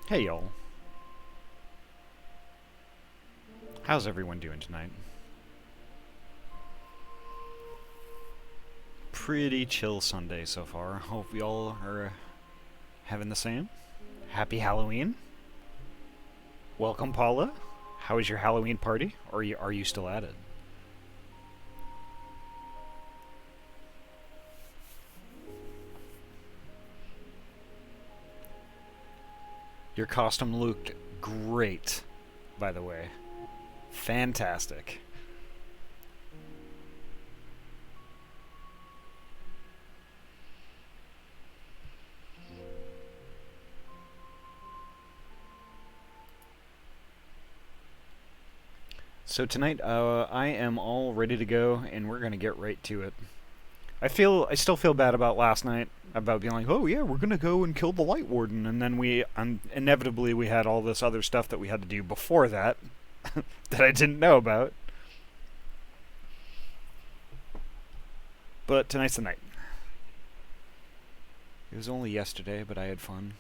Hey y'all. How's everyone doing tonight? Pretty chill Sunday so far. Hope y'all are having the same. Happy Halloween. Welcome, Paula. How was your Halloween party? Or are you still at it? Your costume looked great, by the way. Fantastic. So tonight, I am all ready to go, and we're gonna get right to it. I still feel bad about last night, about being like, oh yeah, we're gonna go and kill the lightwarden, and then inevitably we had all this other stuff that we had to do before that, that I didn't know about. But tonight's the night. It was only yesterday, but I had fun.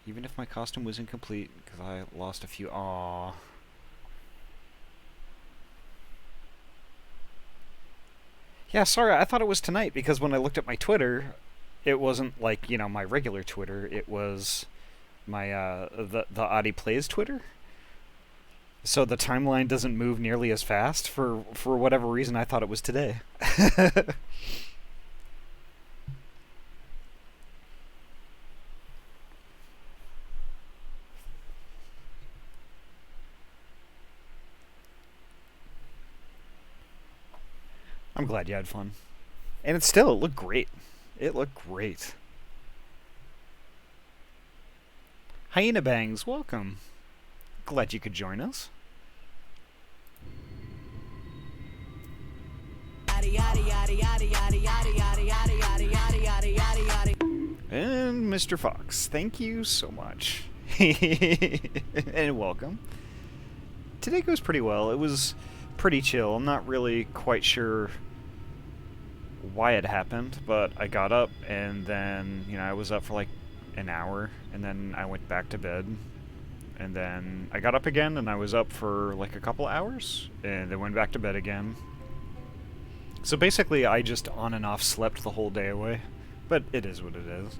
Even if my costume was incomplete, because I lost a few. Aww. Yeah, sorry, I thought it was tonight because when I looked at my Twitter, it wasn't like, my regular Twitter. It was my the Ahty Plays Twitter. So the timeline doesn't move nearly as fast for whatever reason. I thought it was today. I'm glad you had fun. And it looked great. It looked great. Hyena Bangs, welcome. Glad you could join us. And Mr. Fox, thank you so much. And welcome. Today goes pretty well. It was pretty chill. I'm not really quite sure why it happened, but I got up and then, I was up for like an hour and then I went back to bed. And then I got up again and I was up for like a couple hours and then went back to bed again. So basically I just on and off slept the whole day away. But it is what it is.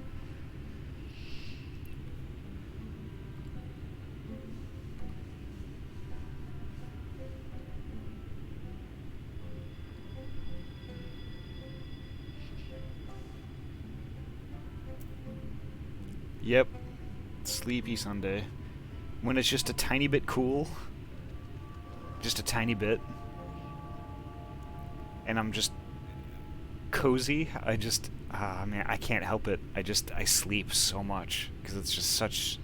Yep. Sleepy Sunday. When it's just a tiny bit cool. Just a tiny bit. And I'm just cozy. Man, I can't help it. I sleep so much. Because it's just such,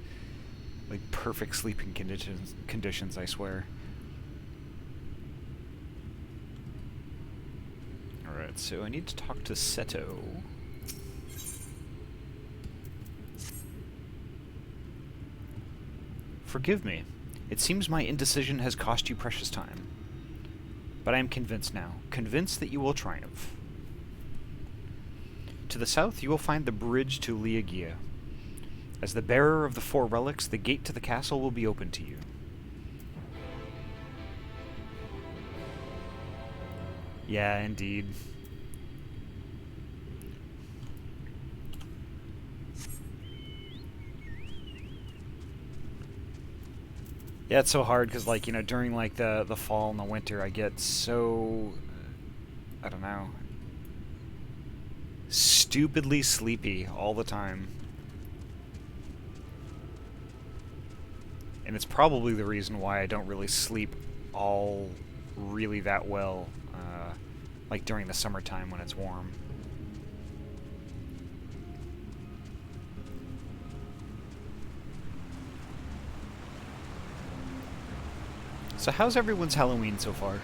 like, perfect sleeping conditions, I swear. Alright, so I need to talk to Seto. Forgive me. It seems my indecision has cost you precious time. But I am convinced now. Convinced that you will triumph. To the south, you will find the bridge to Liagia. As the bearer of the 4 relics, the gate to the castle will be open to you. Yeah, indeed. Yeah, it's so hard because, like, during, like, the fall and the winter, I get so, I don't know, stupidly sleepy all the time. And it's probably the reason why I don't really sleep all really that well, like, during the summertime when it's warm. So how's everyone's Halloween so far?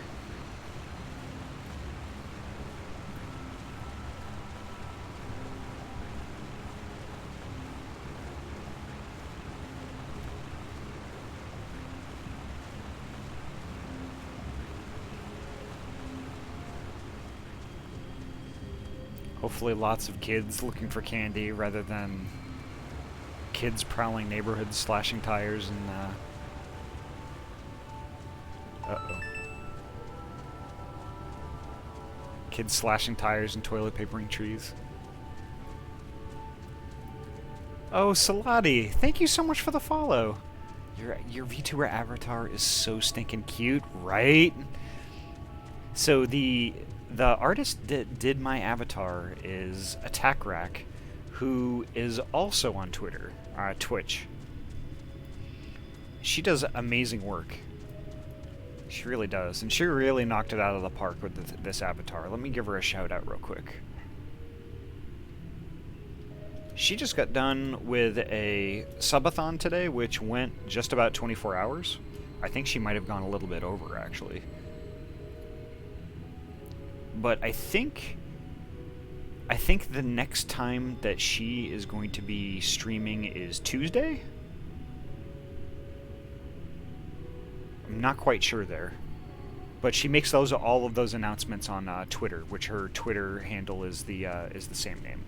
Hopefully lots of kids looking for candy rather than kids prowling neighborhoods, slashing tires, and uh-oh. Kids slashing tires and toilet papering trees. Oh, Salati, thank you so much for the follow. Your VTuber avatar is so stinking cute, right? So the artist that did my avatar is Attack Rack, who is also on Twitter, Twitch. She does amazing work. She really does, and she really knocked it out of the park with this avatar. Let me give her a shout out real quick. She just got done with a subathon today, which went just about 24 hours. I think she might have gone a little bit over, actually. But I think the next time that she is going to be streaming is Tuesday? I'm not quite sure there. But she makes all of those announcements on Twitter, which her Twitter handle is the same name.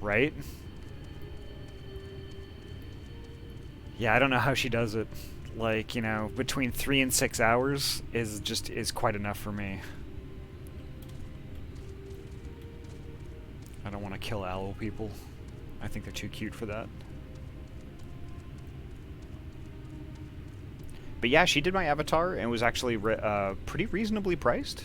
Right? Yeah, I don't know how she does it. Like, you know, between 3 and 6 hours is quite enough for me. I don't want to kill owl people. I think they're too cute for that. But yeah, she did my avatar and was actually pretty reasonably priced.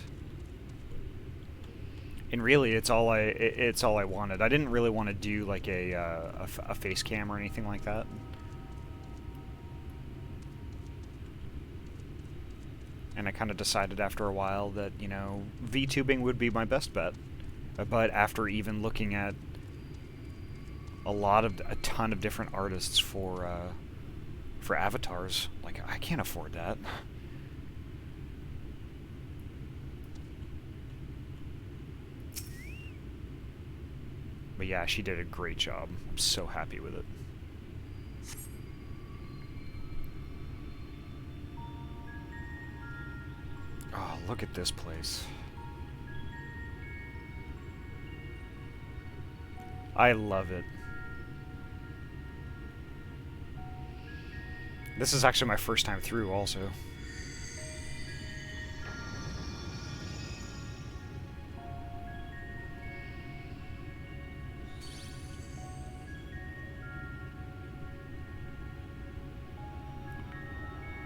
And really, it's all I wanted. I didn't really want to do like a face cam or anything like that. And I kind of decided after a while that, you know, VTubing would be my best bet. But after even looking at a ton of different artists for avatars, like, I can't afford that. But yeah, she did a great job. I'm so happy with it. Oh, look at this place. I love it. This is actually my first time through, also.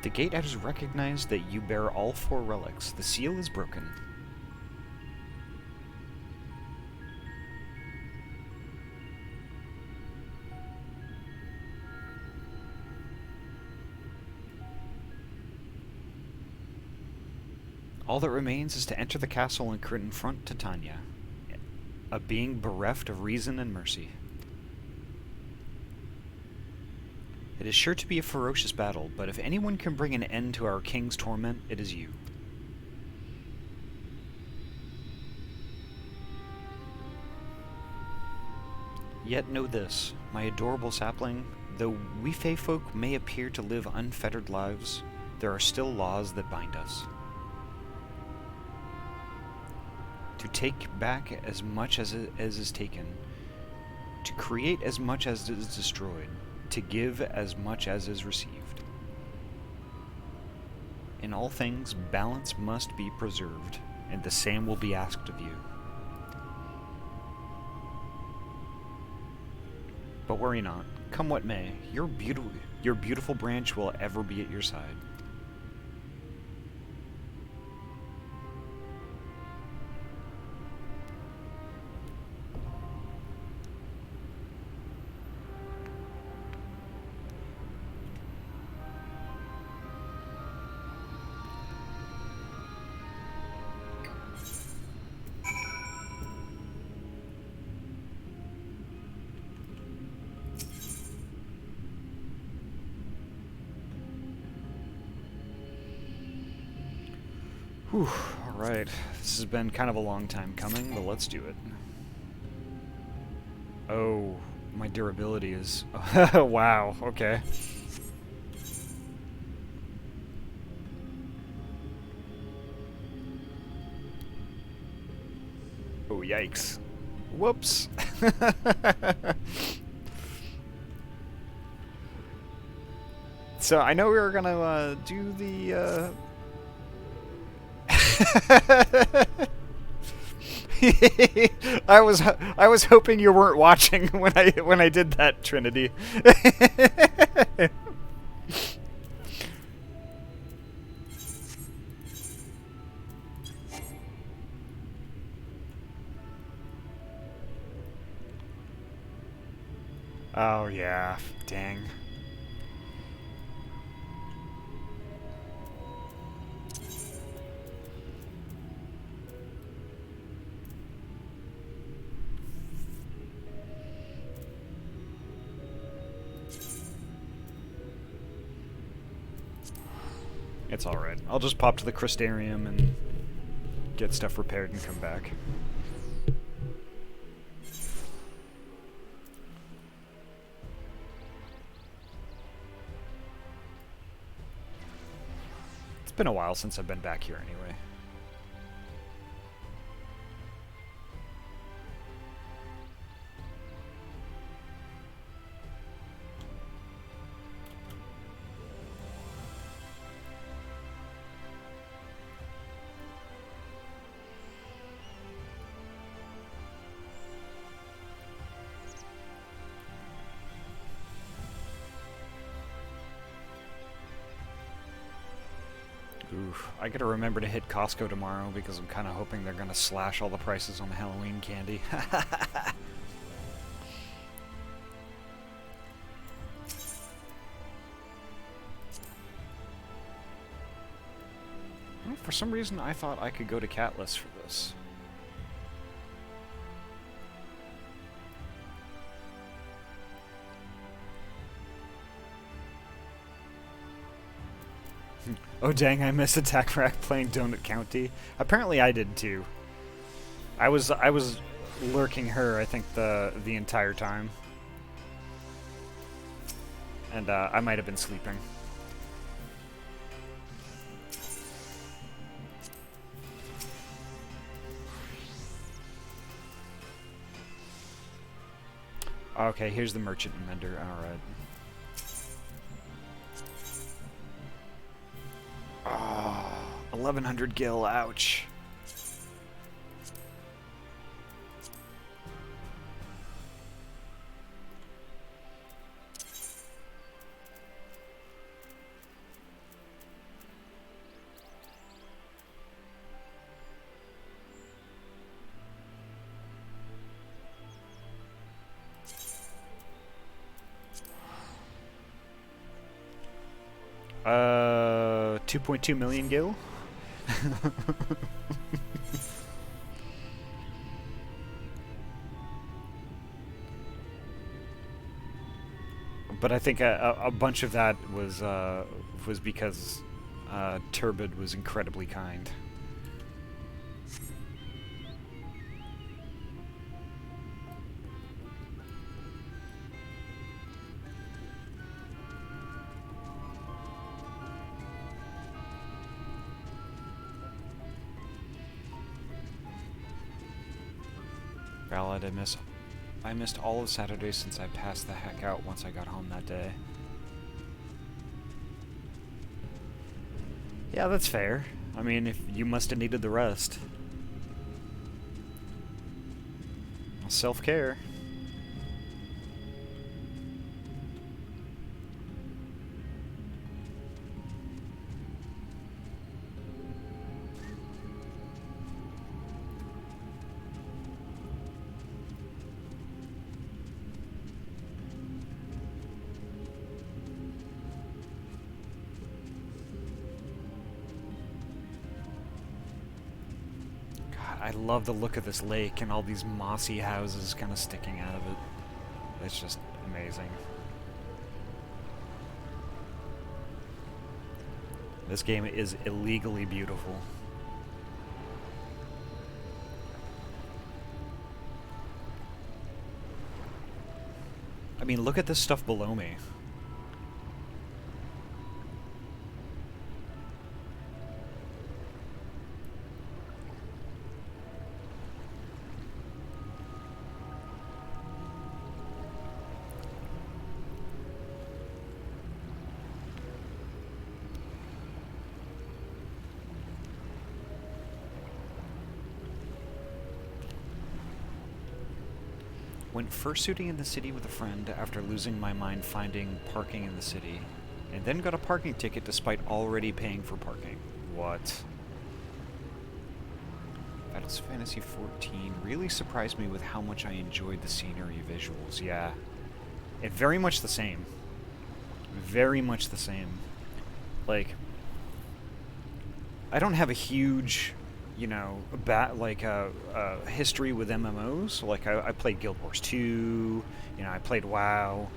The gate has recognized that you bear all 4 relics. The seal is broken. All that remains is to enter the castle and confront Titania, a being bereft of reason and mercy. It is sure to be a ferocious battle, but if anyone can bring an end to our king's torment, it is you. Yet know this, my adorable sapling, though we Fey folk may appear to live unfettered lives, there are still laws that bind us. To take back as much as is taken, to create as much as is destroyed, to give as much as is received. In all things, balance must be preserved, and the same will be asked of you. But worry not, come what may, your beautiful branch will ever be at your side. Whew, alright. This has been kind of a long time coming, but let's do it. Oh, my durability is... wow, okay. Oh, yikes. Whoops. So I know we were gonna do the. I was hoping you weren't watching when I did that, Trinity. Oh yeah, dang. It's alright. I'll just pop to the Crystarium and get stuff repaired and come back. It's been a while since I've been back here anyway. Oof. I gotta remember to hit Costco tomorrow because I'm kind of hoping they're gonna slash all the prices on the Halloween candy. For some reason, I thought I could go to Catless for this. Oh dang, I missed Attack Rack playing Donut County. Apparently I did too. I was lurking her, I think, the entire time. And I might have been sleeping. Okay, here's the Merchant and Mender, alright. Oh, 1100 gil, ouch. Uh, 2.2 million gil? But I think a bunch of that was because Turbid was incredibly kind. Valid, I missed all of Saturday since I passed the heck out once I got home that day. Yeah, that's fair. I mean, if you must have needed the rest. Self-care. I love the look of this lake and all these mossy houses kind of sticking out of it. It's just amazing. This game is illegally beautiful. I mean, look at this stuff below me. Went fursuiting in the city with a friend after losing my mind finding parking in the city, and then got a parking ticket despite already paying for parking. What? Final Fantasy XIV really surprised me with how much I enjoyed the scenery visuals. Yeah. And very much the same. Very much the same. Like, I don't have a huge, you know, history with MMOs. Like, I played Guild Wars 2, you know, I played WoW.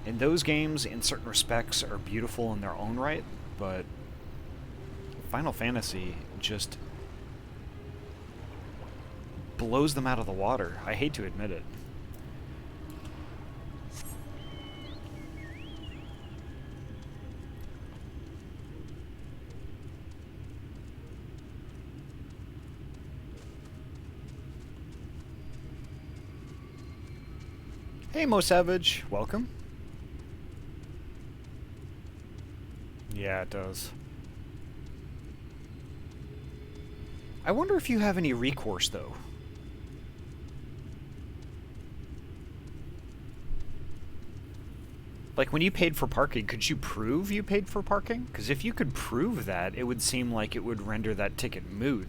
And those games, in certain respects, are beautiful in their own right, but Final Fantasy just blows them out of the water. I hate to admit it. Hey, Mo Savage. Welcome. Yeah, it does. I wonder if you have any recourse, though. Like, when you paid for parking, could you prove you paid for parking? Because if you could prove that, it would seem like it would render that ticket moot.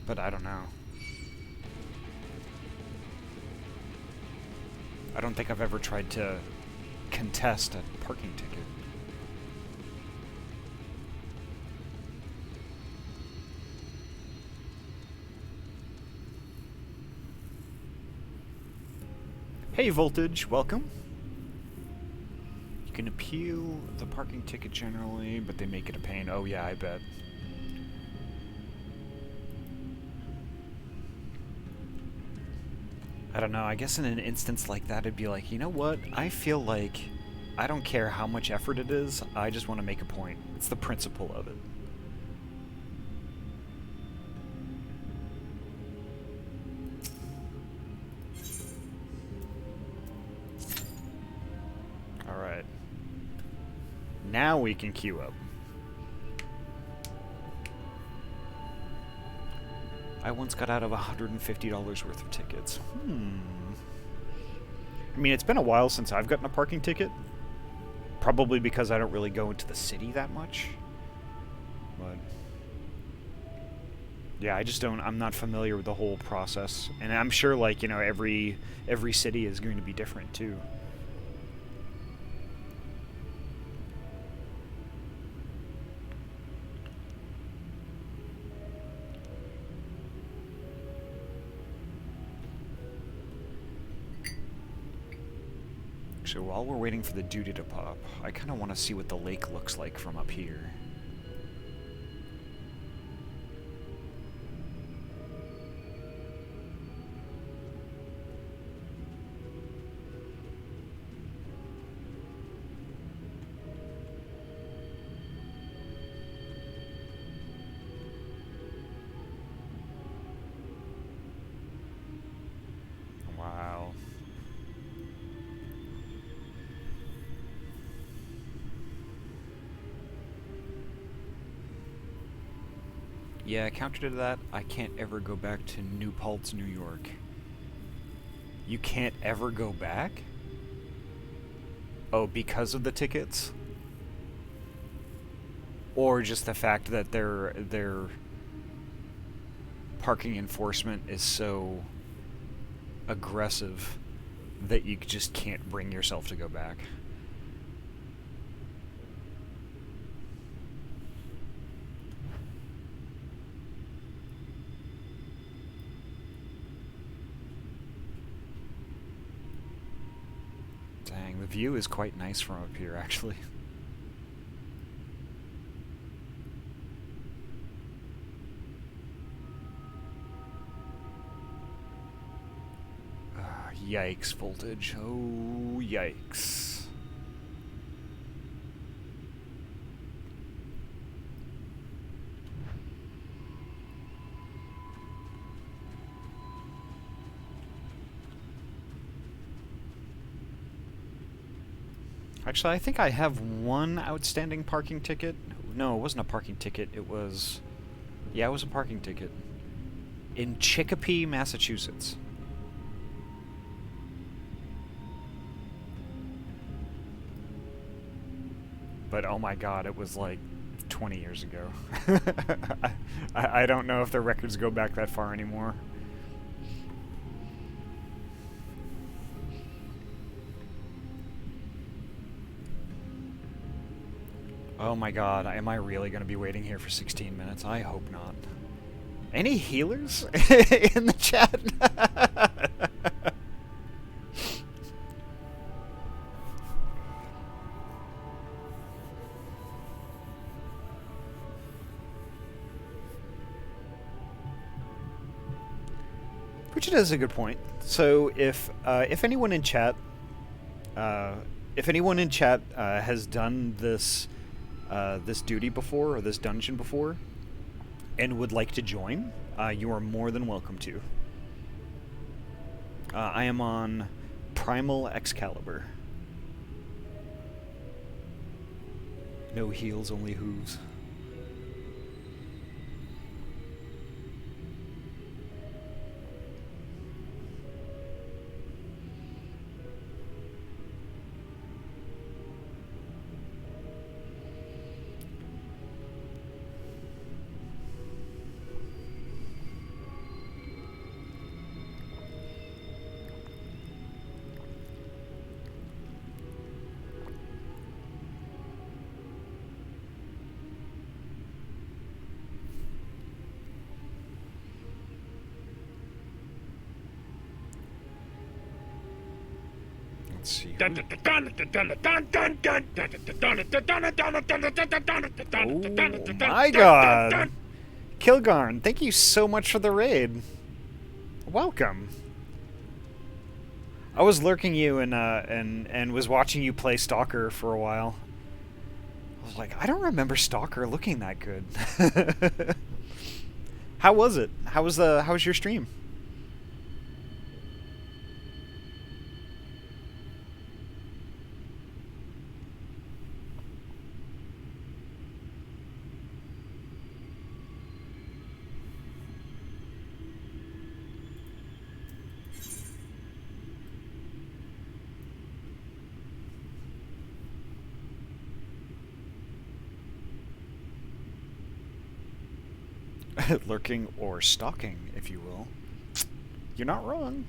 But I don't know. I don't think I've ever tried to contest a parking ticket. Hey, Voltage, welcome. You can appeal the parking ticket generally, but they make it a pain. Oh yeah, I bet. I don't know, I guess in an instance like that, it'd be like, you know what? I feel like I don't care how much effort it is, I just want to make a point. It's the principle of it. Alright. Now we can queue up. I once got out of $150 worth of tickets. I mean, it's been a while since I've gotten a parking ticket. Probably because I don't really go into the city that much. But yeah, I just don't, I'm not familiar with the whole process. And I'm sure, like, you know, every city is going to be different too. So while we're waiting for the duty to pop, I kind of want to see what the lake looks like from up here. Wow. Yeah, counter to that, I can't ever go back to New Paltz, New York. You can't ever go back? Oh, because of the tickets? Or just the fact that their parking enforcement is so aggressive that you just can't bring yourself to go back? Dang, the view is quite nice from up here, actually. Yikes, Voltage. Oh, yikes. Actually, I think I have one outstanding parking ticket. No, it wasn't a parking ticket. It was... Yeah, it was a parking ticket. In Chicopee, Massachusetts. but oh my god, it was like 20 years ago. I don't know if the records go back that far anymore. Oh my god, am I really going to be waiting here for 16 minutes? I hope not. Any healers in the chat? Which is a good point. So if anyone in chat, has done this this duty before or this dungeon before, and would like to join, you are more than welcome to. I am on Primal Excalibur. No heals, only hooves. Let's see. Oh my god! Kilgarn, thank you so much for the raid. Welcome. I was lurking you and was watching you play Stalker for a while. I was like, I don't remember Stalker looking that good. How was it? How was your stream? Lurking or stalking, if you will. You're not wrong.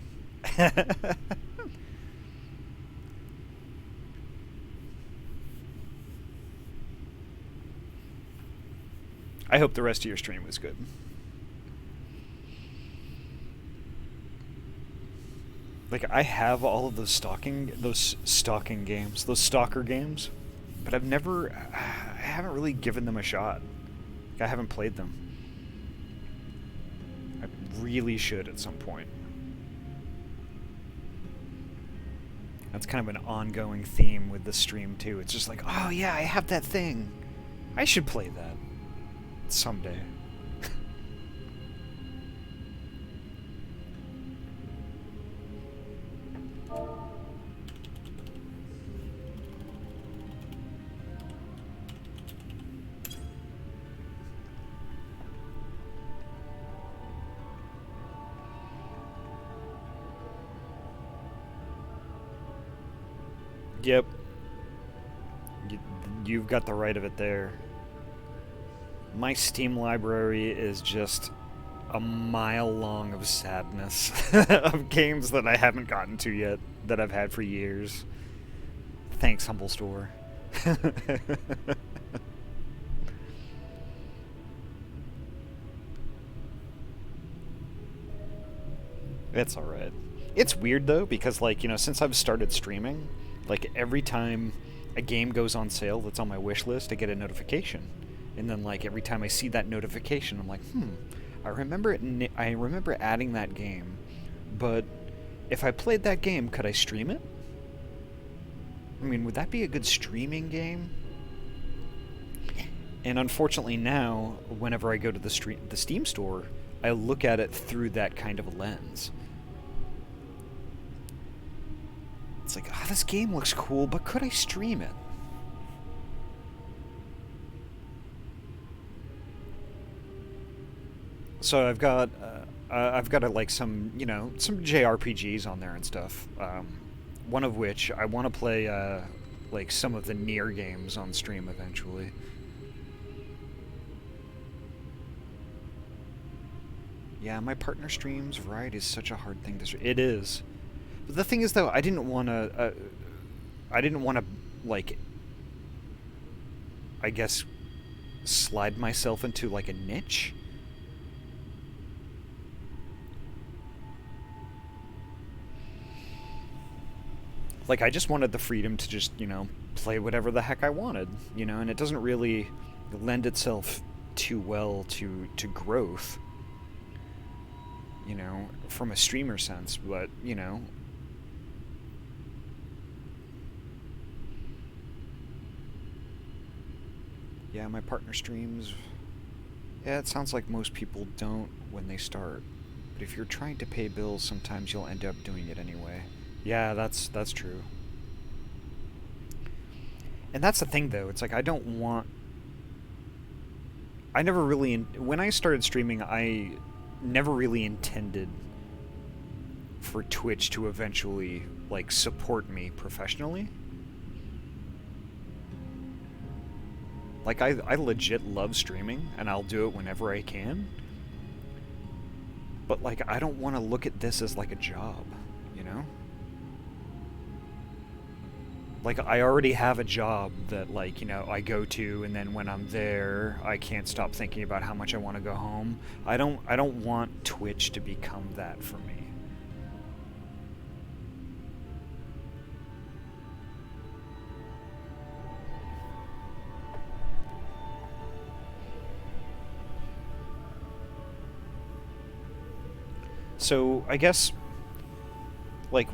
I hope the rest of your stream was good. Like, I have all of those stalking games, those stalker games, but I haven't really given them a shot. Like, I haven't played them. I really should at some point. That's kind of an ongoing theme with the stream, too. It's just like, oh yeah, I have that thing. I should play that someday. Yep. You've got the right of it there. My Steam library is just a mile long of sadness of games that I haven't gotten to yet, that I've had for years. Thanks, Humble Store. It's alright. It's weird, though, because, like, you know, since I've started streaming, like, every time a game goes on sale that's on my wish list, I get a notification. And then, like, every time I see that notification, I'm like, I remember adding that game, but if I played that game, could I stream it? I mean, would that be a good streaming game? And unfortunately now, whenever I go to the Steam store, I look at it through that kind of a lens. It's like, this game looks cool, but could I stream it? So I've got like some, you know, some JRPGs on there and stuff. One of which I want to play like some of the near games on stream eventually. Yeah, my partner streams. Variety is such a hard thing to stream. It is. But the thing is, though, I didn't want to, like, I guess, slide myself into, like, a niche. Like, I just wanted the freedom to just, play whatever the heck I wanted, and it doesn't really lend itself too well to growth, from a streamer sense, but, Yeah, my partner streams. Yeah, it sounds like most people don't when they start. But if you're trying to pay bills, sometimes you'll end up doing it anyway. Yeah, that's true. And that's the thing, though. It's like I don't want... I never really... When I started streaming, I never really intended for Twitch to eventually, like, support me professionally. Like, I legit love streaming, and I'll do it whenever I can. But, like, I don't want to look at this as, like, a job, Like, I already have a job that, like, I go to, and then when I'm there, I can't stop thinking about how much I want to go home. I don't want Twitch to become that for me. So, I guess, like,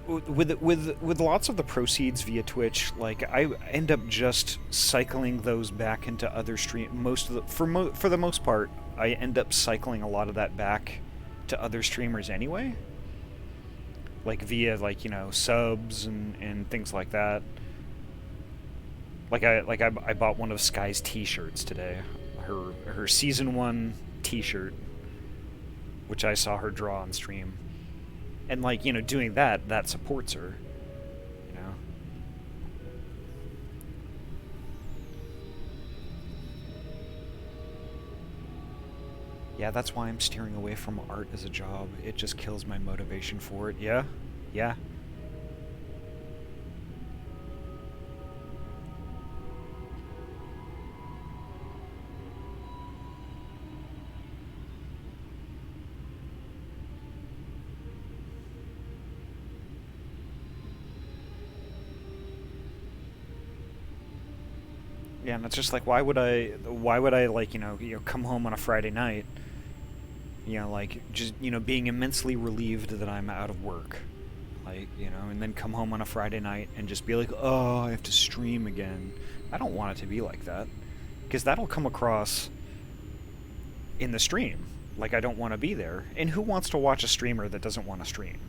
with lots of the proceeds via Twitch, like, I end up just cycling those back into other for the most part, I end up cycling a lot of that back to other streamers anyway. Like, via, like, subs and things like that. Like, I bought one of Sky's t-shirts today. Her Season 1 t-shirt, which I saw her draw on stream. And, like, doing that supports her, Yeah, that's why I'm steering away from art as a job. It just kills my motivation for it. Yeah? Yeah. Yeah, and it's just like, why would I like, come home on a Friday night, like, just, being immensely relieved that I'm out of work, like, and then come home on a Friday night and just be like, oh, I have to stream again. I don't want it to be like that, because that'll come across in the stream, like I don't want to be there. And who wants to watch a streamer that doesn't want to stream?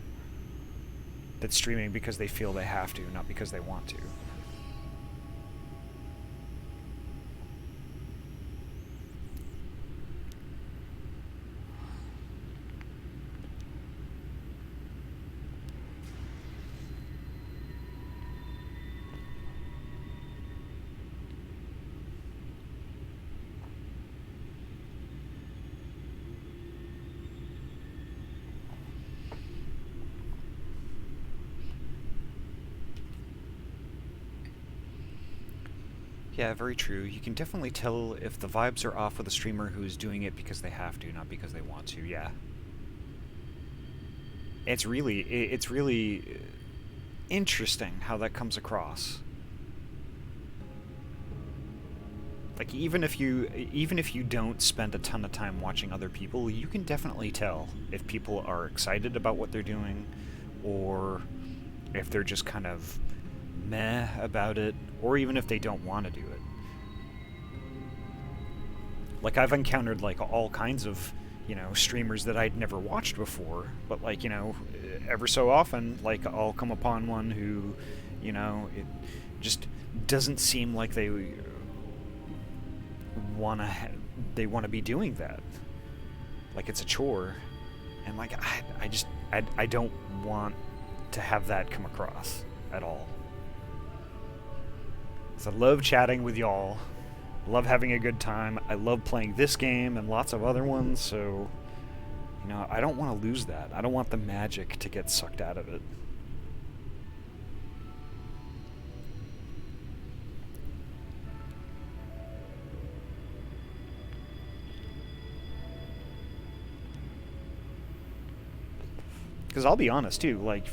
That's streaming because they feel they have to, not because they want to. Yeah, very true. You can definitely tell if the vibes are off with a streamer who's doing it because they have to, not because they want to. Yeah. It's really interesting how that comes across. Like, even if you don't spend a ton of time watching other people, you can definitely tell if people are excited about what they're doing, or if they're just kind of meh about it, or even if they don't want to do it. Like, I've encountered, like, all kinds of, streamers that I'd never watched before, but, like, ever so often, like, I'll come upon one who, it just doesn't seem like they want to be doing that. Like, it's a chore. And, like, I don't want to have that come across at all. 'Cause I love chatting with y'all. I love having a good time. I love playing this game and lots of other ones, so, you know, I don't want to lose that. I don't want the magic to get sucked out of it. Because I'll be honest, too, like,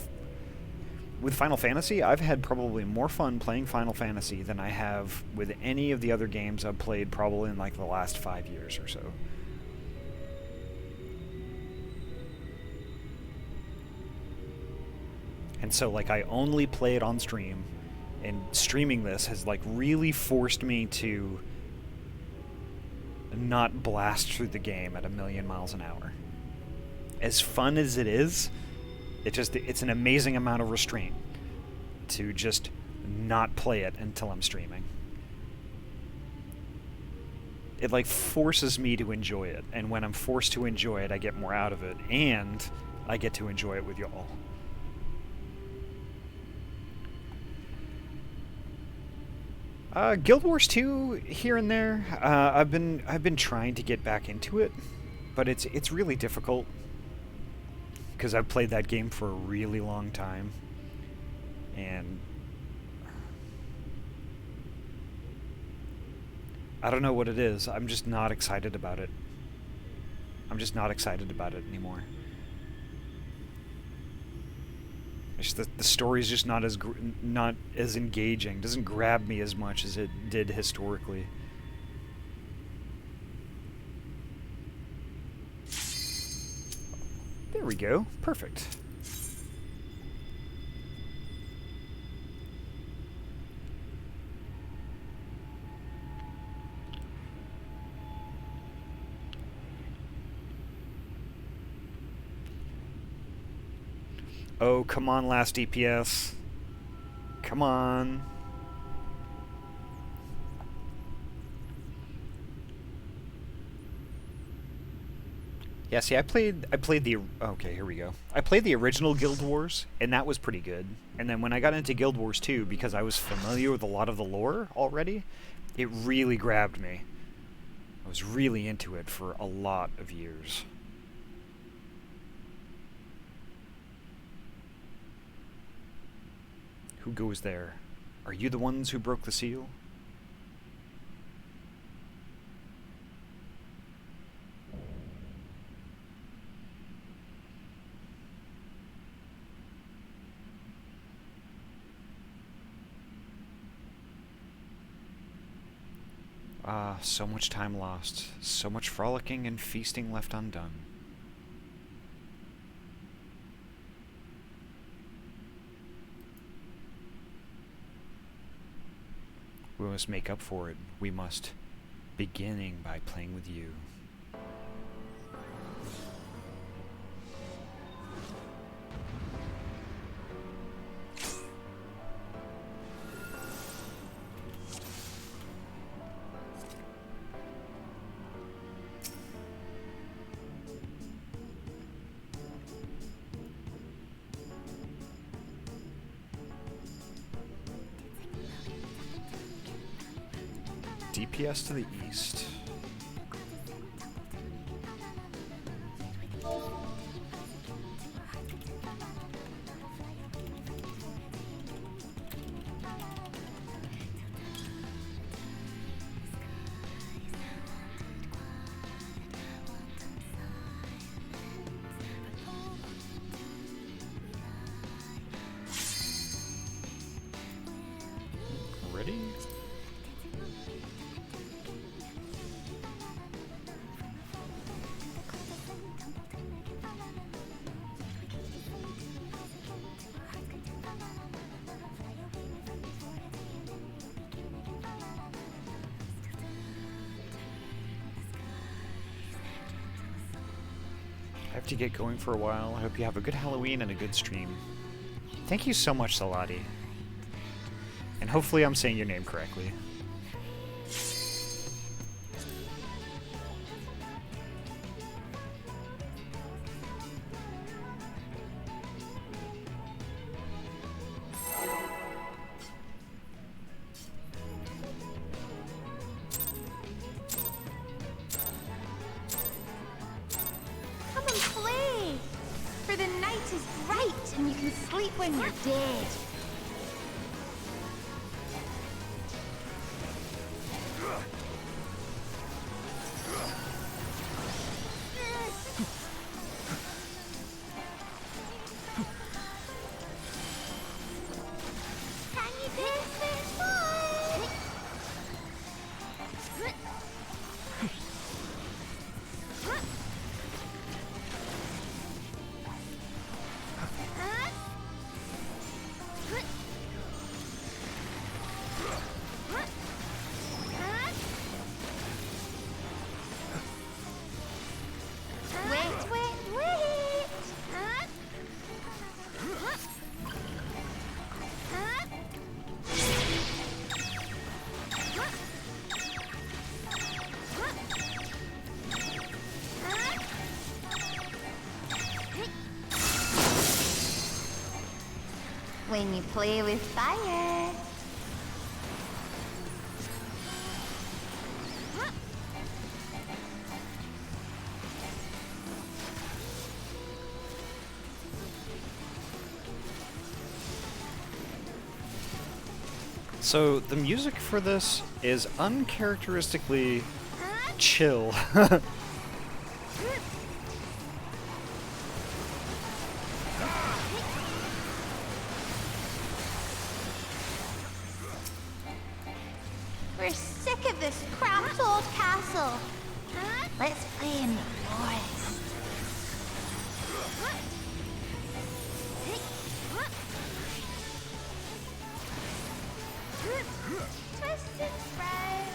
with Final Fantasy, I've had probably more fun playing Final Fantasy than I have with any of the other games I've played probably in, like, the last 5 years or so. And so, like, I only play it on stream, and streaming this has, like, really forced me to not blast through the game at 1,000,000 miles an hour. As fun as it is, it's an amazing amount of restraint to just not play it until I'm streaming. It like forces me to enjoy it, and when I'm forced to enjoy it, I get more out of it, and I get to enjoy it with y'all. Guild Wars 2 here and there. I've been trying to get back into it, but it's really difficult because I've played that game for a really long time, and I don't know what it is. I'm just not excited about it. I'm just not excited about it anymore. It's just the story's just not as engaging. Doesn't grab me as much as it did historically. There we go. Perfect. Oh, come on, last DPS. Come on. Yeah, see, I played the... Okay, here we go. I played the original Guild Wars, and that was pretty good. And then when I got into Guild Wars 2, because I was familiar with a lot of the lore already, it really grabbed me. I was really into it for a lot of years. Who goes there? Are you the ones who broke the seal? Ah, so much time lost. So much frolicking and feasting left undone. We must make up for it. We must, beginning by playing with you. DPS to the east. Ready? I have to get going for a while. I hope you have a good Halloween and a good stream. Thank you so much, Salati. And hopefully I'm saying your name correctly. you're dead. Can you do this, boy? When you play with fire. So the music for this is uncharacteristically chill. We're sick of this cramped old castle. Let's play in the forest. Twist and spread.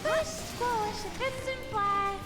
Push, squash, a crimson flag.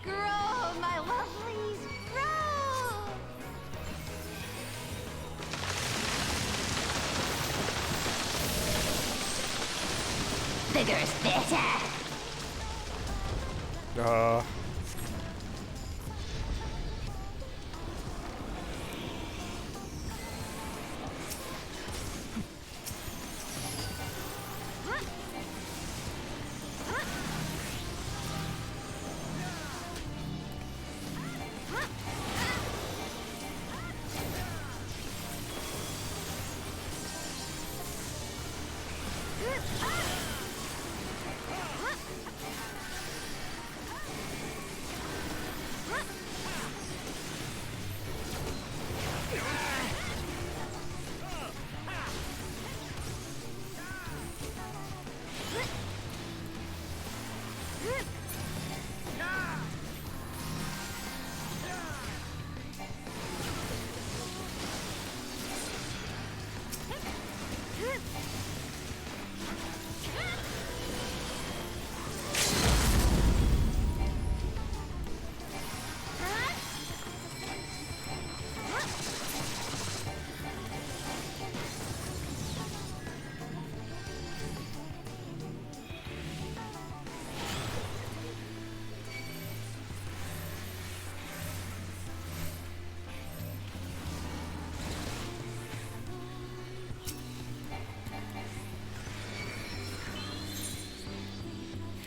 Grow, my lovelies, grow! Bigger's better!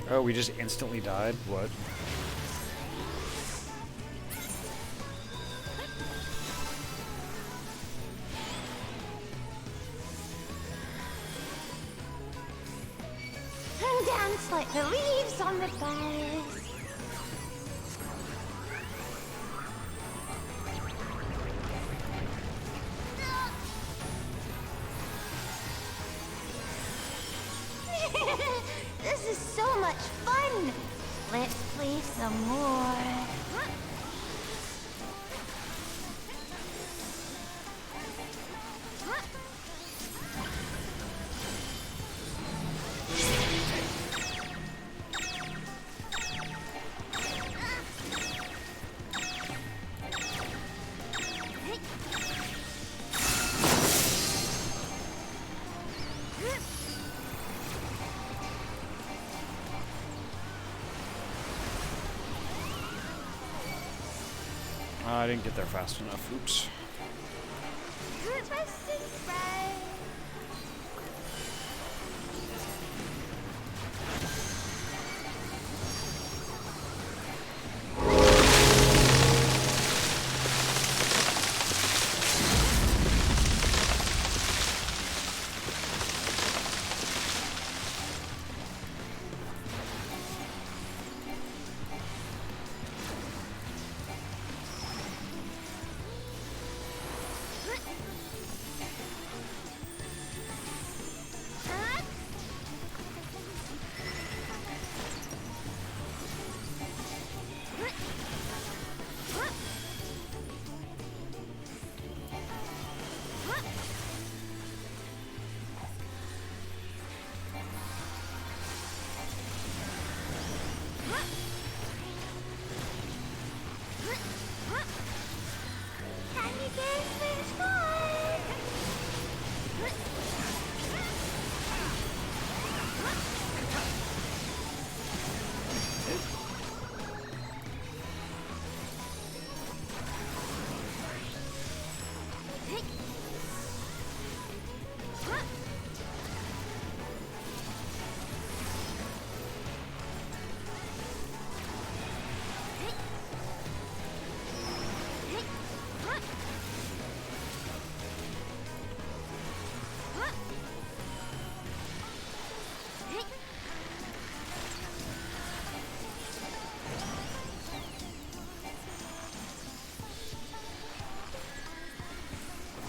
Oh, we just instantly died? What? And dance like the leaves on the boughs. This is so much fun! Let's play some more. I didn't get there fast enough. Oops. Twist and spray. Can you guess which one?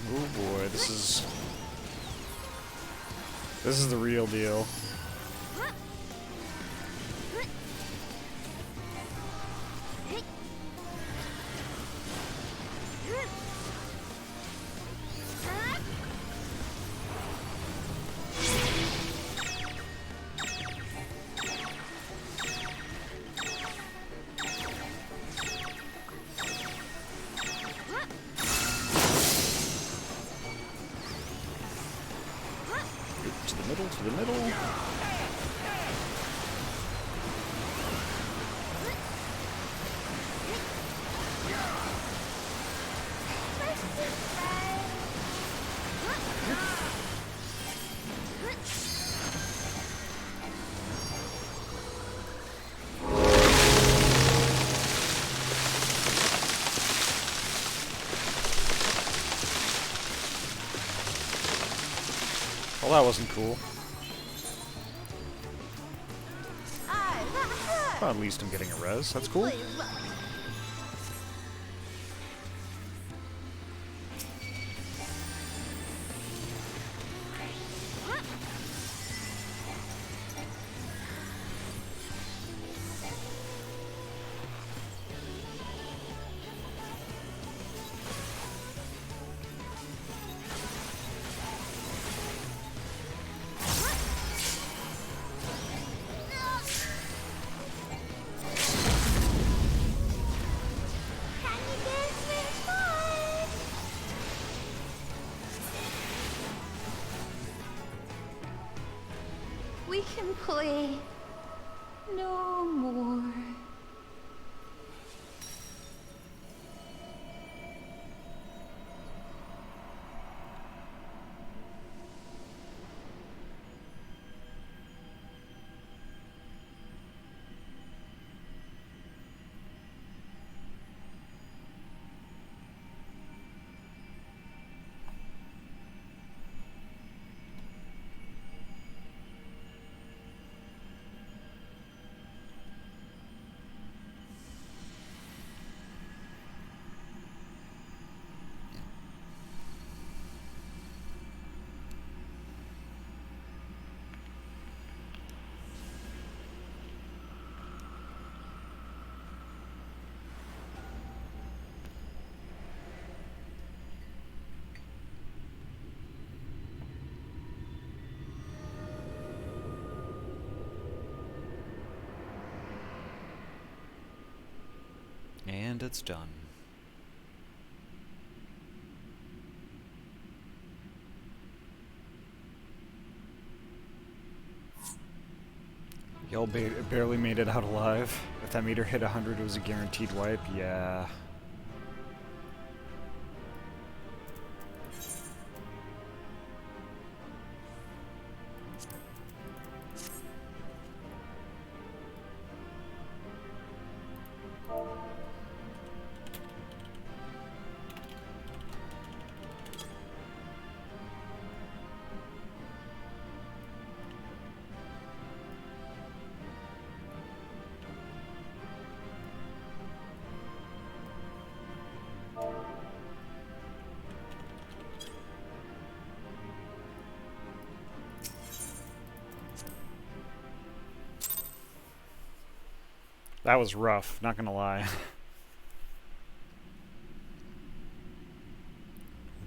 Oh boy, this is the real deal. To the middle, to the middle. Well, that wasn't cool. Well, at least I'm getting a res. That's cool. We can play no more. And it's done. Y'all barely made it out alive. If that meter hit 100, it was a guaranteed wipe. Yeah. That was rough, not gonna lie.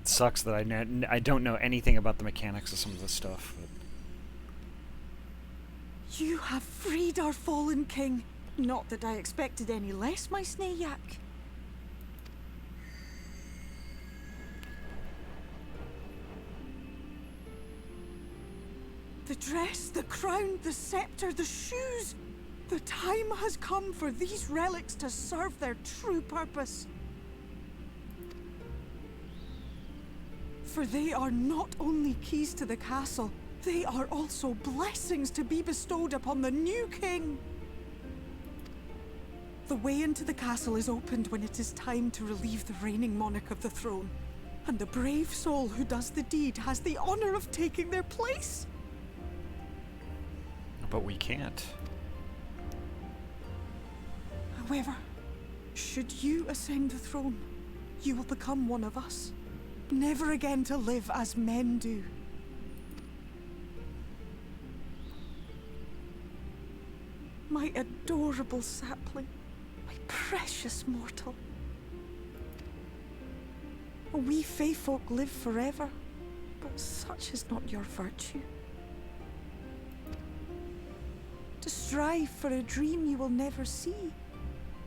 It sucks that I don't know anything about the mechanics of some of this stuff. But You have freed our fallen king. Not that I expected any less, my Snayak. The dress, the crown, the scepter, the shoes. The time has come for these relics to serve their true purpose. For they are not only keys to the castle, they are also blessings to be bestowed upon the new king. The way into the castle is opened when it is time to relieve the reigning monarch of the throne. And the brave soul who does the deed has the honor of taking their place. but we can't. However, should you ascend the throne, you will become one of us, never again to live as men do. My adorable sapling, my precious mortal. We Fae folk live forever, but such is not your virtue. To strive for a dream you will never see,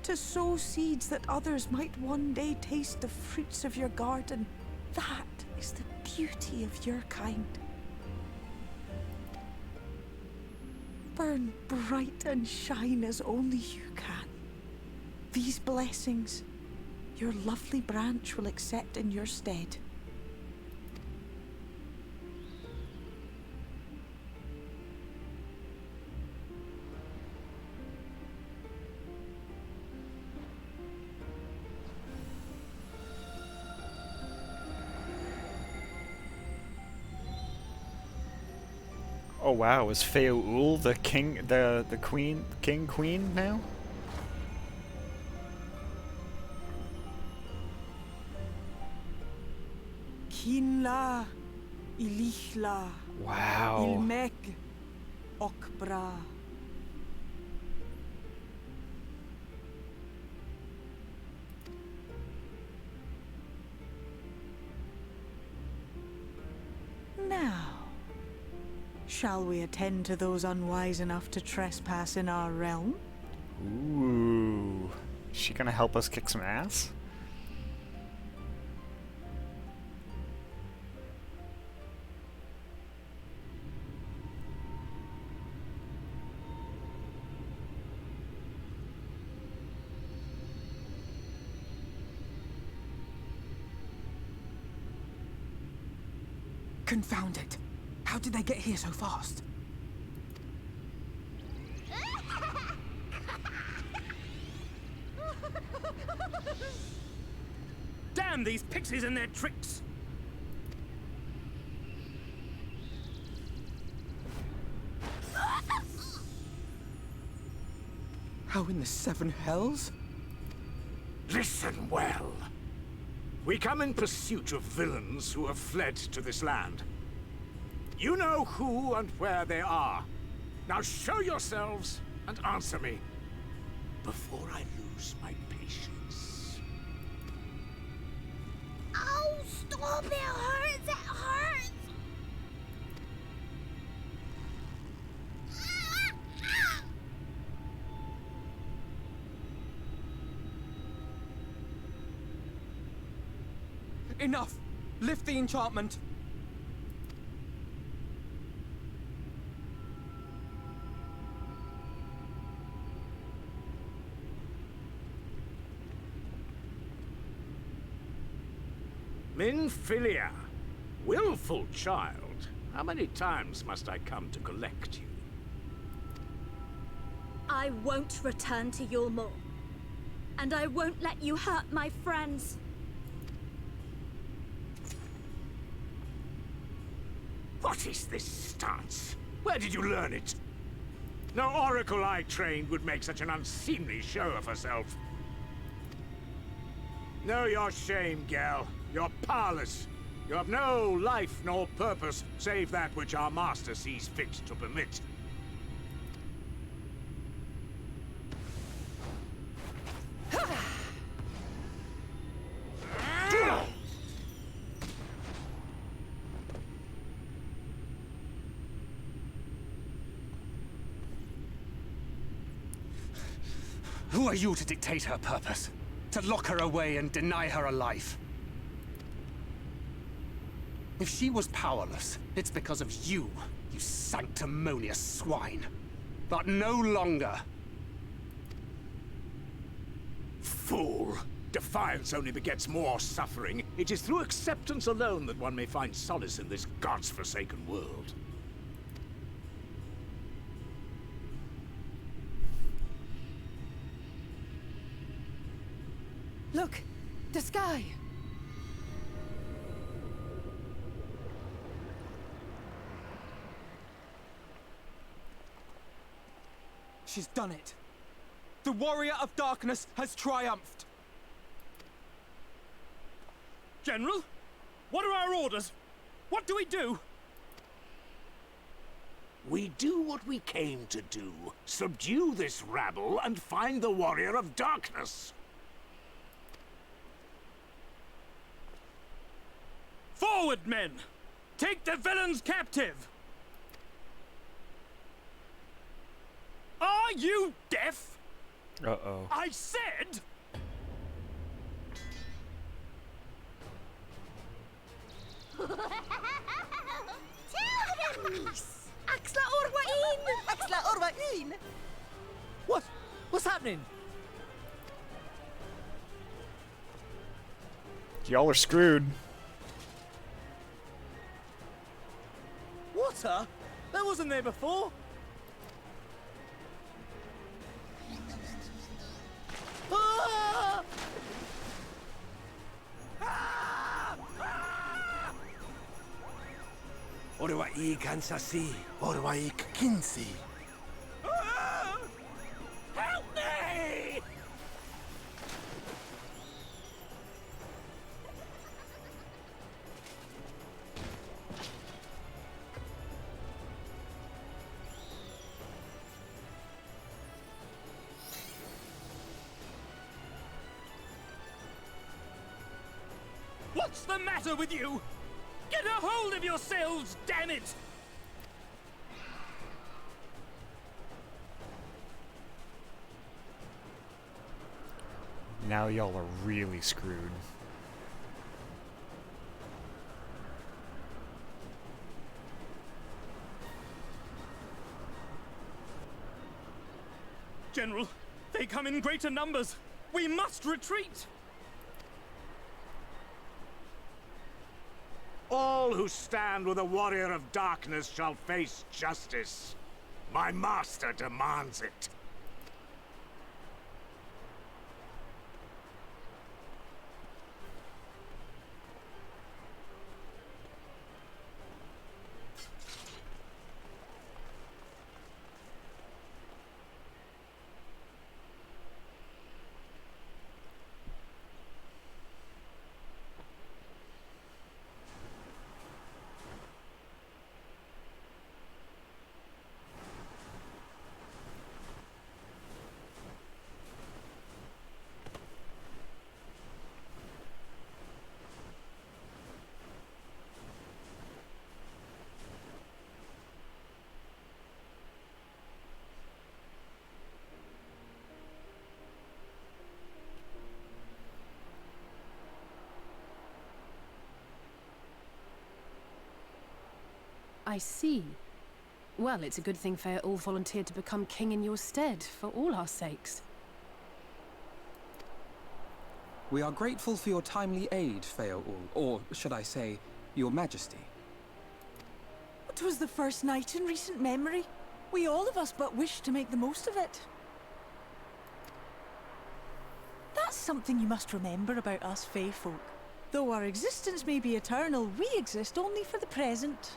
to sow seeds that others might one day taste the fruits of your garden, that is the beauty of your kind. Burn bright and shine as only you can. These blessings, your lovely branch will accept in your stead. Oh wow, is Feoul the king, the queen, queen now? Kinla, Ilichla, Wow. Ilmek, Okbra. Now, shall we attend to those unwise enough to trespass in our realm? Ooh. Is she gonna help us kick some ass? Confound it! How did they get here so fast? Damn these pixies and their tricks! How in the seven hells? Listen well. We come in pursuit of villains who have fled to this land. You know who and where they are. Now show yourselves and answer me before I lose my patience. Oh, stop! It hurts! It hurts! Enough! Lift the enchantment! Minfilia, willful child. How many times must I come to collect you? I won't return to Yulmore. And I won't let you hurt my friends. What is this stance? Where did you learn it? No oracle I trained would make such an unseemly show of herself. Know your shame, gal. You're powerless. You have no life nor purpose, save that which our master sees fit to permit. Who are you to dictate her purpose? To lock her away and deny her a life? If she was powerless, it's because of you, you sanctimonious swine. But no longer. Fool! Defiance only begets more suffering. It is through acceptance alone that one may find solace in this god's-forsaken world. Look! The sky! She's done it. The warrior of darkness has triumphed. General? What are our orders? What do we do? We do what we came to do. Subdue this rabble and find the warrior of darkness. Forward, men! Take the villains captive! Are you deaf? Uh-oh. I said... Axla Orwain! Axla Orwain! What? What's happening? Y'all are screwed. Water? That wasn't there before. Ah! Orwaik Ansasi, Orwaik Kinsi. Help me! What's the matter with you? Get a hold of yourselves, damn it! Now y'all are really screwed. General, they come in greater numbers. We must retreat. All who stand with a warrior of darkness shall face justice. My master demands it. I see. Well, it's a good thing Fëa all volunteered to become king in your stead, for all our sakes. We are grateful for your timely aid, Fëa all, or should I say, your majesty. It was the first night in recent memory. We all of us but wished to make the most of it. That's something you must remember about us Fae folk. Though our existence may be eternal, we exist only for the present.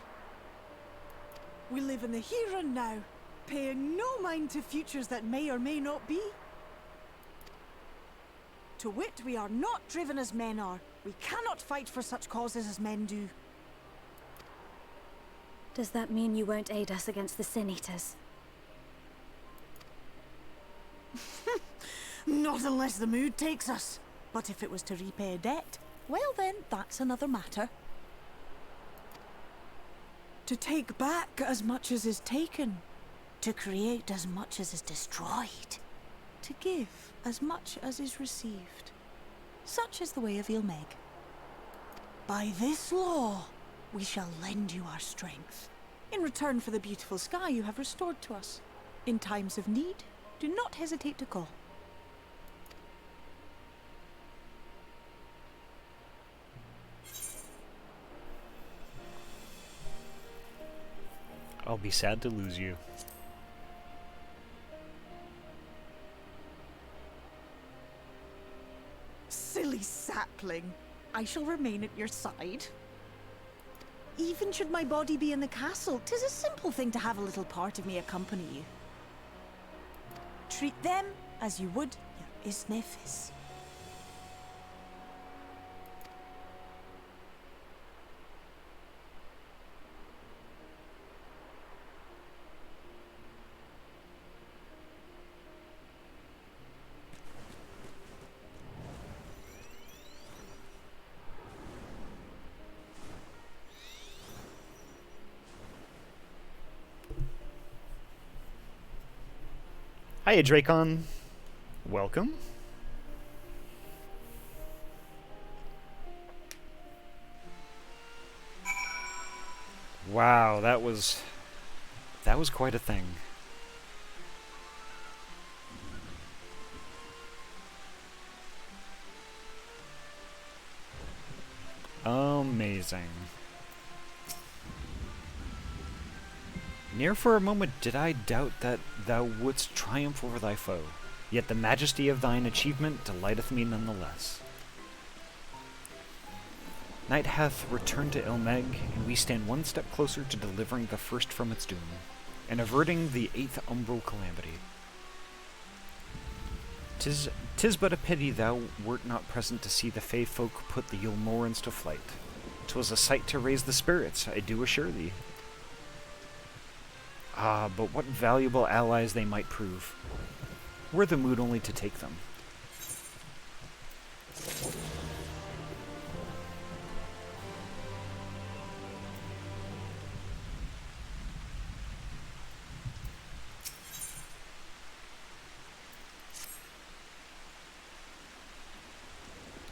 We live in the here and now, paying no mind to futures that may or may not be. To wit, we are not driven as men are. We cannot fight for such causes as men do. Does that mean you won't aid us against the Sin Eaters? Not unless the mood takes us. But if it was to repay a debt, well then, that's another matter. To take back as much as is taken. To create as much as is destroyed. To give as much as is received. Such is the way of Ilmeg. By this law, we shall lend you our strength, in return for the beautiful sky you have restored to us. In times of need, do not hesitate to call. I'll be sad to lose you. Silly sapling. I shall remain at your side. Even should my body be in the castle, 'tis a simple thing to have a little part of me accompany you. Treat them as you would your Isnefis. Hiya, Dracon. Welcome. Wow, that was quite a thing. Amazing. Ne'er for a moment did I doubt that thou wouldst triumph over thy foe, yet the majesty of thine achievement delighteth me nonetheless. Night hath returned to Ilmeg, and we stand one step closer to delivering the first from its doom, and averting the 8th umbral calamity. 'Tis but a pity thou wert not present to see the Fae folk put the Yulmorans to flight. 'Twas a sight to raise the spirits, I do assure thee. Ah, but what valuable allies they might prove. Were the mood only to take them.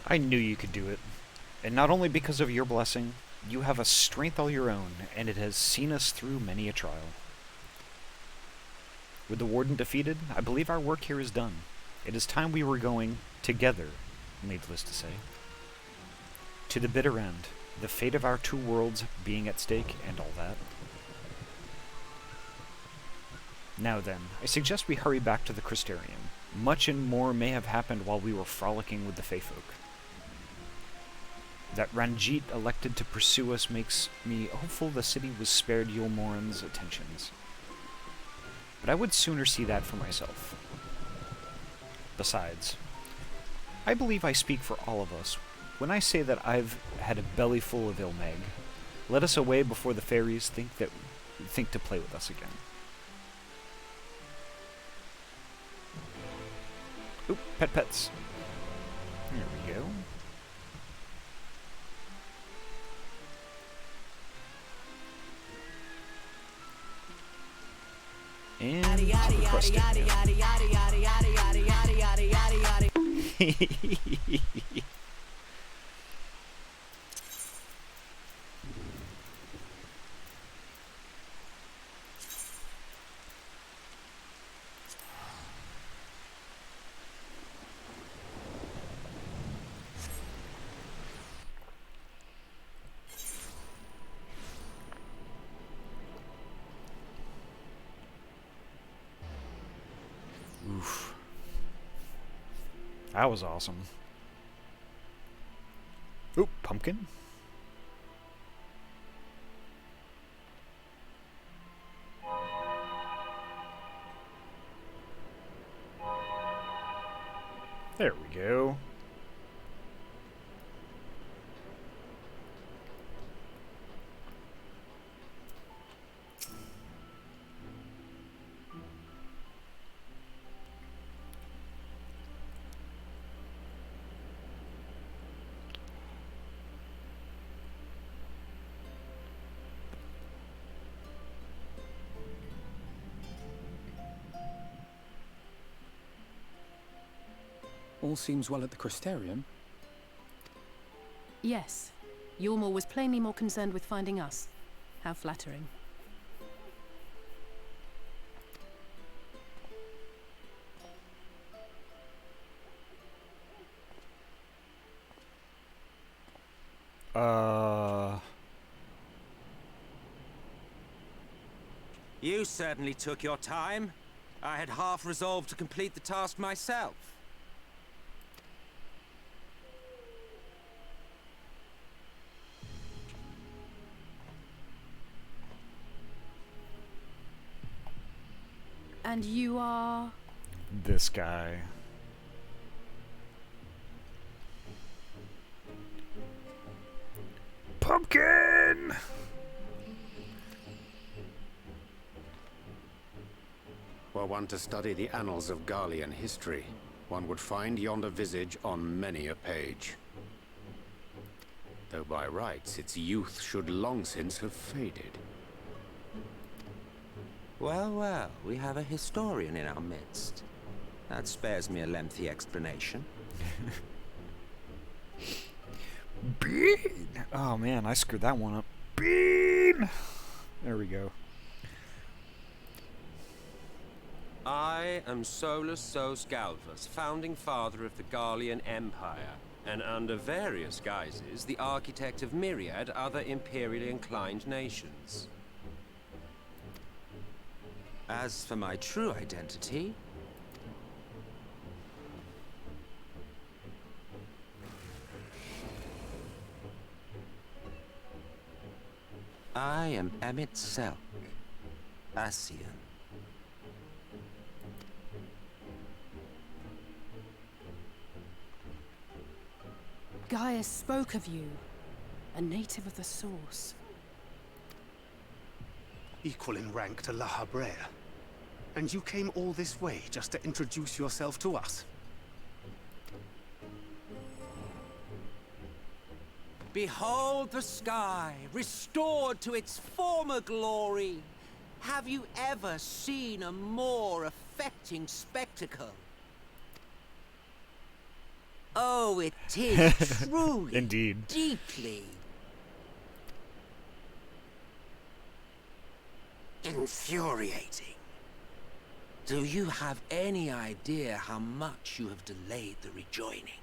I knew you could do it. And not only because of your blessing, you have a strength all your own, and it has seen us through many a trial. With the warden defeated, I believe our work here is done. It is time we were going together, needless to say. To the bitter end, the fate of our two worlds being at stake and all that. Now then, I suggest we hurry back to the Crystarium. Much and more may have happened while we were frolicking with the Fae folk. That Ranjit elected to pursue us makes me hopeful the city was spared Yulmoran's attentions. But I would sooner see that for myself. Besides, I believe I speak for all of us when I say that I've had a belly full of Ilmeg. Let us away before the fairies think to play with us again. Oop, pets. There we go. And to the Crystarium. That was awesome. Oop, pumpkin. There we go. All seems well at the Crystarium. Yes. Yulmore was plainly more concerned with finding us. How flattering. You certainly took your time. I had half resolved to complete the task myself. And you are... This guy. Pumpkin! Were one to study the annals of Garlean history, one would find yonder visage on many a page. Though by rights its youth should long since have faded. Well, well, we have a historian in our midst. That spares me a lengthy explanation. Bean! Oh man, I screwed that one up. Bean! There we go. I am Solus Sos Galvus, founding father of the Garlean Empire, and under various guises, the architect of myriad other imperially inclined nations. As for my true identity, I am Emmett Selk, Ascian. Gaius spoke of you, a native of the Source. Equal in rank to La Habrea. And you came all this way just to introduce yourself to us? Behold the sky, restored to its former glory. Have you ever seen a more affecting spectacle? Oh, it is truly, Indeed. deeply infuriating. Do you have any idea how much you have delayed the rejoining?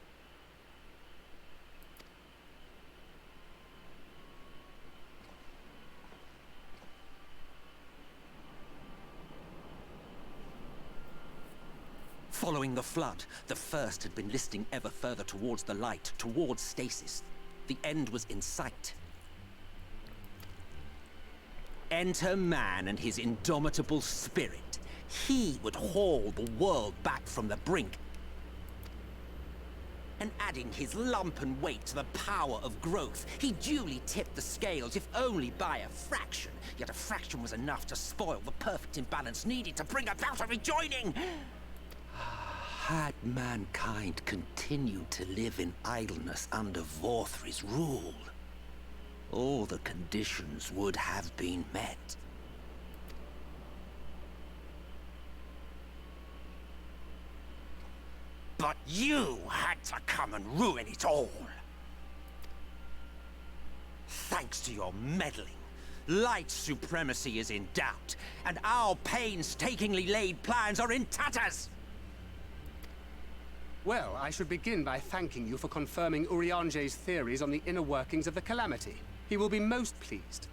Following the flood, the First had been listing ever further towards the light, towards stasis. The end was in sight. Enter man and his indomitable spirit. He would haul the world back from the brink. And adding his lumpen weight to the power of growth, he duly tipped the scales, if only by a fraction. Yet a fraction was enough to spoil the perfect imbalance needed to bring about a rejoining. Had mankind continued to live in idleness under Vorthri's rule, all the conditions would have been met. But you had to come and ruin it all. Thanks to your meddling, light supremacy is in doubt, and our painstakingly laid plans are in tatters! Well, I should begin by thanking you for confirming Urianger's theories on the inner workings of the Calamity. He will be most pleased.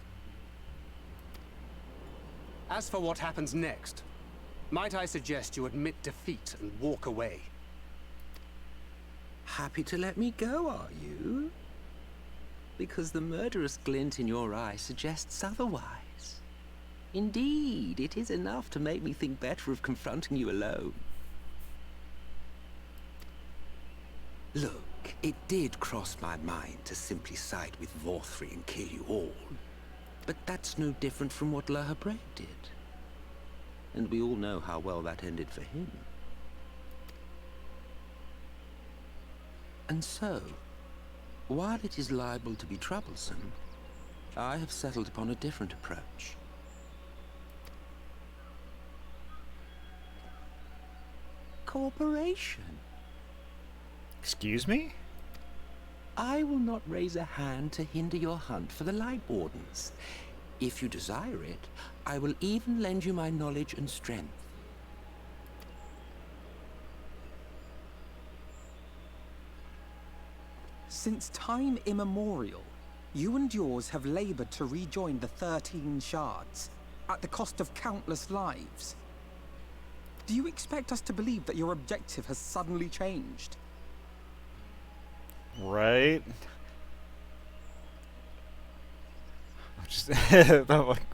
As for what happens next, might I suggest you admit defeat and walk away? happy to let me go, are you? Because the murderous glint in your eye suggests otherwise. Indeed, it is enough to make me think better of confronting you alone. Look, it did cross my mind to simply side with Vorthri and kill you all. But that's no different from what Lahabrea did. And we all know how well that ended for him. And so, while it is liable to be troublesome, I have settled upon a different approach. Cooperation. Excuse me? I will not raise a hand to hinder your hunt for the lightwardens. If you desire it, I will even lend you my knowledge and strength. Since time immemorial, you and yours have labored to rejoin the 13 shards, at the cost of countless lives. Do you expect us to believe that your objective has suddenly changed? Right? I'm just I'm like,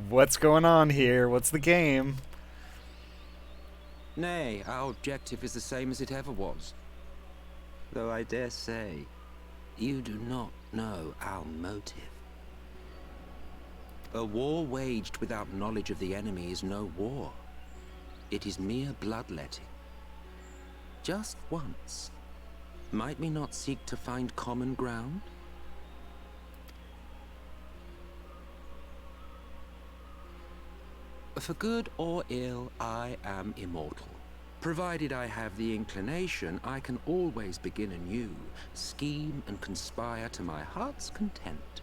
what's going on here? What's the game? Nay, our objective is the same as it ever was. Though I dare say, you do not know our motive. A war waged without knowledge of the enemy is no war. It is mere bloodletting. Just once. Might we not seek to find common ground? For good or ill, I am immortal. Provided I have the inclination, I can always begin anew, scheme and conspire to my heart's content.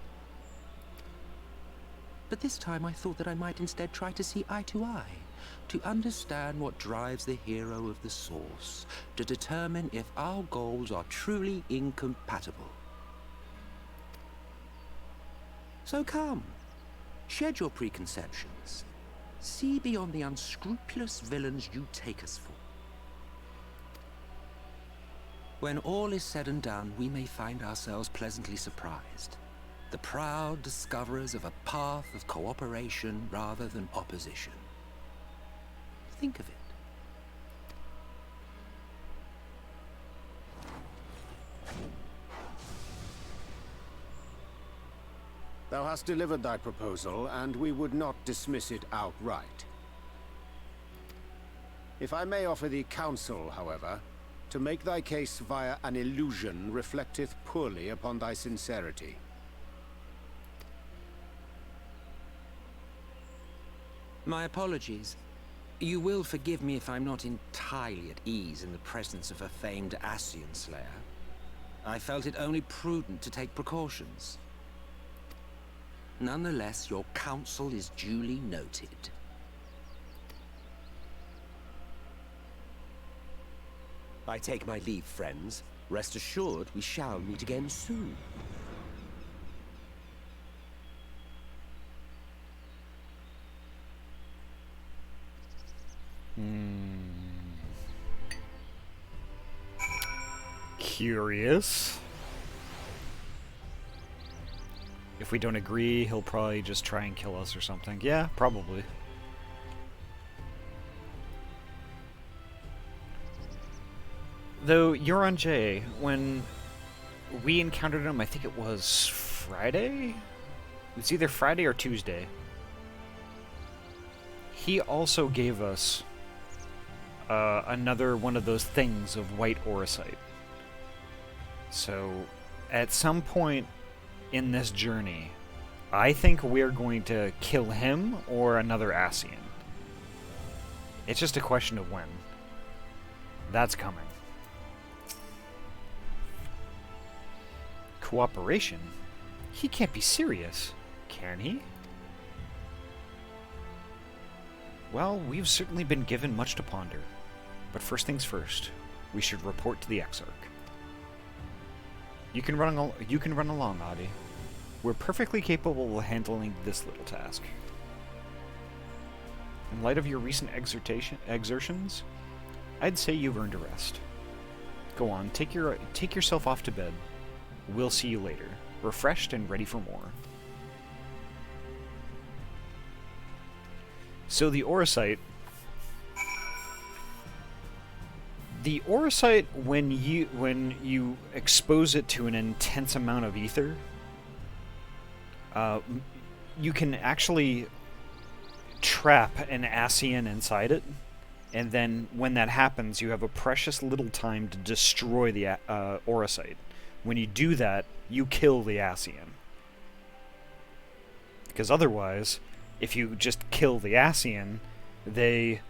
But this time I thought that I might instead try to see eye to eye, to understand what drives the hero of the source, to determine if our goals are truly incompatible. So come, shed your preconceptions. See beyond the unscrupulous villains you take us for. When all is said and done, we may find ourselves pleasantly surprised. The proud discoverers of a path of cooperation rather than opposition. Think of it. Thou hast delivered thy proposal, and we would not dismiss it outright. If I may offer thee counsel, however, to make thy case via an illusion reflecteth poorly upon thy sincerity. My apologies. You will forgive me if I'm not entirely at ease in the presence of a famed Ascian slayer. I felt it only prudent to take precautions. Nonetheless, your counsel is duly noted. I take my leave, friends. Rest assured, we shall meet again soon. Curious. If we don't agree, he'll probably just try and kill us or something. Yeah, probably. Though, Euron J, when we encountered him, I think it was Friday? It was either Friday or Tuesday. He also gave us another one of those things of white orosite. So, at some point in this journey, I think we're going to kill him or another Ascian. It's just a question of when. That's coming. Cooperation? He can't be serious, can he? Well, we've certainly been given much to ponder. But first things first, we should report to the Exarch. You can run along, Ahty. We're perfectly capable of handling this little task. In light of your recent exertions, I'd say you've earned a rest. Go on, take yourself off to bed. We'll see you later, refreshed and ready for more. So the Orosite... The Orosite, when you expose it to an intense amount of ether, you can actually trap an Ascian inside it, and then when that happens, you have a precious little time to destroy the Orosite. When you do that, you kill the Ascian. Because otherwise, if you just kill the Ascian, they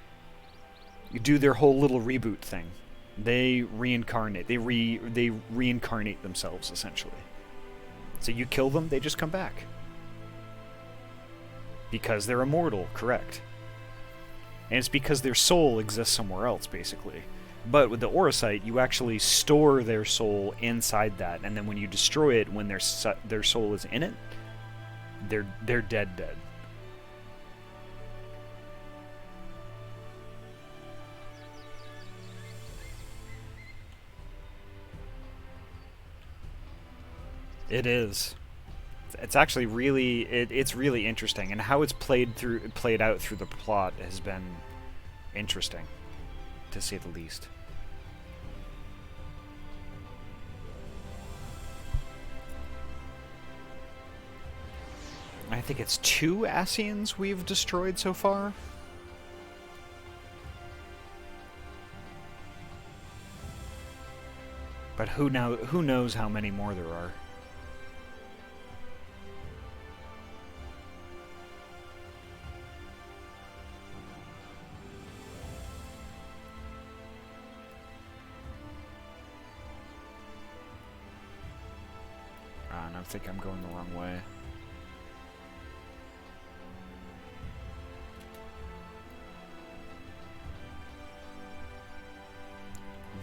do their whole little reboot thing. They reincarnate. They reincarnate themselves, essentially. So you kill them, they just come back. Because they're immortal, correct. And it's because their soul exists somewhere else, basically. But with the Orosite, you actually store their soul inside that, and then when you destroy it, when their soul is in it, they're dead. It is. It's actually really it's really interesting, and how it's played out through the plot has been interesting, to say the least. I think it's 2 Ascians we've destroyed so far. But who knows how many more there are. I think I'm going the wrong way.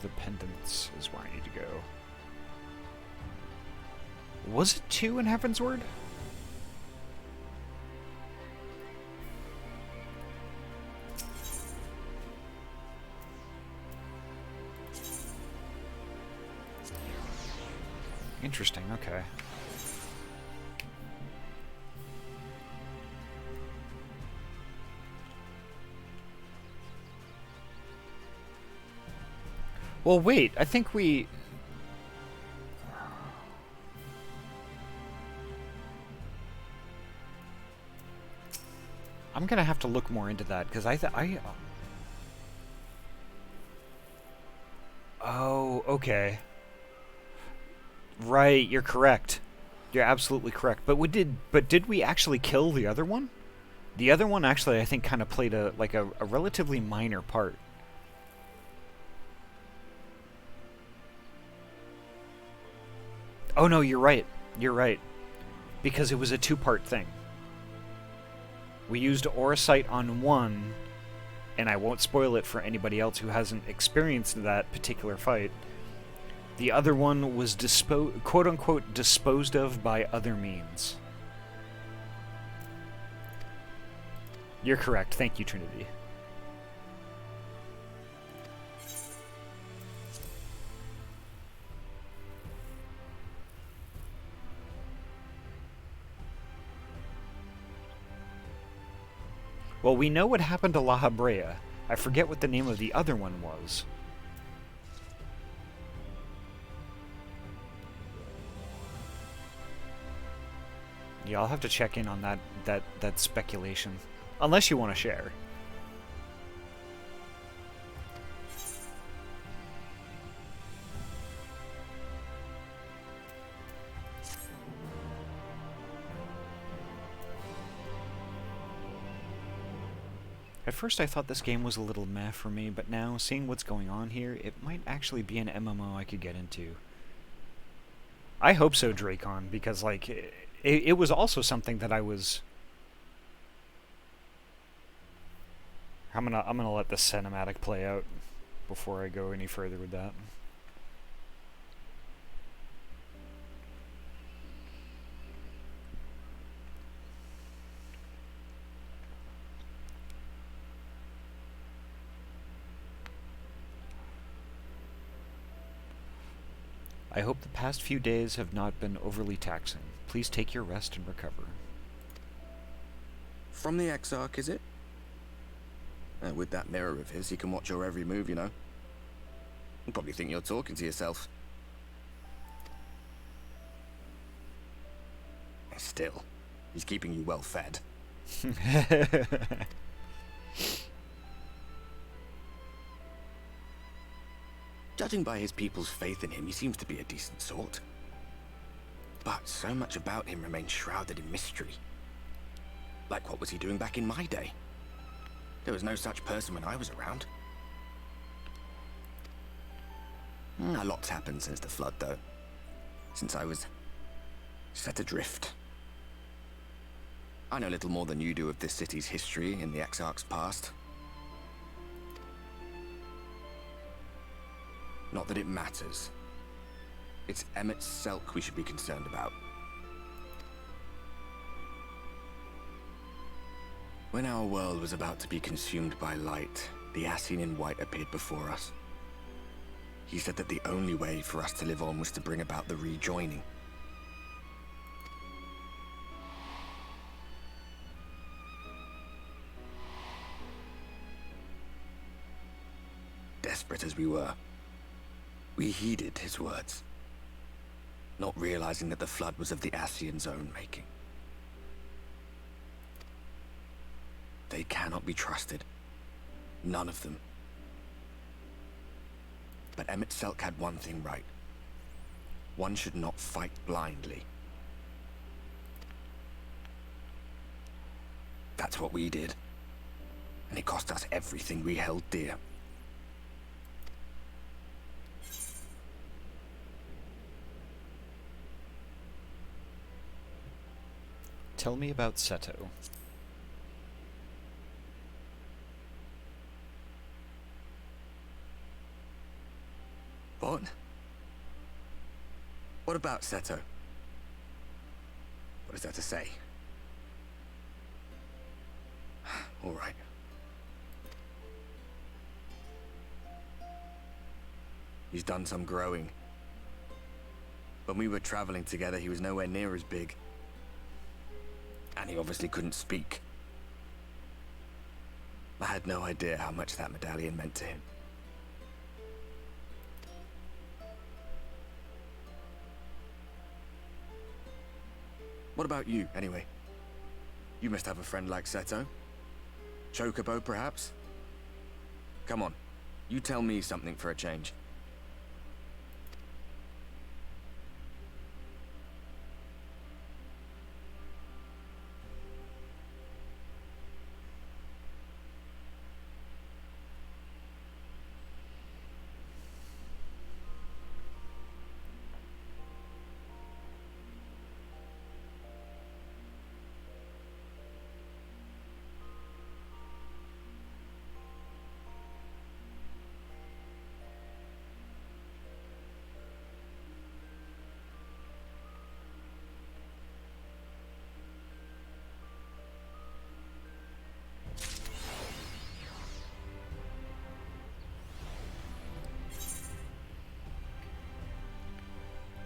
The pendants is where I need to go. Was it 2 in Heaven's Word? Interesting, okay. Well, wait, I think we... I'm gonna have to look more into that, because Oh, okay. Right, you're correct. You're absolutely correct. But did we actually kill the other one? The other one actually, I think, kind of played a relatively minor part. Oh no, you're right. You're right. Because it was a 2-part thing. We used Orosite on one, and I won't spoil it for anybody else who hasn't experienced that particular fight. The other one was quote-unquote disposed of by other means. You're correct. Thank you, Trinity. Well, we know what happened to La Habrea. I forget what the name of the other one was. Yeah, I'll have to check in on that speculation. Unless you want to share. At first I thought this game was a little meh for me, but now, seeing what's going on here, it might actually be an MMO I could get into. I hope so, Dracon, because, like, it was also something that I was... I'm gonna let the cinematic play out before I go any further with that. I hope the past few days have not been overly taxing. Please take your rest and recover. From the Exarch, is it? With that mirror of his, he can watch your every move, you know. He'll probably think you're talking to yourself. Still, he's keeping you well fed. Judging by his people's faith in him, he seems to be a decent sort. But so much about him remains shrouded in mystery. Like, what was he doing back in my day? There was no such person when I was around. A lot's happened since the flood, though. Since I was set adrift. I know little more than you do of this city's history in the Exarch's past. Not that it matters. It's Emmett Selk we should be concerned about. When our world was about to be consumed by light, the Ashen in White appeared before us. He said that the only way for us to live on was to bring about the rejoining. Desperate as we were, we heeded his words, not realizing that the flood was of the Ascian's own making. They cannot be trusted. None of them. But Emmett Selk had one thing right. One should not fight blindly. That's what we did. And it cost us everything we held dear. Tell me about Seto. What? What about Seto? What is there to say? All right. He's done some growing. When we were traveling together, he was nowhere near as big. And he obviously couldn't speak. I had no idea how much that medallion meant to him. What about you, anyway? You must have a friend like Seto. Chocobo, perhaps? Come on, you tell me something for a change.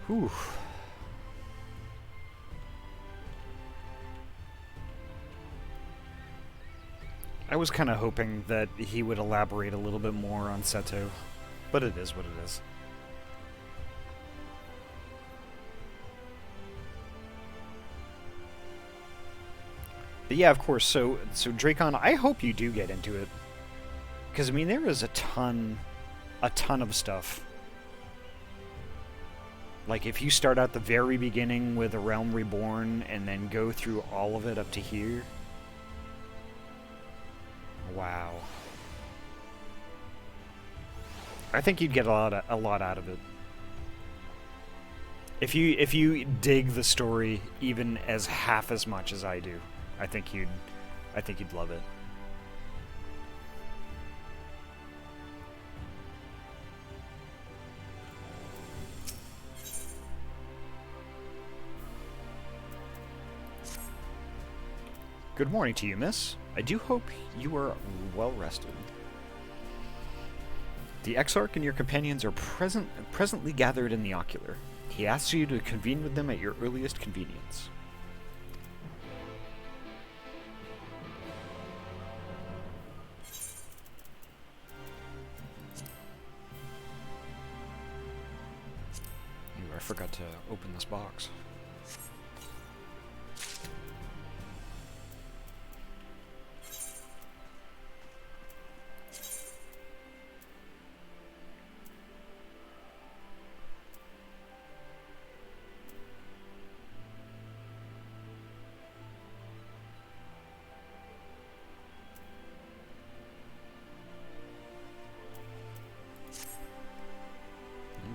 Whew. I was kind of hoping that he would elaborate a little bit more on Seto, but it is what it is. But yeah, of course, so Dracon, I hope you do get into it. Because, I mean, there is a ton of stuff. Like, if you start at the very beginning with A Realm Reborn and then go through all of it up to here. Wow. I think you'd get a lot out of it. If you dig the story even as half as much as I do, I think you'd love it. Good morning to you, miss. I do hope you are well rested. The Exarch and your companions are presently gathered in the Ocular. He asks you to convene with them at your earliest convenience. Ooh, I forgot to open this box.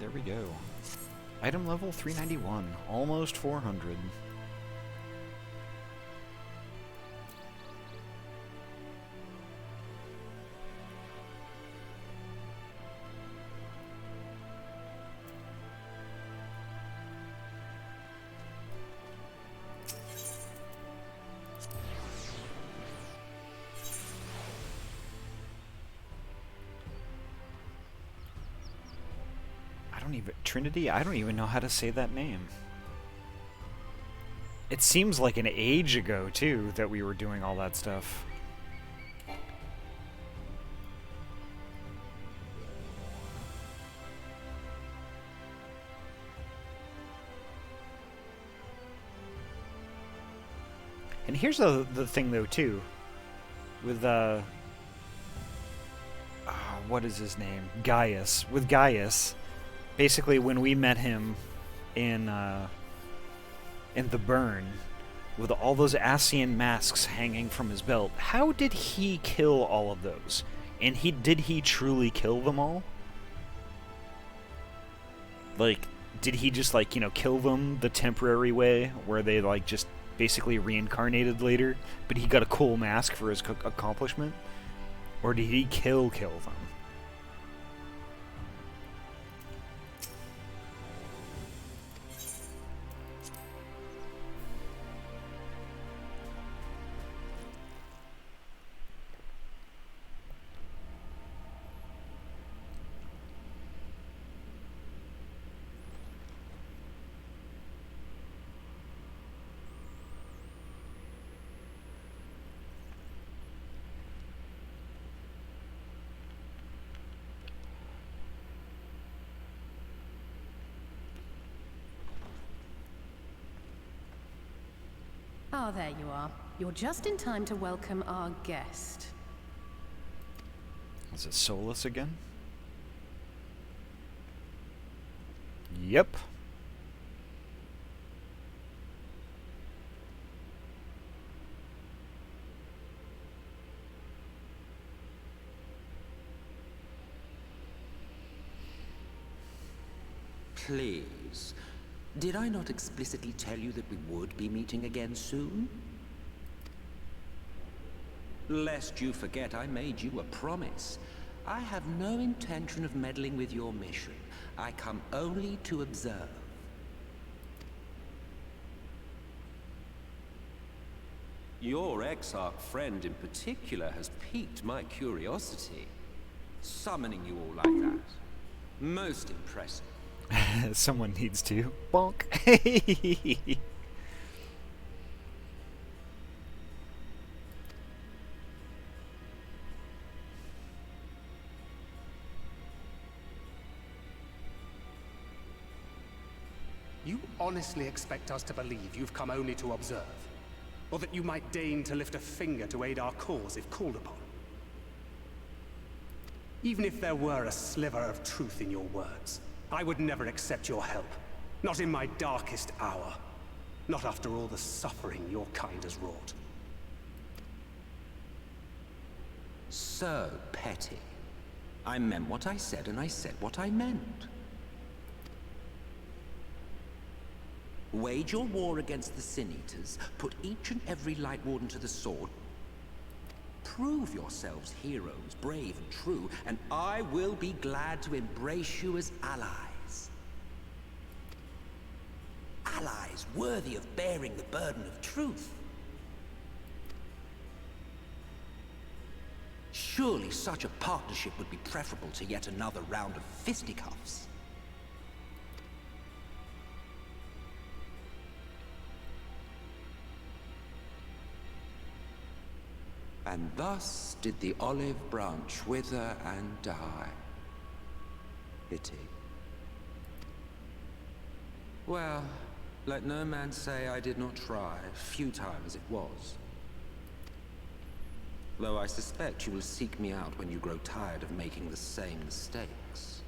There we go. Item level 391, almost 400. Trinity? I don't even know how to say that name. It seems like an age ago, too, that we were doing all that stuff. And here's the thing, though, too. With, what is his name? Gaius. With Gaius... Basically, when we met him in the burn, with all those Ascian masks hanging from his belt, how did he kill all of those? And did he truly kill them all? Like, did he just, like, you know, kill them the temporary way, where they, like, just basically reincarnated later, but he got a cool mask for his accomplishment? Or did he kill them? Ah, there you are. You're just in time to welcome our guest. Is it Solus again? Yep. Please. Did I not explicitly tell you that we would be meeting again soon? Lest you forget, I made you a promise. I have no intention of meddling with your mission. I come only to observe. Your Exarch friend in particular has piqued my curiosity. Summoning you all like that. Most impressive. Someone needs to. Bonk. You honestly expect us to believe you've come only to observe? Or that you might deign to lift a finger to aid our cause if called upon? Even if there were a sliver of truth in your words, I would never accept your help. Not in my darkest hour. Not after all the suffering your kind has wrought. So petty. I meant what I said, and I said what I meant. Wage your war against the Sin Eaters, put each and every Lightwarden to the sword, prove yourselves heroes, brave and true, and I will be glad to embrace you as allies. Allies worthy of bearing the burden of truth. Surely such a partnership would be preferable to yet another round of fisticuffs. And thus did the olive branch wither and die. Pity. Well, let no man say I did not try, futile as it was. Though I suspect you will seek me out when you grow tired of making the same mistakes.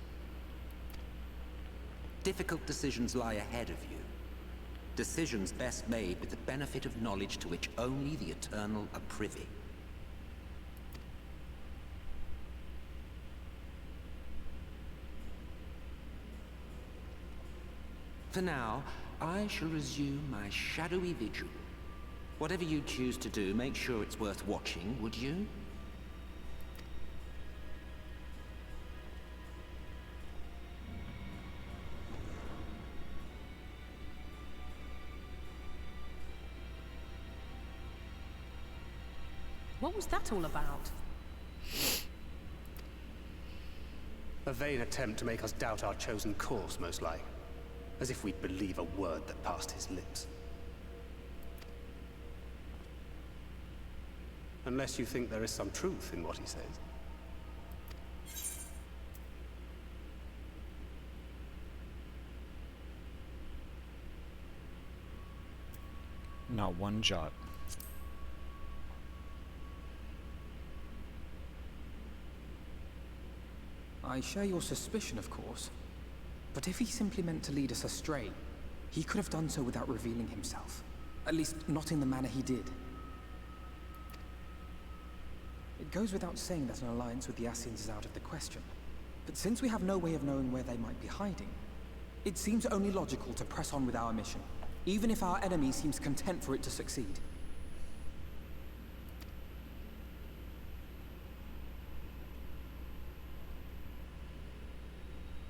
Difficult decisions lie ahead of you. Decisions best made with the benefit of knowledge to which only the eternal are privy. For now, I shall resume my shadowy vigil. Whatever you choose to do, make sure it's worth watching, would you? What was that all about? A vain attempt to make us doubt our chosen course, most like. As if we'd believe a word that passed his lips. Unless you think there is some truth in what he says. Not one jot. I share your suspicion, of course. But if he simply meant to lead us astray, he could have done so without revealing himself. At least, not in the manner he did. It goes without saying that an alliance with the Assyrians is out of the question. But since we have no way of knowing where they might be hiding, it seems only logical to press on with our mission, even if our enemy seems content for it to succeed.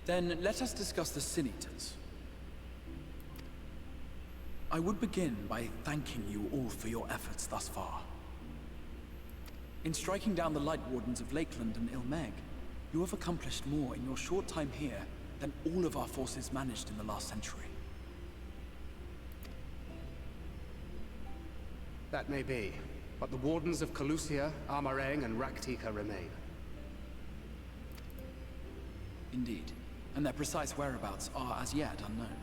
Then let us discuss the Sin Eaters. I would begin by thanking you all for your efforts thus far. In striking down the lightwardens of Lakeland and Ilmeg, you have accomplished more in your short time here than all of our forces managed in the last century. That may be, but the wardens of Calusia, Amareng, and Raktika remain. Indeed, and their precise whereabouts are as yet unknown.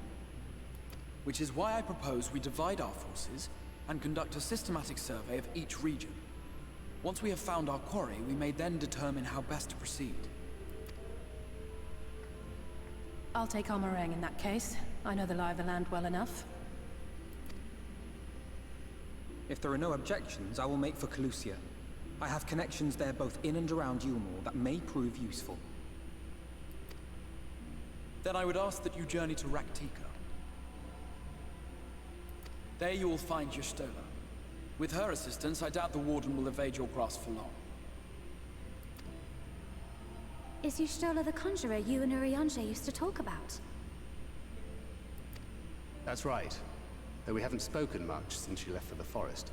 Which is why I propose we divide our forces and conduct a systematic survey of each region. Once we have found our quarry, we may then determine how best to proceed. I'll take Amareng in that case. I know the lie of the land well enough. If there are no objections, I will make for Calusia. I have connections there both in and around Yulmore that may prove useful. Then I would ask that you journey to Raktika. There you will find Y'shtola. With her assistance, I doubt the Warden will evade your grasp for long. Is Y'shtola the conjurer you and Urianger used to talk about? That's right. Though we haven't spoken much since she left for the forest.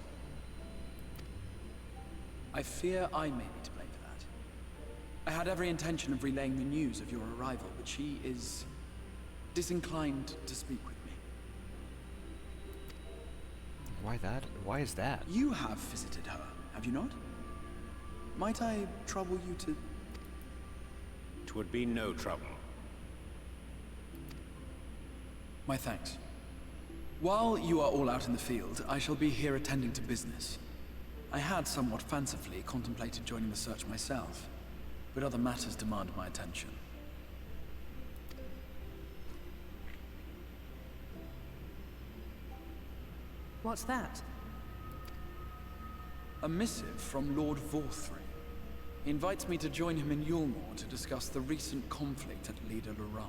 I fear I may be to blame for that. I had every intention of relaying the news of your arrival, but she is disinclined to speak with me. Why that? Why is that? You have visited her, have you not? Might I trouble you to... 'Twould be no trouble. My thanks. While you are all out in the field, I shall be here attending to business. I had somewhat fancifully contemplated joining the search myself, but other matters demand my attention. What's that? A missive from Lord Vorthry. He invites me to join him in Yulmore to discuss the recent conflict at Lida Luran.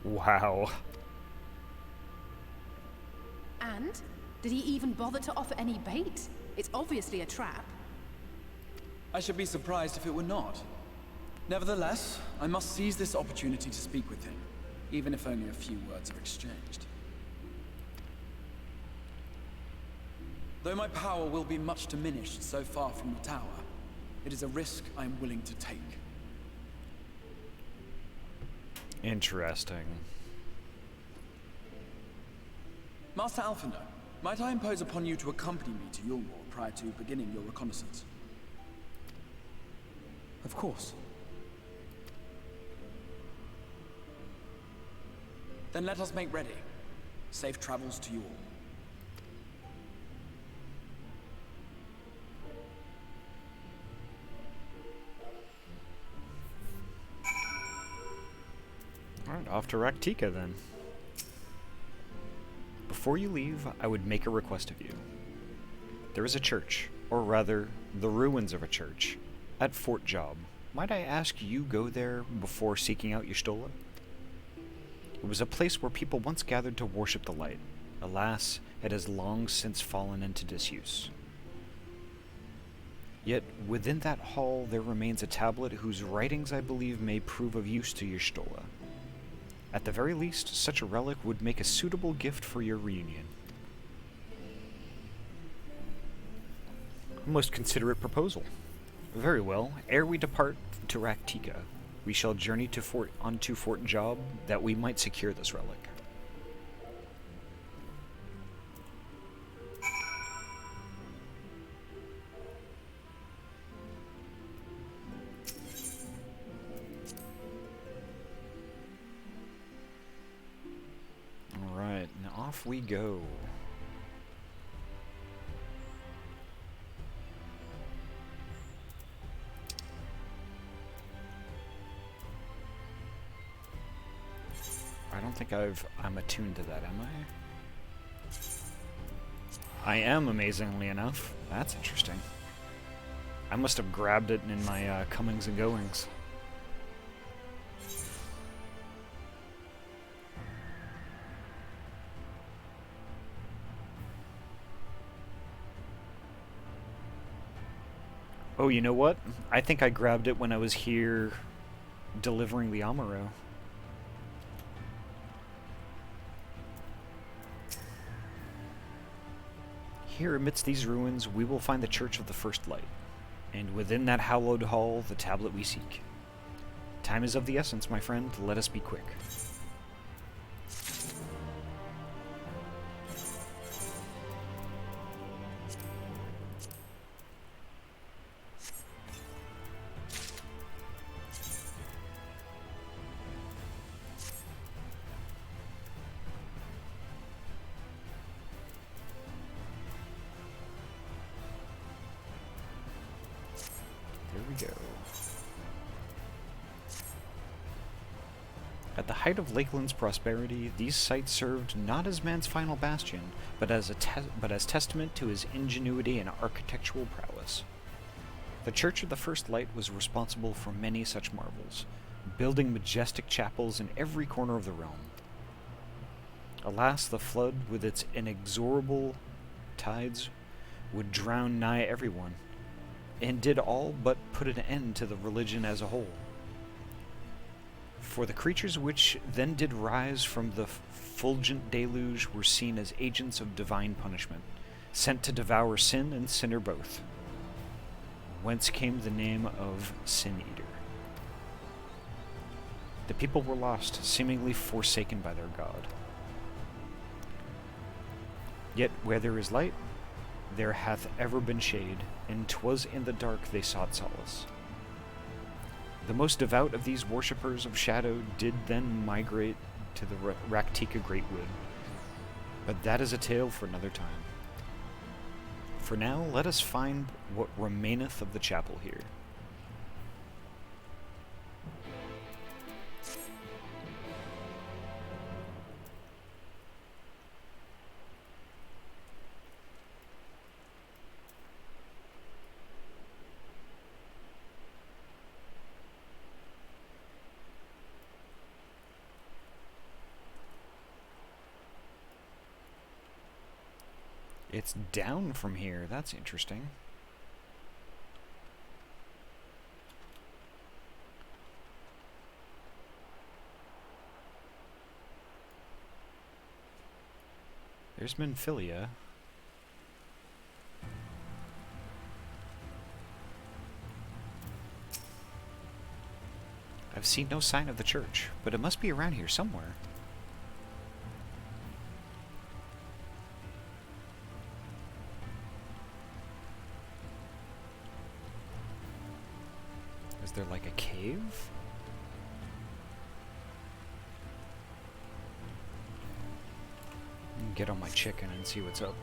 Wow. And? Did he even bother to offer any bait? It's obviously a trap. I should be surprised if it were not. Nevertheless, I must seize this opportunity to speak with him, even if only a few words are exchanged. Though my power will be much diminished so far from the tower, it is a risk I am willing to take. Interesting. Master Alphinaud, might I impose upon you to accompany me to Yulmore prior to beginning your reconnaissance? Of course. Then let us make ready. Safe travels to you all. Alright, off to Raktika then. Before you leave, I would make a request of you. There is a church, or rather, the ruins of a church, at Fort Job. Might I ask you go there before seeking out Y'shtola? It was a place where people once gathered to worship the light. Alas, it has long since fallen into disuse. Yet, within that hall there remains a tablet whose writings I believe may prove of use to Y'shtola. At the very least, such a relic would make a suitable gift for your reunion. A most considerate proposal. Very well, ere we depart to Raktika, we shall journey to onto Fort Job that we might secure this relic. Alright, now off we go. I don't think I'm attuned to that, am I? I am, amazingly enough. That's interesting. I must have grabbed it in my comings and goings. Oh, you know what? I think I grabbed it when I was here delivering the Amuro. Here amidst these ruins we will find the Church of the First Light, and within that hallowed hall the tablet we seek. Time is of the essence, my friend. Let us be quick. There we go. At the height of Lakeland's prosperity, these sites served not as man's final bastion, but as testament to his ingenuity and architectural prowess. The Church of the First Light was responsible for many such marvels, building majestic chapels in every corner of the realm. Alas, the flood, with its inexorable tides, would drown nigh everyone, and did all but put an end to the religion as a whole. For the creatures which then did rise from the fulgent deluge were seen as agents of divine punishment, sent to devour sin and sinner both, whence came the name of Sin Eater. The people were lost, seemingly forsaken by their god. Yet where there is light, there hath ever been shade, and 'twas in the dark they sought solace. The most devout of these worshippers of shadow did then migrate to the Raktika Greatwood, but that is a tale for another time. For now, let us find what remaineth of the chapel here. It's down from here. That's interesting. There's Menphilia. I've seen no sign of the church, but it must be around here somewhere. Is there like a cave? Get on my chicken and see what's up.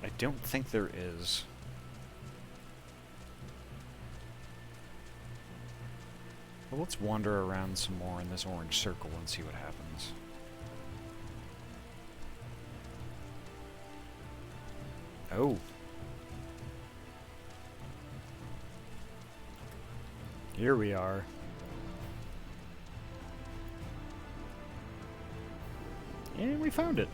I don't think there is. Well, let's wander around some more in this orange circle and see what happens. Oh. Here we are. And we found it.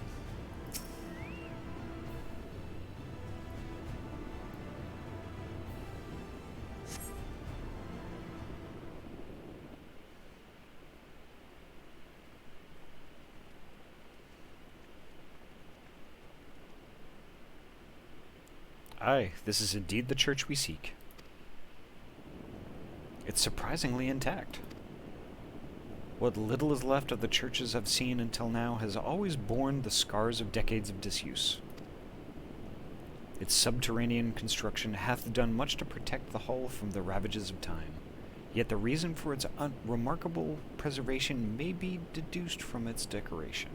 Aye, this is indeed the church we seek. It's surprisingly intact. What little is left of the churches I've seen until now has always borne the scars of decades of disuse. Its subterranean construction hath done much to protect the hull from the ravages of time, yet the reason for its remarkable preservation may be deduced from its decoration.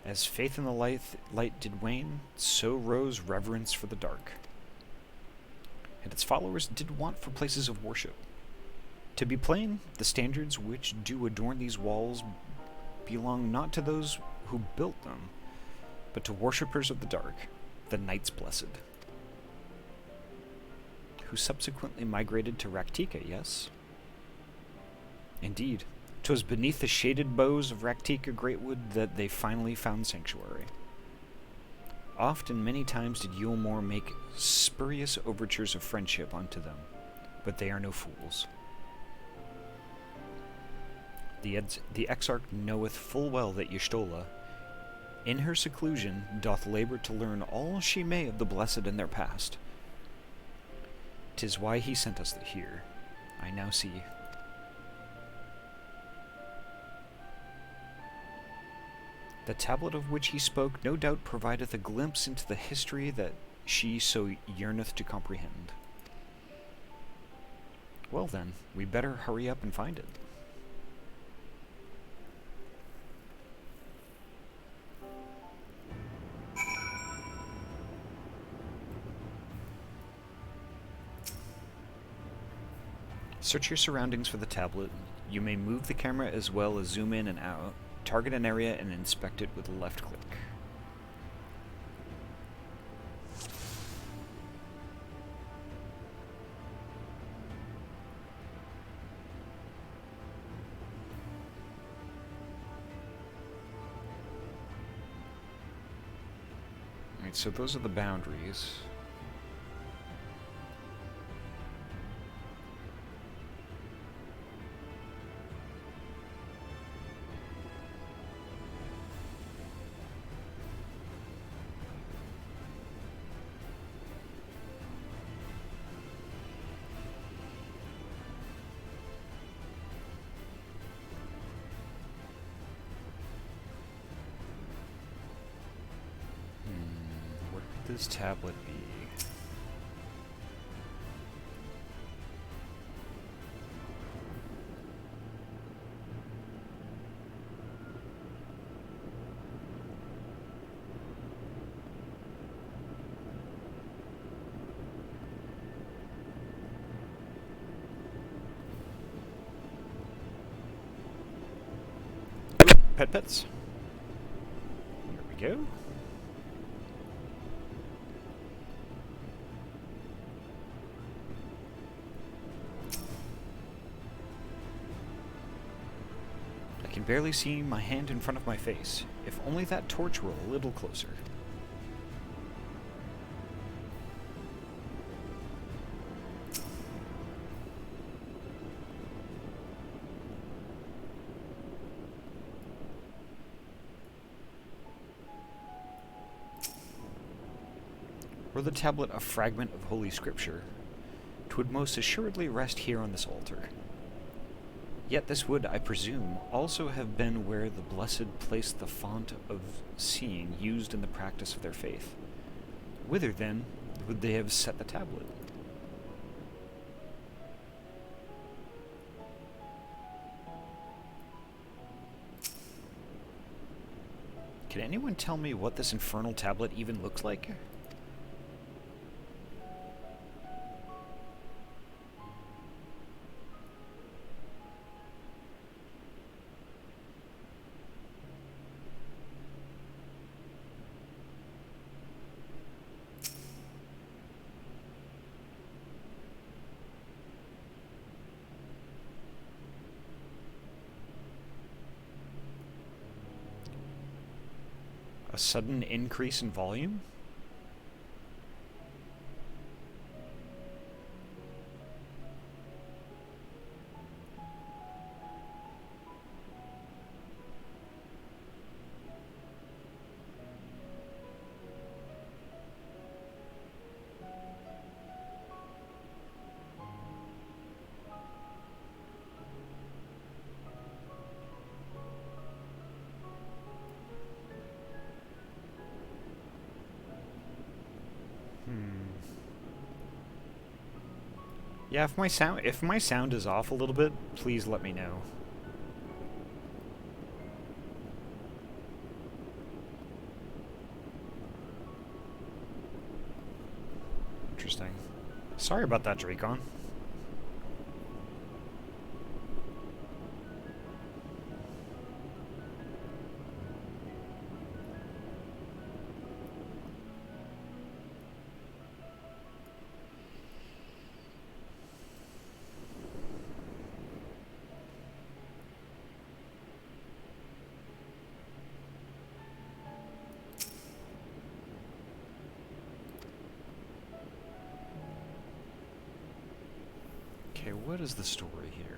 As faith in the light did wane, so rose reverence for the dark. And its followers did want for places of worship. To be plain, the standards which do adorn these walls belong not to those who built them, but to worshippers of the dark, the Knights Blessed, who subsequently migrated to Raktika, yes? Indeed, 'twas beneath the shaded boughs of Raktika Greatwood that they finally found sanctuary. Oft and many times did Yulmore make spurious overtures of friendship unto them, but they are no fools. The Exarch knoweth full well that Y'shtola, in her seclusion, doth labor to learn all she may of the blessed and their past. 'Tis why he sent us here, I now see. The tablet of which he spoke no doubt provideth a glimpse into the history that she so yearneth to comprehend. Well then, we better hurry up and find it. Search your surroundings for the tablet. You may move the camera as well as zoom in and out. Target an area and inspect it with a left click. Alright, so those are the boundaries. This tablet be? pets. Here we go. I can barely see my hand in front of my face. If only that torch were a little closer. Were the tablet a fragment of Holy Scripture, 'twould most assuredly rest here on this altar. Yet this would, I presume, also have been where the blessed placed the font of seeing used in the practice of their faith. Whither, then, would they have set the tablet? Can anyone tell me what this infernal tablet even looks like? A sudden increase in volume? Yeah, if my sound is off a little bit, please let me know. Interesting. Sorry about that, Dracon. Okay, what is the story here?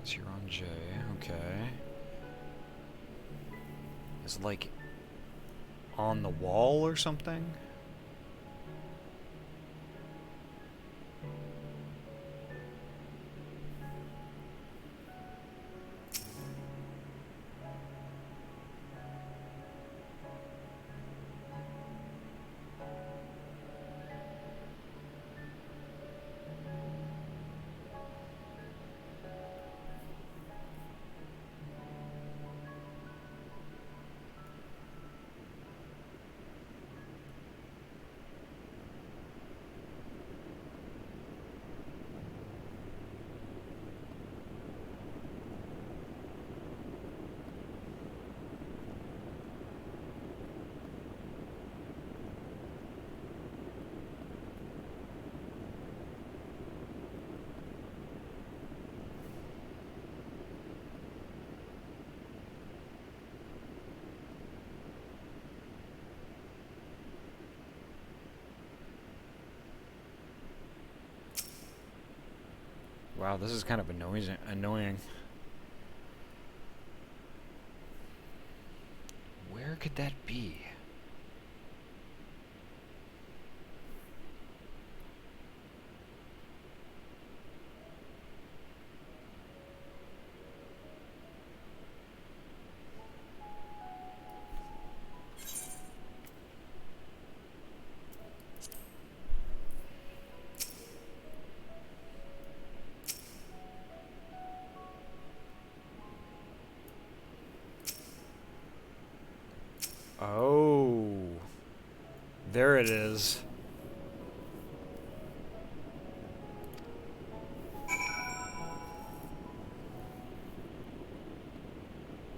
So you're on J, okay. Is it like on the wall or something? Wow, this is kind of annoying. Where could that be? Oh, there it is.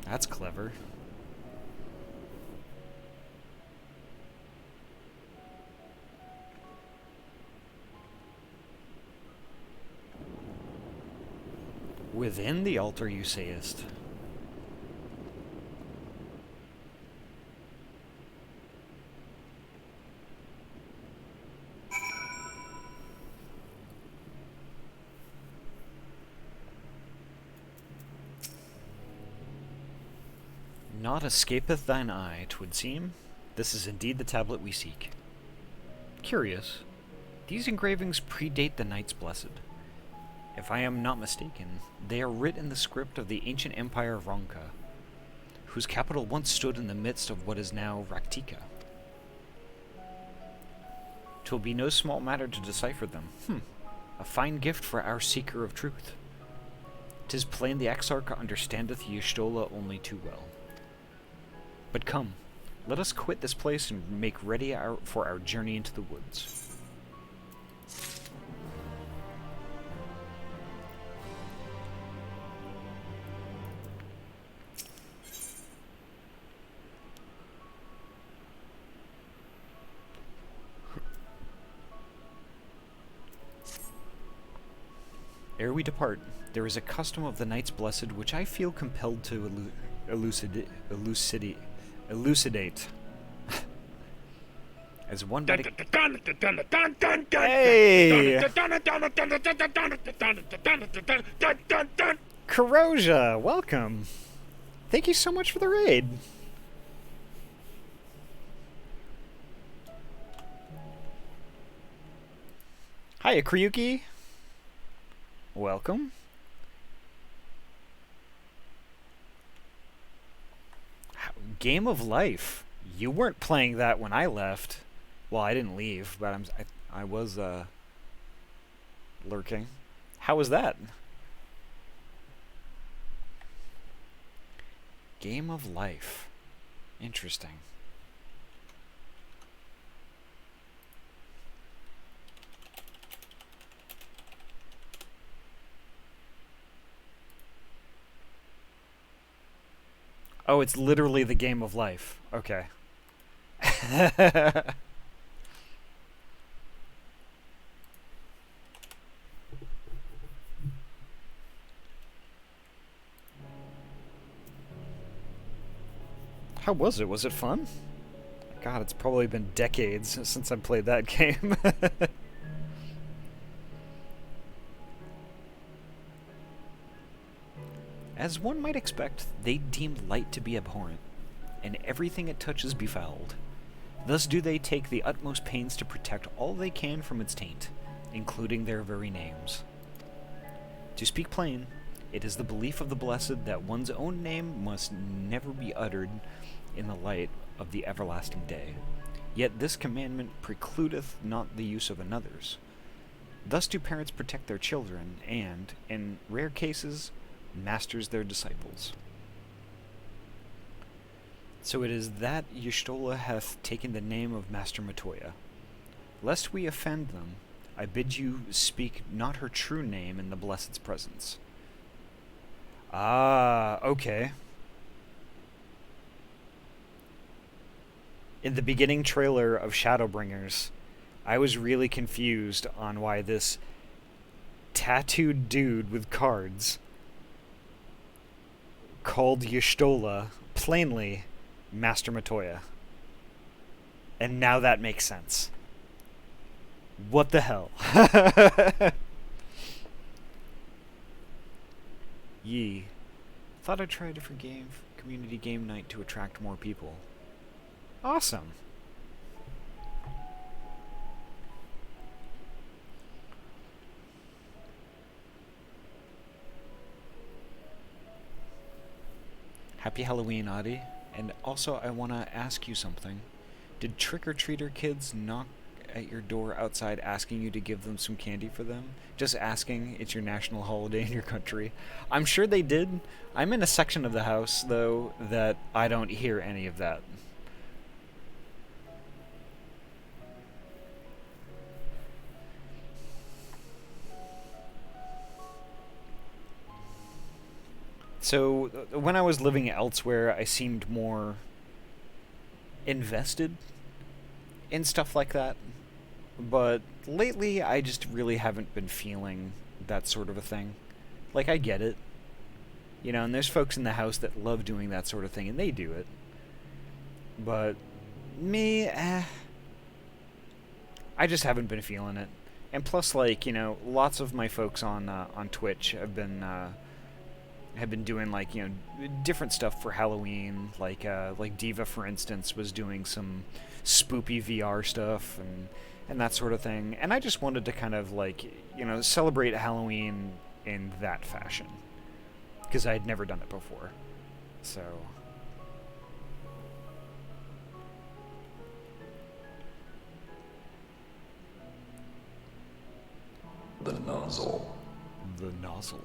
That's clever. Within the altar, you sayest. Naught escapeth thine eye, 'twould seem. This is indeed the tablet we seek. Curious. These engravings predate the Knights Blessed. If I am not mistaken, they are writ in the script of the ancient empire of Ronka, whose capital once stood in the midst of what is now Raktika. 'Twill be no small matter to decipher them. A fine gift for our seeker of truth. 'Tis plain the Exarch understandeth Y'shtola only too well. But come, let us quit this place and make ready for our journey into the woods. Ere we depart, there is a custom of the Knights Blessed which I feel compelled to elucidate. As one might... Hey! Corrosia, welcome! Thank you so much for the raid! Hiya, Kryuki! Welcome. Game of Life. You weren't playing that when I left. Well, I didn't leave, but I was lurking. How was that? Game of Life. Interesting. Oh, it's literally the game of life. Okay. How was it? Was it fun? God, it's probably been decades since I played that game. As one might expect, they deemed light to be abhorrent, and everything it touches befouled. Thus do they take the utmost pains to protect all they can from its taint, including their very names. To speak plain, it is the belief of the blessed that one's own name must never be uttered in the light of the everlasting day. Yet this commandment precludeth not the use of another's. Thus do parents protect their children, and, in rare cases, masters their disciples. So it is that Y'shtola hath taken the name of Master Matoya. Lest we offend them, I bid you speak not her true name in the Blessed's presence. Ah, okay. In the beginning trailer of Shadowbringers, I was really confused on why this tattooed dude with cards called Y'shtola plainly Master Matoya. And now that makes sense. What the hell? Yee. Thought I'd try a different game, community game night to attract more people. Awesome. Happy Halloween, Ahty. And also, I want to ask you something. Did trick-or-treater kids knock at your door outside asking you to give them some candy for them? Just asking. It's your national holiday in your country. I'm sure they did. I'm in a section of the house, though, that I don't hear any of that. So, when I was living elsewhere, I seemed more invested in stuff like that. But lately, I just really haven't been feeling that sort of a thing. Like, I get it. You know, and there's folks in the house that love doing that sort of thing, and they do it. But me, I just haven't been feeling it. And plus, like, you know, lots of my folks on Twitch have been doing, like, you know, different stuff for Halloween. Like Diva, for instance, was doing some spoopy VR stuff and that sort of thing. And I just wanted to kind of, like, you know, celebrate Halloween in that fashion. Because I had never done it before. So... The nozzle. The nozzle.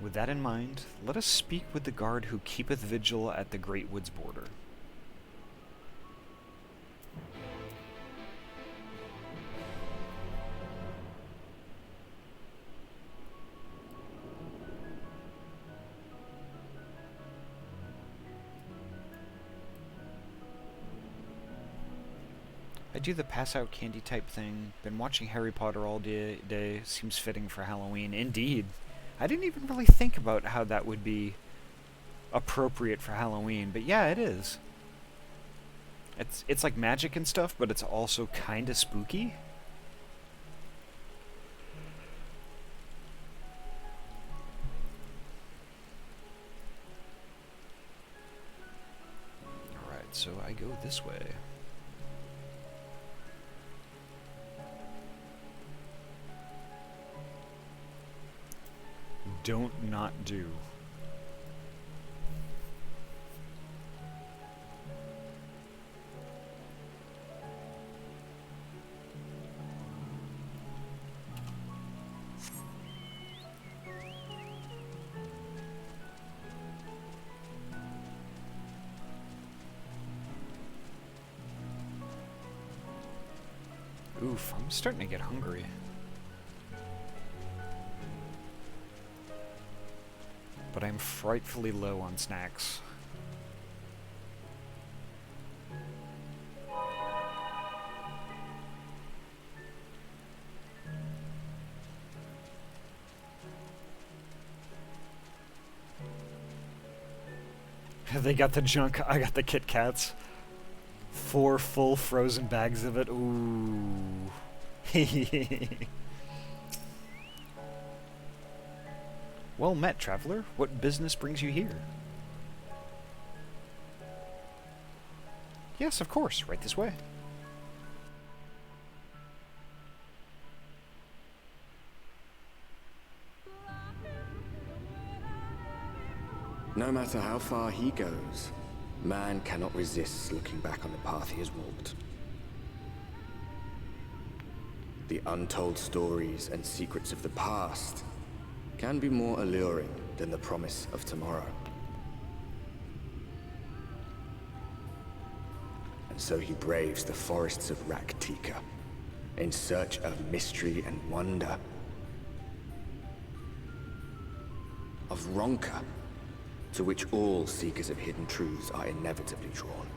With that in mind, let us speak with the guard who keepeth vigil at the Great Woods border. I do the pass out candy type thing. Been watching Harry Potter all day. Seems fitting for Halloween. Indeed. I didn't even really think about how that would be appropriate for Halloween, but yeah, it is. It's like magic and stuff, but it's also kind of spooky. Alright, so I go this way. Don't not do. Oof, I'm starting to get hungry. But I'm frightfully low on snacks. They got the junk, I got the Kit Kats. 4 full frozen bags of it. Ooh. Well met, traveler. What business brings you here? Yes, of course. Right this way. No matter how far he goes, man cannot resist looking back on the path he has walked. The untold stories and secrets of the past can be more alluring than the promise of tomorrow. And so he braves the forests of Raktika in search of mystery and wonder. Of Ronka, to which all seekers of hidden truths are inevitably drawn.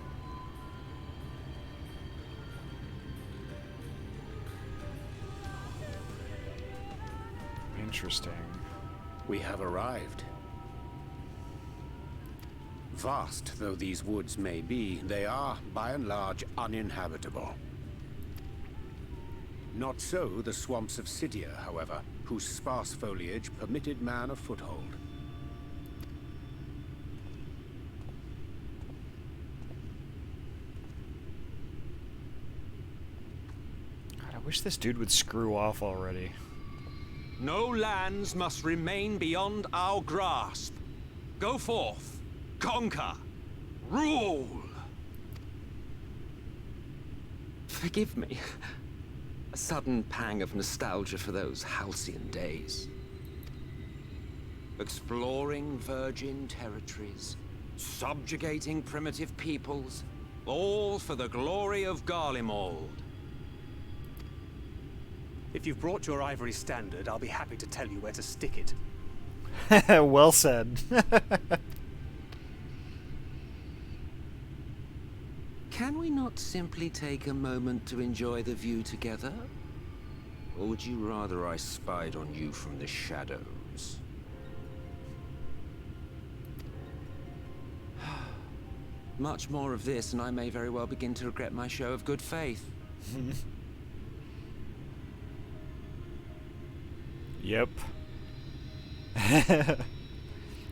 Interesting. We have arrived. Vast though these woods may be, they are, by and large, uninhabitable. Not so the swamps of Cydia, however, whose sparse foliage permitted man a foothold. God, I wish this dude would screw off already. No lands must remain beyond our grasp. Go forth, conquer, rule! Forgive me. A sudden pang of nostalgia for those halcyon days. Exploring virgin territories, subjugating primitive peoples, all for the glory of Garlemald. If you've brought your ivory standard, I'll be happy to tell you where to stick it. Well said. Can we not simply take a moment to enjoy the view together? Or would you rather I spied on you from the shadows? Much more of this, and I may very well begin to regret my show of good faith. Yep.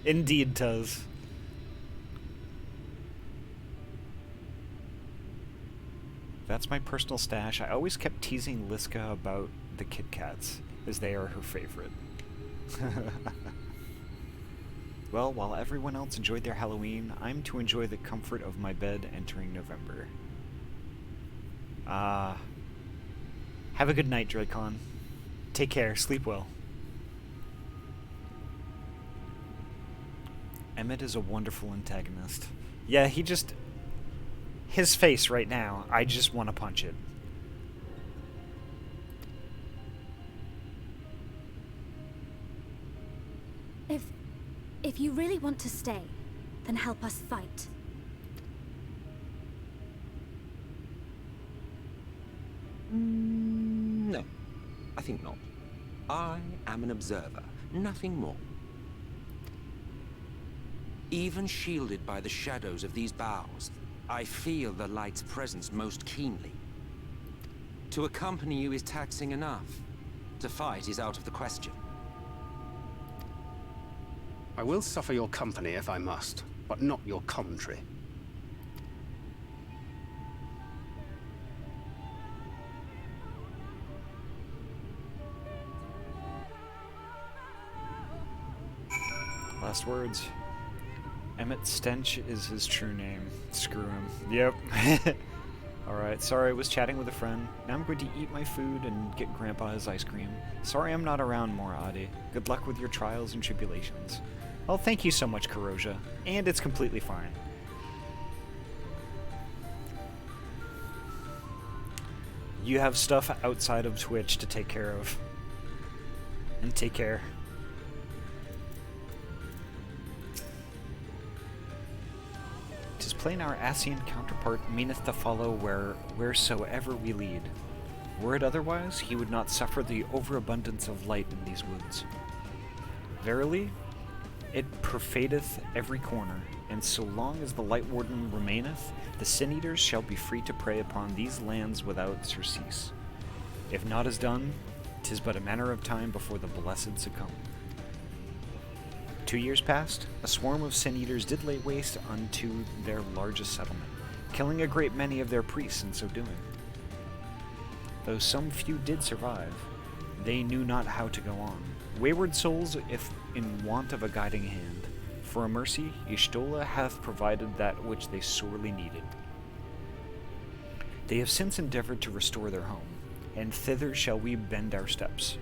Indeed does. That's my personal stash. I always kept teasing Liska about the Kit Kats, as they are her favorite. Well, while everyone else enjoyed their Halloween, I'm to enjoy the comfort of my bed entering November. Have a good night, Dracon. Take care, sleep well. Emmett is a wonderful antagonist. Yeah, his face right now, I just want to punch it. If you really want to stay, then help us fight. No, I think not. I am an observer, nothing more. Even shielded by the shadows of these boughs, I feel the light's presence most keenly. To accompany you is taxing enough. To fight is out of the question. I will suffer your company if I must, but not your commentary. Last words. Emmett Stench is his true name. Screw him. Yep. Alright, sorry I was chatting with a friend. Now I'm going to eat my food and get Grandpa his ice cream. Sorry I'm not around more, Ahty. Good luck with your trials and tribulations. Well, thank you so much, Karoja. And it's completely fine. You have stuff outside of Twitch to take care of. And take care. Tis plain our Ascian counterpart meaneth to follow wheresoever we lead. Were it otherwise, he would not suffer the overabundance of light in these woods. Verily, it pervadeth every corner, and so long as the lightwarden remaineth, the sin-eaters shall be free to prey upon these lands without surcease. If naught is done, 'tis but a matter of time before the blessed succumb. 2 years past, a swarm of sin-eaters did lay waste unto their largest settlement, killing a great many of their priests in so doing. Though some few did survive, they knew not how to go on. Wayward souls, if in want of a guiding hand, for a mercy, Y'shtola hath provided that which they sorely needed. They have since endeavored to restore their home, and thither shall we bend our steps,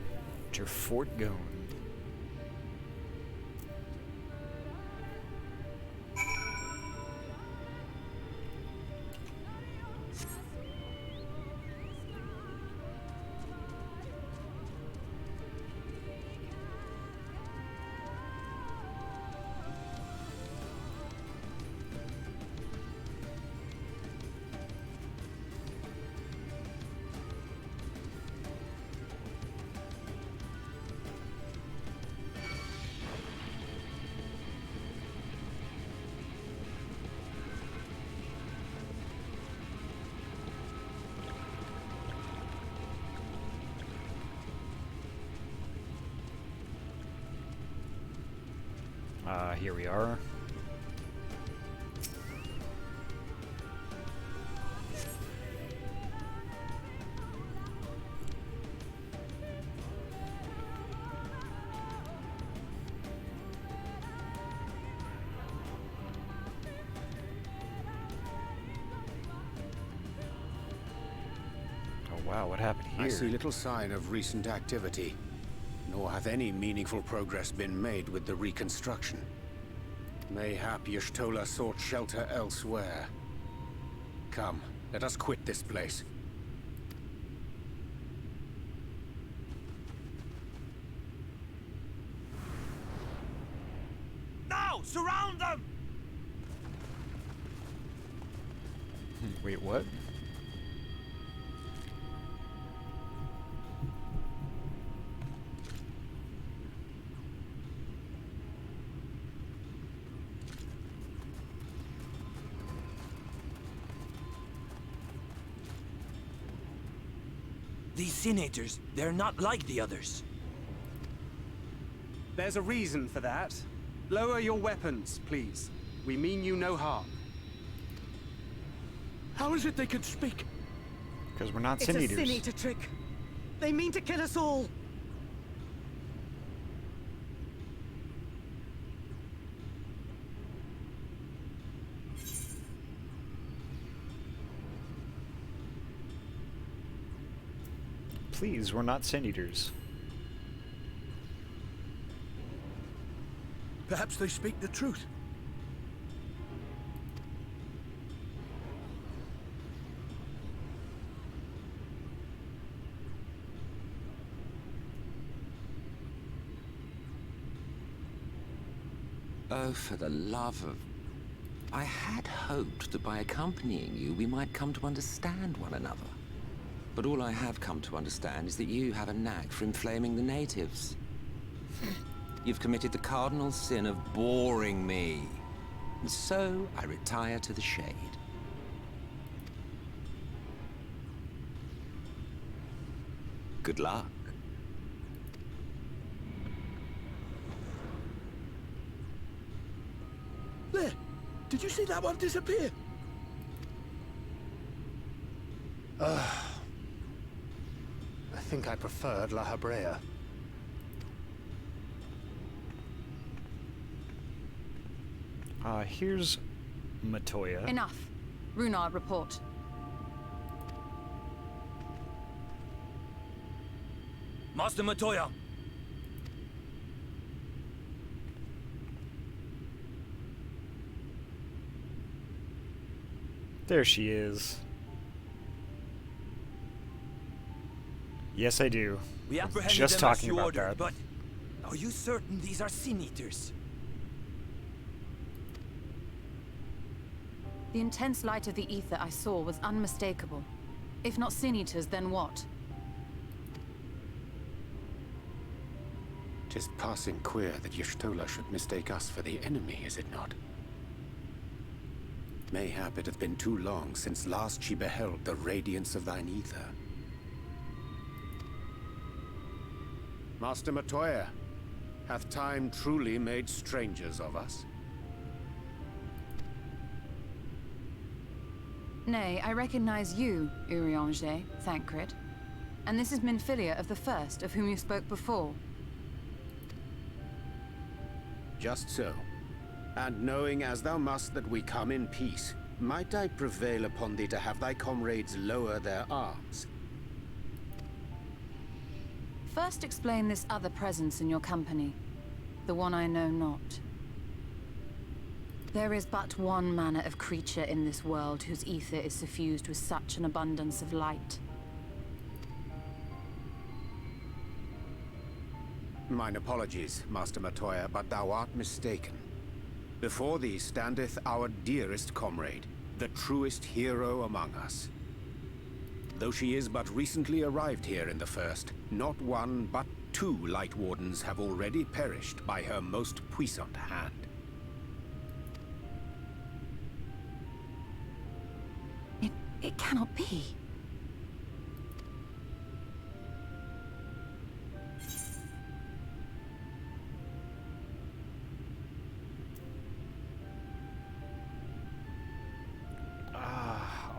to Fort Gone. Here we are. Oh wow, what happened here? I see little sign of recent activity, nor hath any meaningful progress been made with the reconstruction. Mayhap Y'shtola sought shelter elsewhere. Come, let us quit this place. Now, surround them! Wait, what? These senators, they're not like the others. There's a reason for that. Lower your weapons, please. We mean you no harm. How is it they can speak? Because we're not It's sin a eaters. sin eater trick. They mean to kill us all. Please, we're not sin eaters. Perhaps they speak the truth. Oh, for the love of... I had hoped that by accompanying you, we might come to understand one another. But all I have come to understand is that you have a knack for inflaming the natives. You've committed the cardinal sin of boring me. And so, I retire to the shade. Good luck. There! Did you see that one disappear? I think I preferred La Habrea. Here's Matoya. Enough. Runar, report. Master Matoya! There she is. Yes, I do. We apprehended Just them as talking you about ordered, that. but are you certain these are sin eaters? The intense light of the ether I saw was unmistakable. If not sin eaters, then what? 'Tis passing queer that Y'shtola should mistake us for the enemy, is it not? Mayhap it hath been too long since last she beheld the radiance of thine ether. Master Matoya, hath time truly made strangers of us? Nay, I recognize you, Urianger, Thancred. And this is Minfilia of the First, of whom you spoke before. Just so. And knowing as thou must that we come in peace, might I prevail upon thee to have thy comrades lower their arms? First explain this other presence in your company. The one I know not. There is but one manner of creature in this world whose ether is suffused with such an abundance of light. Mine apologies, Master Matoya, but thou art mistaken. Before thee standeth our dearest comrade, the truest hero among us. Though she is but recently arrived here in the First, not one but two lightwardens have already perished by her most puissant hand. It cannot be.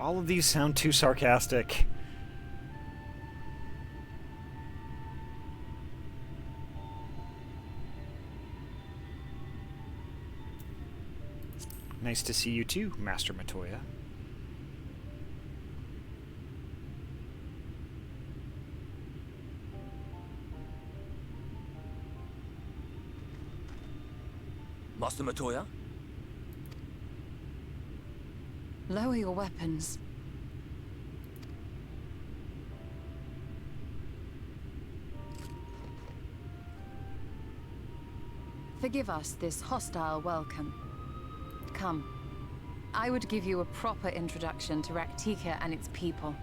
All of these sound too sarcastic. Nice to see you too, Master Matoya. Master Matoya? Lower your weapons. Forgive us this hostile welcome. Come. I would give you a proper introduction to Raktika and its people.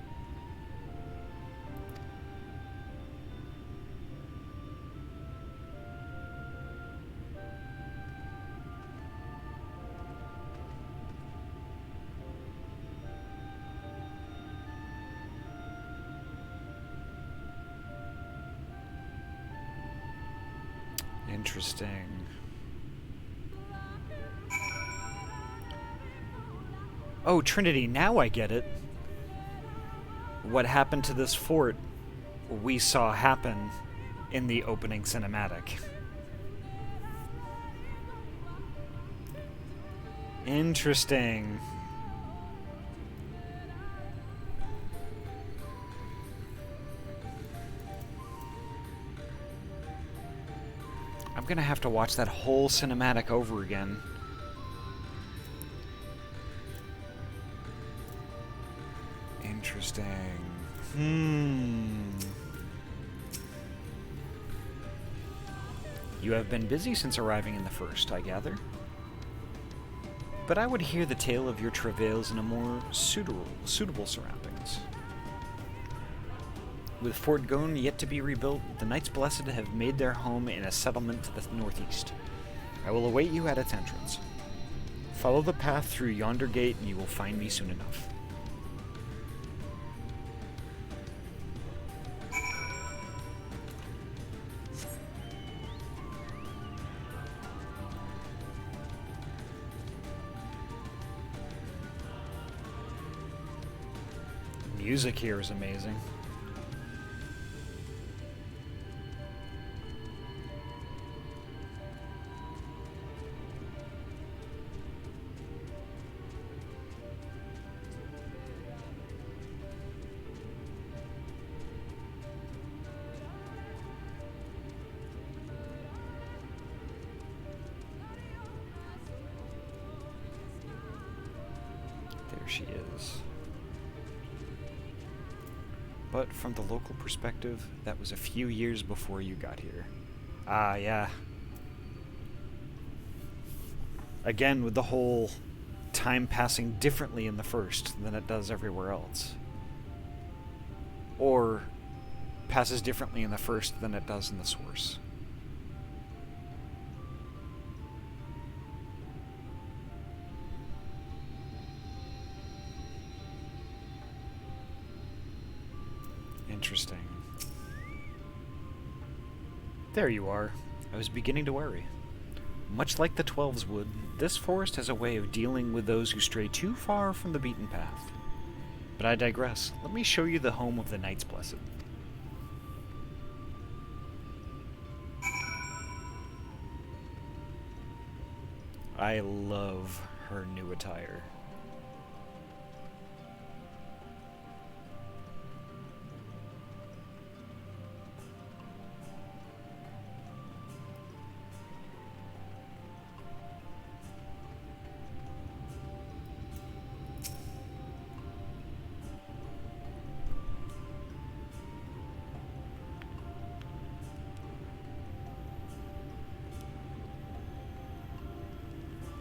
Interesting. Oh, Trinity, now I get it. What happened to this fort we saw happen in the opening cinematic. Interesting. I'm gonna have to watch that whole cinematic over again. Interesting. You have been busy since arriving in the first, I gather. But I would hear the tale of your travails in a more suitable surroundings. With Fort Gone yet to be rebuilt, the Knights Blessed have made their home in a settlement to the northeast. I will await you at its entrance. Follow the path through yonder gate and you will find me soon enough. Music here is amazing. There she is. But from the local perspective, that was a few years before you got here. Ah, yeah. Again, with the whole time passing differently in the first than it does everywhere else. Or passes differently in the first than it does in the source. Interesting. There you are. I was beginning to worry. Much like the Twelves would, this forest has a way of dealing with those who stray too far from the beaten path. But I digress. Let me show you the home of the Knights Blessed. I love her new attire.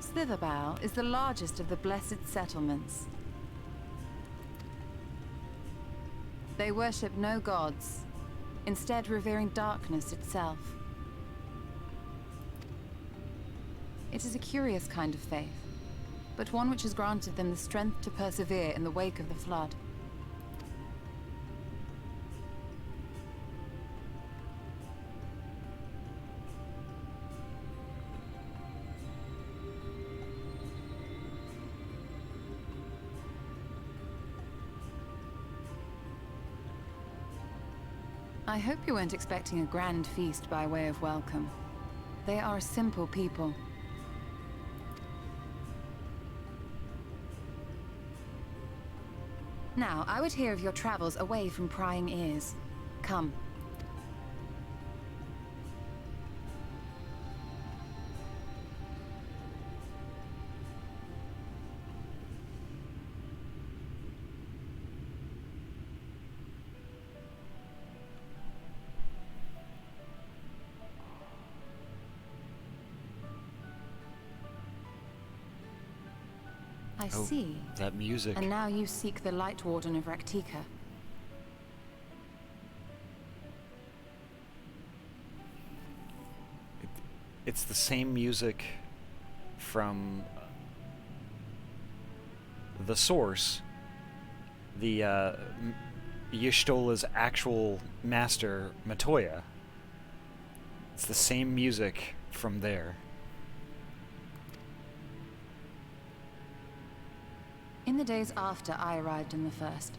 Slitherbow is the largest of the blessed settlements. They worship no gods, instead revering darkness itself. It is a curious kind of faith, but one which has granted them the strength to persevere in the wake of the flood. I hope you weren't expecting a grand feast by way of welcome. They are a simple people. Now, I would hear of your travels away from prying ears. Come. I see. That music. And now you seek the lightwarden of Raktika. It's the same music from the source, the Y'shtola's actual master, Matoya. It's the same music from there. In the days after I arrived in the First,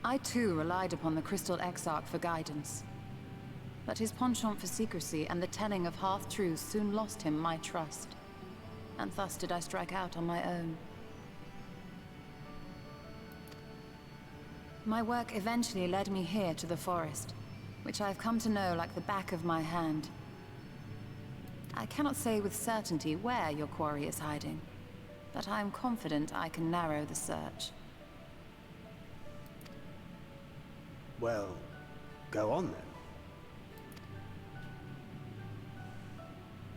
I too relied upon the Crystal Exarch for guidance. But his penchant for secrecy and the telling of half-truths soon lost him my trust. And thus did I strike out on my own. My work eventually led me here to the forest, which I have come to know like the back of my hand. I cannot say with certainty where your quarry is hiding, but I am confident I can narrow the search. Well, go on then.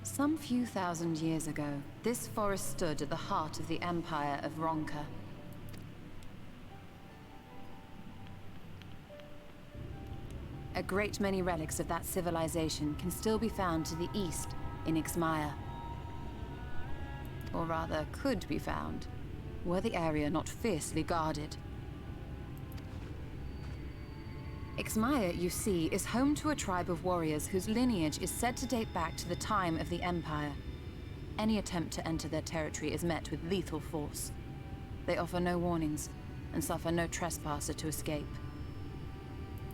Some few thousand years ago, this forest stood at the heart of the Empire of Ronka. A great many relics of that civilization can still be found to the east in Ixmaya. Or rather, could be found, were the area not fiercely guarded. Ixmaya, you see, is home to a tribe of warriors whose lineage is said to date back to the time of the Empire. Any attempt to enter their territory is met with lethal force. They offer no warnings, and suffer no trespasser to escape.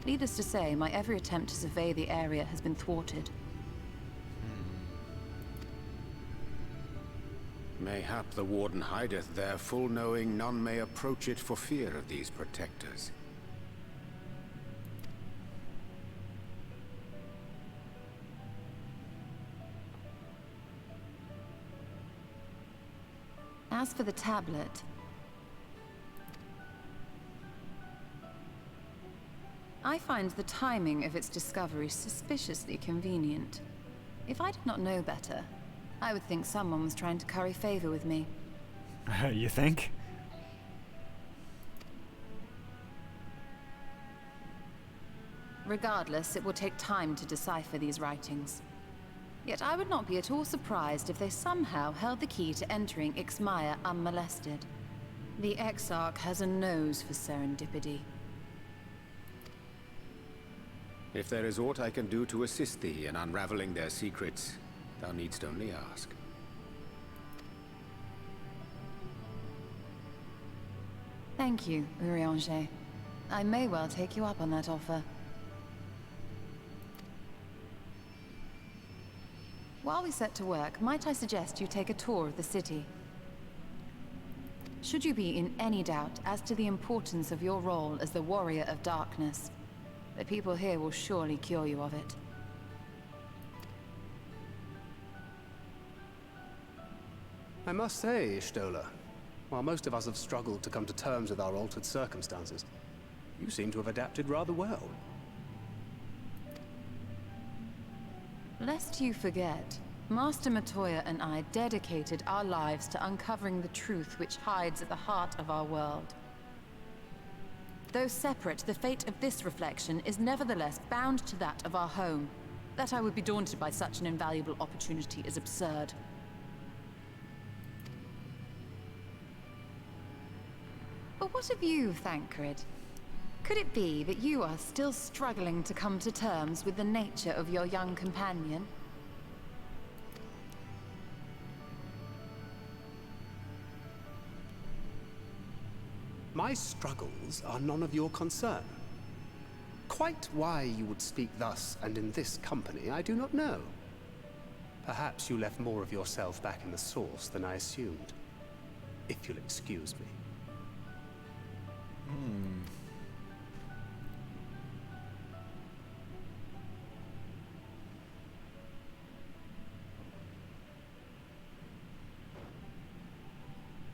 Needless to say, my every attempt to survey the area has been thwarted. Mayhap the Warden hideth there, full knowing none may approach it for fear of these protectors. As for the tablet, I find the timing of its discovery suspiciously convenient. If I did not know better, I would think someone was trying to curry favor with me. You think? Regardless, it will take time to decipher these writings. Yet I would not be at all surprised if they somehow held the key to entering Ixmaya unmolested. The Exarch has a nose for serendipity. If there is aught I can do to assist thee in unraveling their secrets, thou needst only ask. Thank you, Urianger. I may well take you up on that offer. While we set to work, might I suggest you take a tour of the city? Should you be in any doubt as to the importance of your role as the Warrior of Darkness, the people here will surely cure you of it. I must say, Y'shtola, while most of us have struggled to come to terms with our altered circumstances, you seem to have adapted rather well. Lest you forget, Master Matoya and I dedicated our lives to uncovering the truth which hides at the heart of our world. Though separate, the fate of this reflection is nevertheless bound to that of our home. That I would be daunted by such an invaluable opportunity is absurd. But what of you, Thancred? Could it be that you are still struggling to come to terms with the nature of your young companion? My struggles are none of your concern. Quite why you would speak thus and in this company, I do not know. Perhaps you left more of yourself back in the source than I assumed. If you'll excuse me.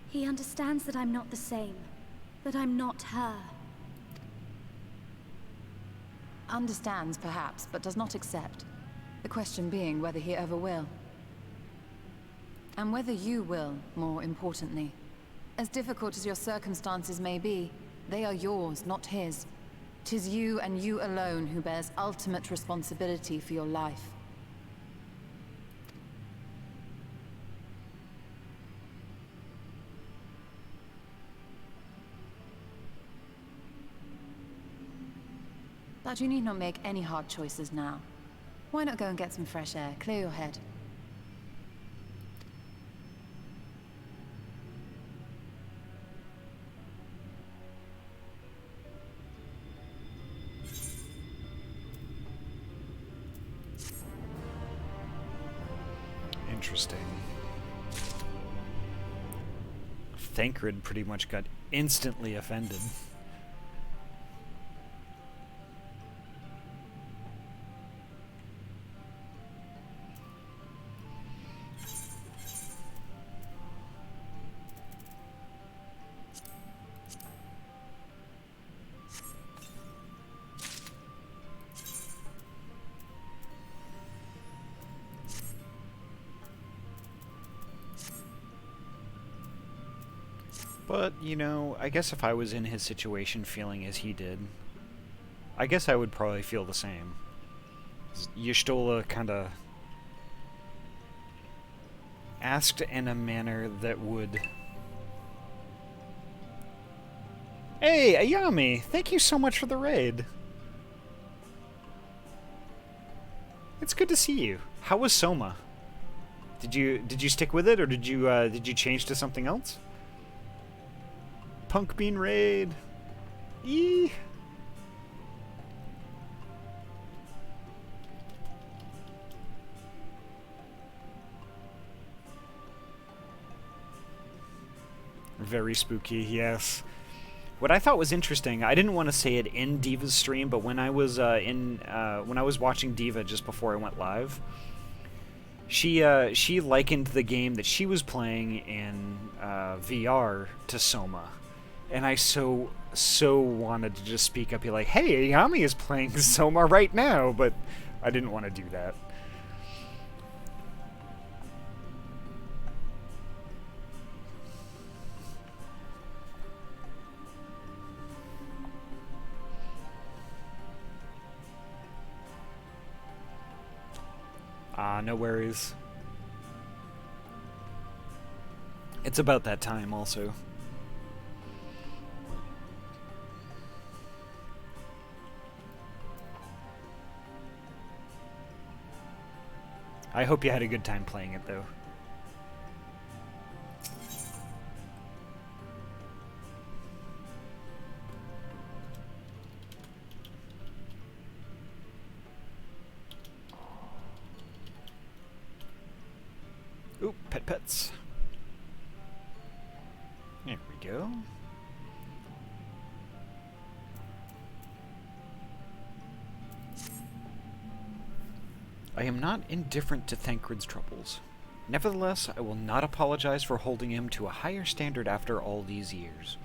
He understands that I'm not the same. That I'm not her. Understands, perhaps, but does not accept. The question being whether he ever will. And whether you will, more importantly. As difficult as your circumstances may be, they are yours, not his. 'Tis you and you alone who bears ultimate responsibility for your life. But you need not make any hard choices now. Why not go and get some fresh air, clear your head? Interesting. Thancred pretty much got instantly offended. But, you know, I guess if I was in his situation feeling as he did, I guess I would probably feel the same. Y'shtola kind of asked in a manner that would... Hey, Ayami! Thank you so much for the raid! It's good to see you. How was Soma? Did you stick with it, or did you change to something else? Punk Bean Raid. Eee. Very spooky, yes. What I thought was interesting, I didn't want to say it in Diva's stream, but when I was when I was watching Diva just before I went live, she likened the game that she was playing in VR to Soma. And I so wanted to just speak up, be like, hey, Ayami is playing Soma right now, but I didn't want to do that. No worries. It's about that time also. I hope you had a good time playing it, though. Oop, pets. There we go. I am not indifferent to Thancred's troubles. Nevertheless, I will not apologize for holding him to a higher standard after all these years.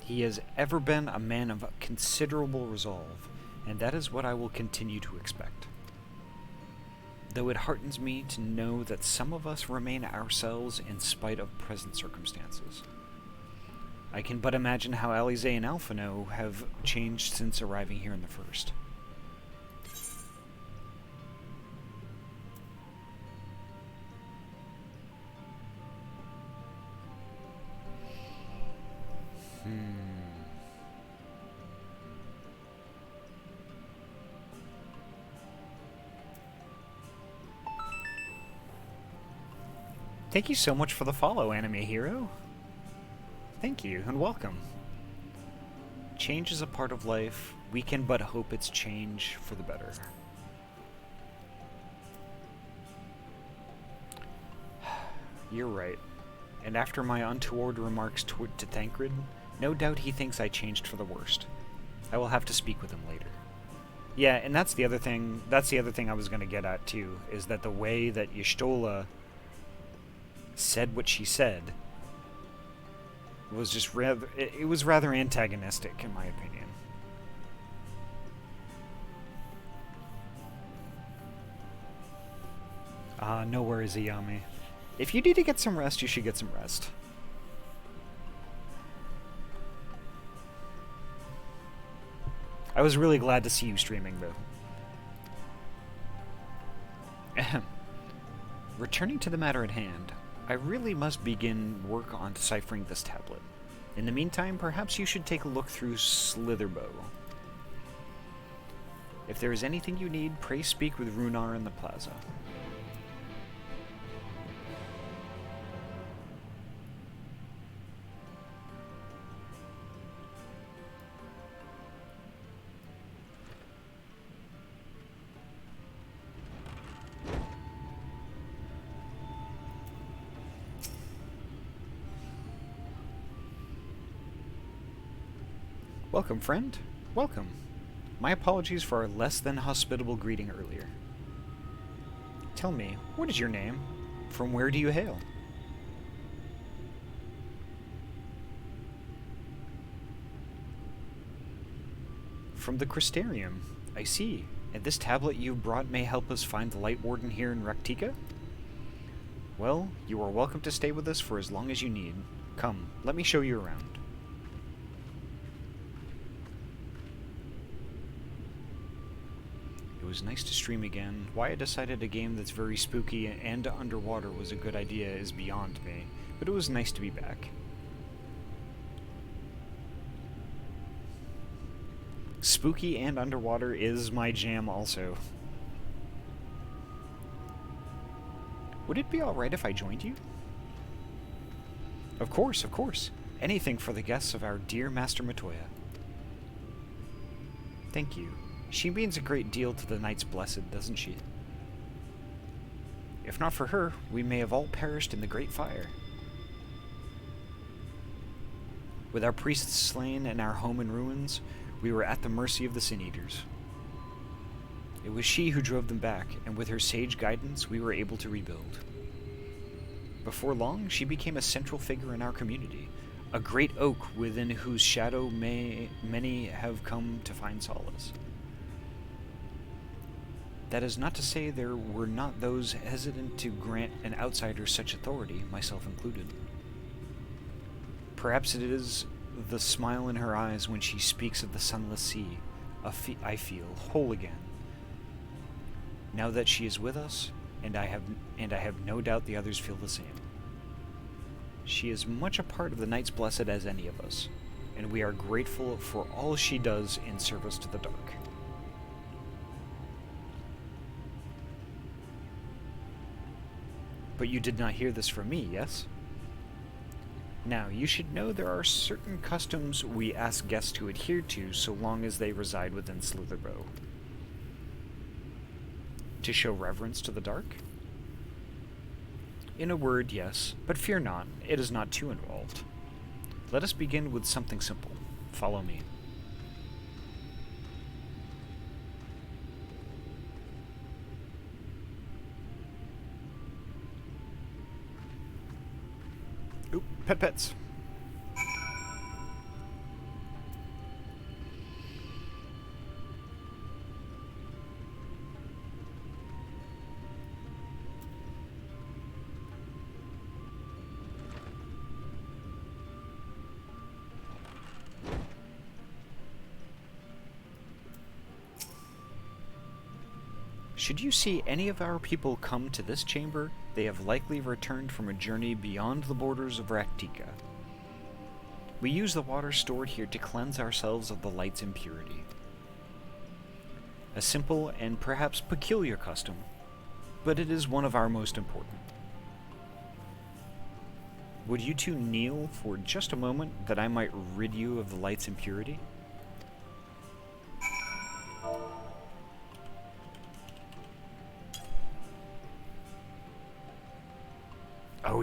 He has ever been a man of considerable resolve, and that is what I will continue to expect. Though it heartens me to know that some of us remain ourselves in spite of present circumstances. I can but imagine how Alize and Alphino have changed since arriving here in the first. Thank you so much for the follow, Anime Hero. Thank you, and welcome. Change is a part of life. We can but hope it's change for the better. You're right. And after my untoward remarks to Thancred, no doubt he thinks I changed for the worst. I will have to speak with him later. Yeah, and that's the other thing I was going to get at too, is that the way that Y'shtola said what she said was just rather, it was rather antagonistic in my opinion. No worries, Ayami. If you need to get some rest, you should get some rest. I was really glad to see you streaming, though. Returning to the matter at hand, I really must begin work on deciphering this tablet. In the meantime, perhaps you should take a look through Slitherbow. If there is anything you need, pray speak with Runar in the plaza. Welcome, friend. Welcome. My apologies for our less than hospitable greeting earlier. Tell me, what is your name? From where do you hail? From the Crystarium. I see. And this tablet you've brought may help us find the Lightwarden here in Raktika? Well, you are welcome to stay with us for as long as you need. Come, let me show you around. It was nice to stream again. Why I decided a game that's very spooky and underwater was a good idea is beyond me, but it was nice to be back. Spooky and underwater is my jam also. Would it be alright if I joined you? Of course, of course. Anything for the guests of our dear Master Matoya. Thank you. She means a great deal to the Knights Blessed, doesn't she? If not for her, we may have all perished in the Great Fire. With our priests slain and our home in ruins, we were at the mercy of the Sin Eaters. It was she who drove them back, and with her sage guidance, we were able to rebuild. Before long, she became a central figure in our community, a great oak within whose shadow many have come to find solace. That is not to say there were not those hesitant to grant an outsider such authority, myself included. Perhaps it is the smile in her eyes when she speaks of the sunless sea. I feel whole again. Now that she is with us, and I have no doubt the others feel the same. She is much a part of the Knights Blessed as any of us, and we are grateful for all she does in service to the dark. But you did not hear this from me, yes? Now, you should know there are certain customs we ask guests to adhere to so long as they reside within Slitherbow. To show reverence to the dark? In a word, yes, but fear not, it is not too involved. Let us begin with something simple. Follow me. Oop, pets. Should you see any of our people come to this chamber, they have likely returned from a journey beyond the borders of Raktika. We use the water stored here to cleanse ourselves of the light's impurity. A simple and perhaps peculiar custom, but it is one of our most important. Would you two kneel for just a moment that I might rid you of the light's impurity?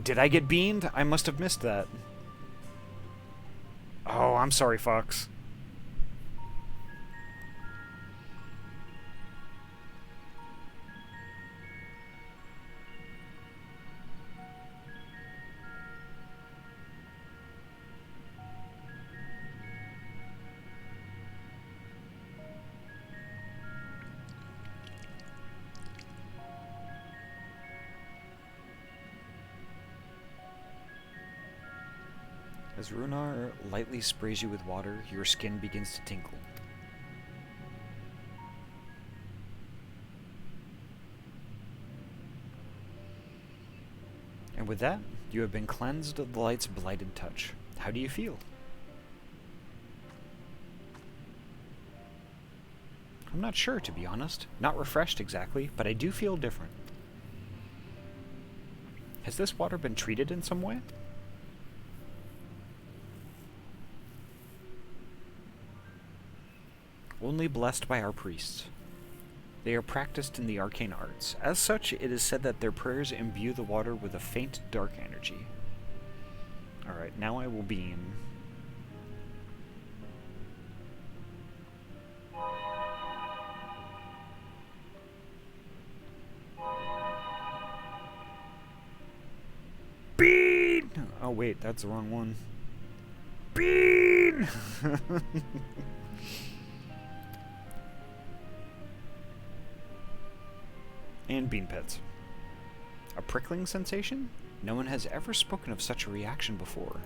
did I get beamed? I must have missed that. Oh, I'm sorry, Fox. As Runar lightly sprays you with water, your skin begins to tinkle. And with that, you have been cleansed of the light's blighted touch. How do you feel? I'm not sure, to be honest. Not refreshed exactly, but I do feel different. Has this water been treated in some way? Only blessed by our priests. They are practiced in the arcane arts. As such, it is said that their prayers imbue the water with a faint, dark energy. Alright, now I will beam. Bean! Oh wait, that's the wrong one. Bean! And bean pits. A prickling sensation? No one has ever spoken of such a reaction before.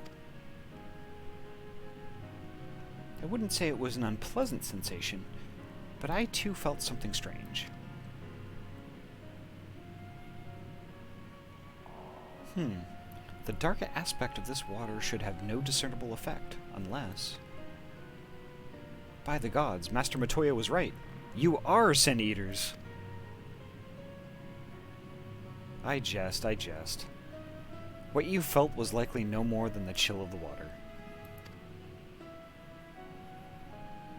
I wouldn't say it was an unpleasant sensation, but I too felt something strange. The dark aspect of this water should have no discernible effect, unless... By the gods, Master Matoya was right. You are Sin Eaters! I jest. What you felt was likely no more than the chill of the water.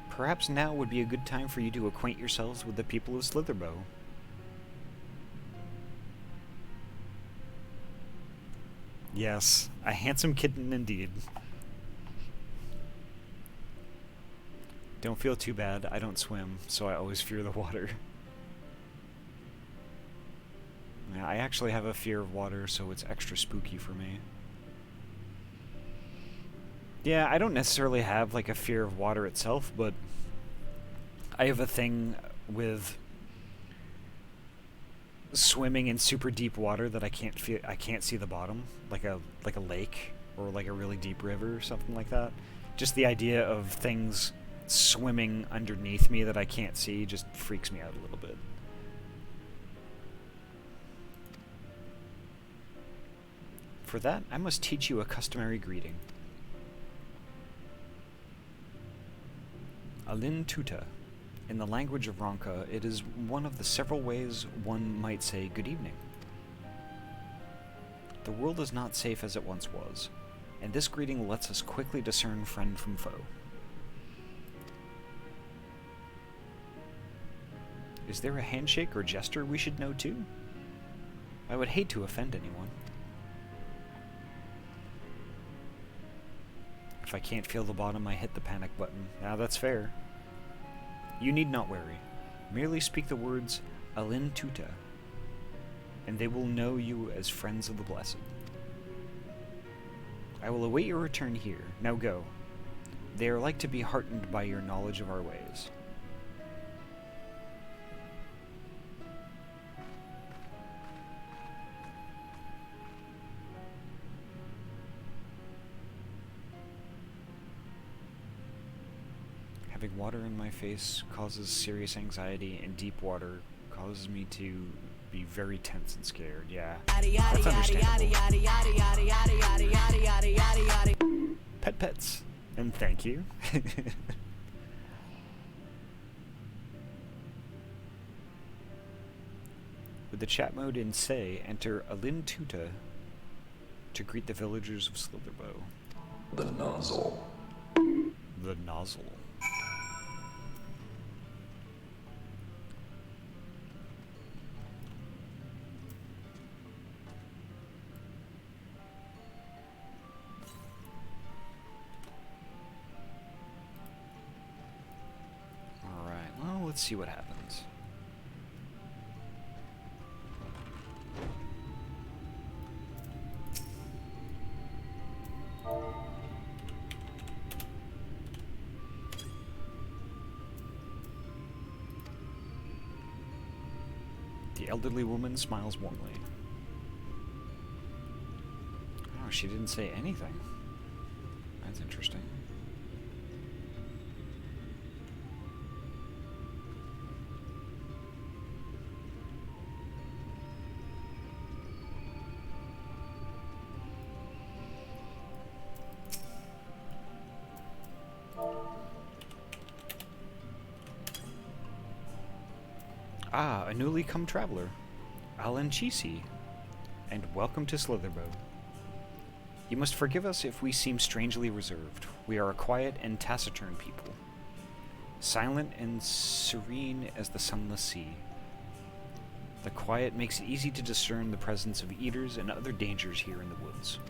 Perhaps now would be a good time for you to acquaint yourselves with the people of Slitherbow. Yes, a handsome kitten indeed. Don't feel too bad, I don't swim, so I always fear the water. Yeah, I actually have a fear of water, so it's extra spooky for me. Yeah, I don't necessarily have like a fear of water itself, but I have a thing with swimming in super deep water that I can't see the bottom, like a lake or like a really deep river or something like that. Just the idea of things swimming underneath me that I can't see just freaks me out a little bit. For that, I must teach you a customary greeting. Alin Tuta. In the language of Ronka, it is one of the several ways one might say good evening. The world is not safe as it once was, and this greeting lets us quickly discern friend from foe. Is there a handshake or gesture we should know too? I would hate to offend anyone. If I can't feel the bottom, I hit the panic button. Now that's fair. You need not worry. Merely speak the words Alin Tuta, and they will know you as friends of the blessed. I will await your return here. Now go. They are like to be heartened by your knowledge of our ways. Having water in my face causes serious anxiety, and deep water causes me to be very tense and scared. Yeah, that's understandable. Pets. And thank you. With the chat mode in Say, enter Alin Tuta to greet the villagers of Slitherbow. The nozzle. The nozzle. let's see what happens. The elderly woman smiles warmly. Oh, she didn't say anything. That's interesting. Ah, a newly come traveler. Alanchisi, and welcome to Slitherbow. You must forgive us if we seem strangely reserved. We are a quiet and taciturn people, silent and serene as the sunless sea. The quiet makes it easy to discern the presence of eaters and other dangers here in the woods.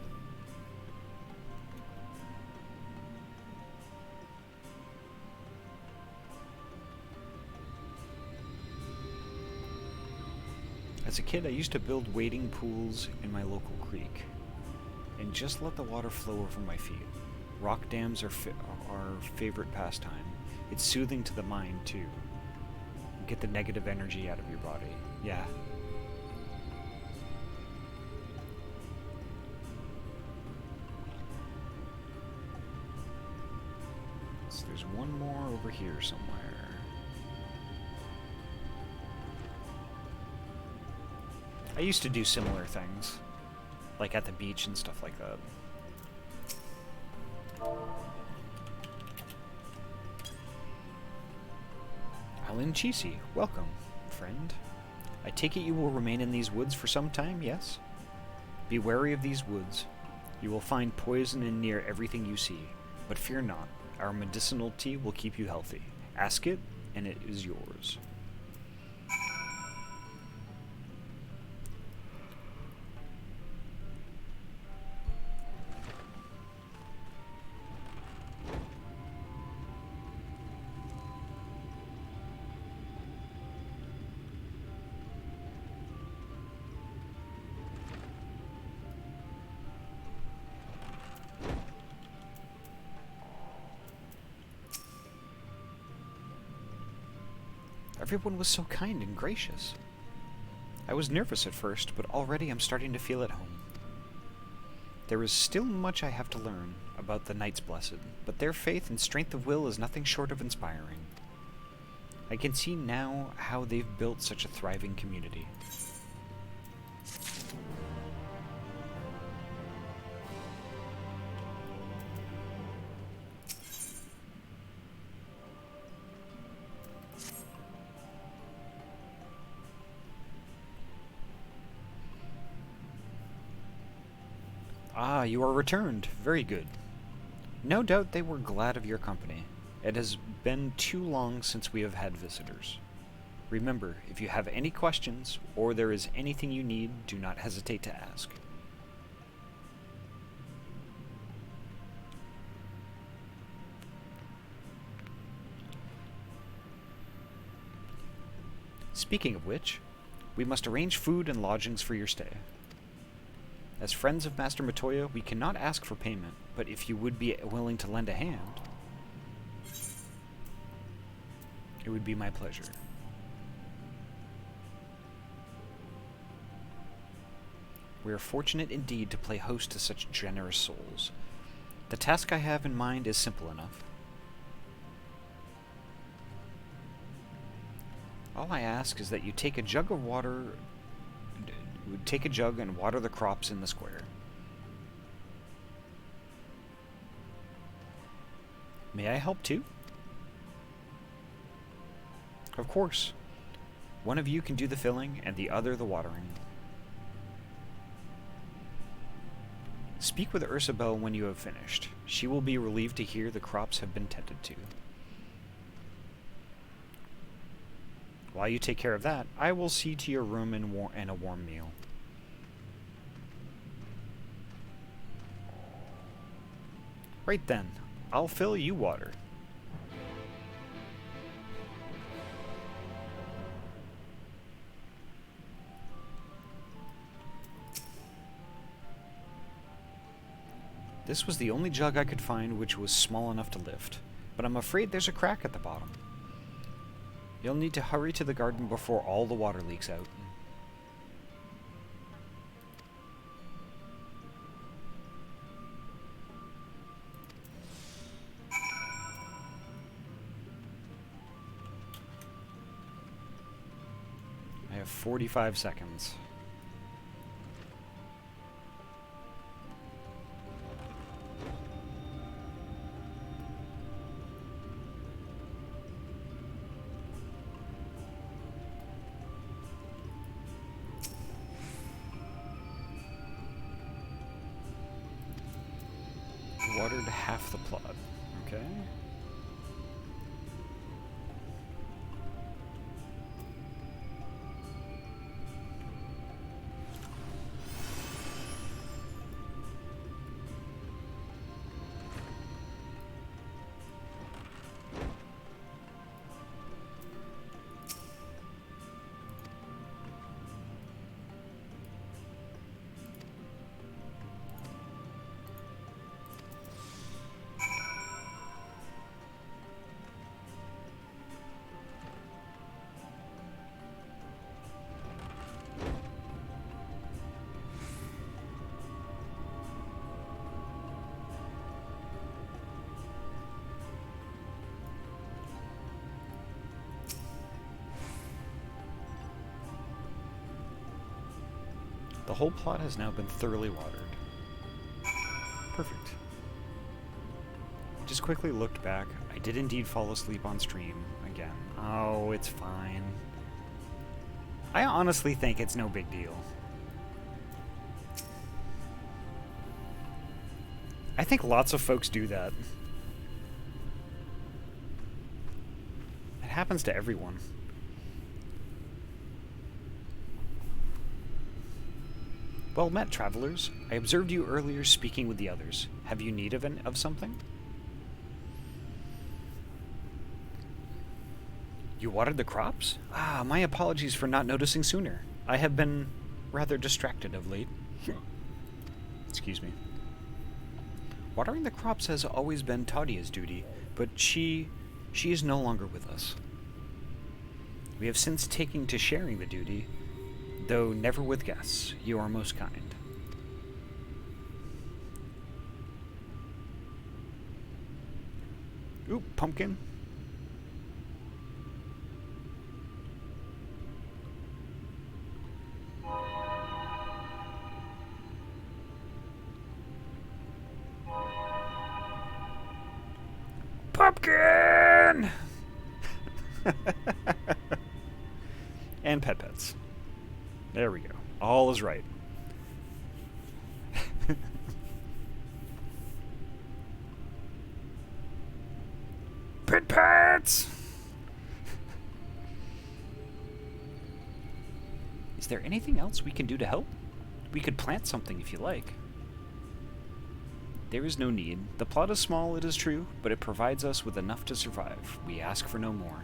As a kid, I used to build wading pools in my local creek and just let the water flow over my feet. Rock dams are our favorite pastime. It's soothing to the mind, too. Get the negative energy out of your body. Yeah. So there's one more over here somewhere. I used to do similar things, like at the beach and stuff like that. Alanchisi, welcome, friend. I take it you will remain in these woods for some time, yes? Be wary of these woods. You will find poison in near everything you see, but fear not. Our medicinal tea will keep you healthy. Ask it, and it is yours. Everyone was so kind and gracious. I was nervous at first, but already I'm starting to feel at home. There is still much I have to learn about the Knights Blessed, but their faith and strength of will is nothing short of inspiring. I can see now how they've built such a thriving community. Ah, you are returned. Very good. No doubt they were glad of your company. It has been too long since we have had visitors. Remember, if you have any questions, or there is anything you need, do not hesitate to ask. Speaking of which, we must arrange food and lodgings for your stay. As friends of Master Matoya, we cannot ask for payment, but if you would be willing to lend a hand, it would be my pleasure. We are fortunate indeed to play host to such generous souls. The task I have in mind is simple enough. All I ask is that you take a jug of water... Take a jug and water the crops in the square. May I help too? Of course. One of you can do the filling and the other the watering. Speak with Ursabel when you have finished. She will be relieved to hear the crops have been tended to. While you take care of that, I will see to your room and a warm meal. Right then, I'll fill you water. This was the only jug I could find which was small enough to lift, but I'm afraid there's a crack at the bottom. You'll need to hurry to the garden before all the water leaks out. I have 45 seconds. Watered half the plot. Okay. The whole plot has now been thoroughly watered. Perfect. Just quickly looked back. I did indeed fall asleep on stream again. Oh, it's fine. I honestly think it's no big deal. I think lots of folks do that. It happens to everyone. Well met, travelers. I observed you earlier speaking with the others. Have you need of something? You watered the crops? Ah, my apologies for not noticing sooner. I have been rather distracted of late. Excuse me. Watering the crops has always been Tadia's duty, but she is no longer with us. We have since taken to sharing the duty, though never with guests. You are most kind. Ooh, pumpkin. Pumpkin! And pets. There we go. All is right. Pets! Is there anything else we can do to help? We could plant something if you like. There is no need. The plot is small, it is true, but it provides us with enough to survive. We ask for no more.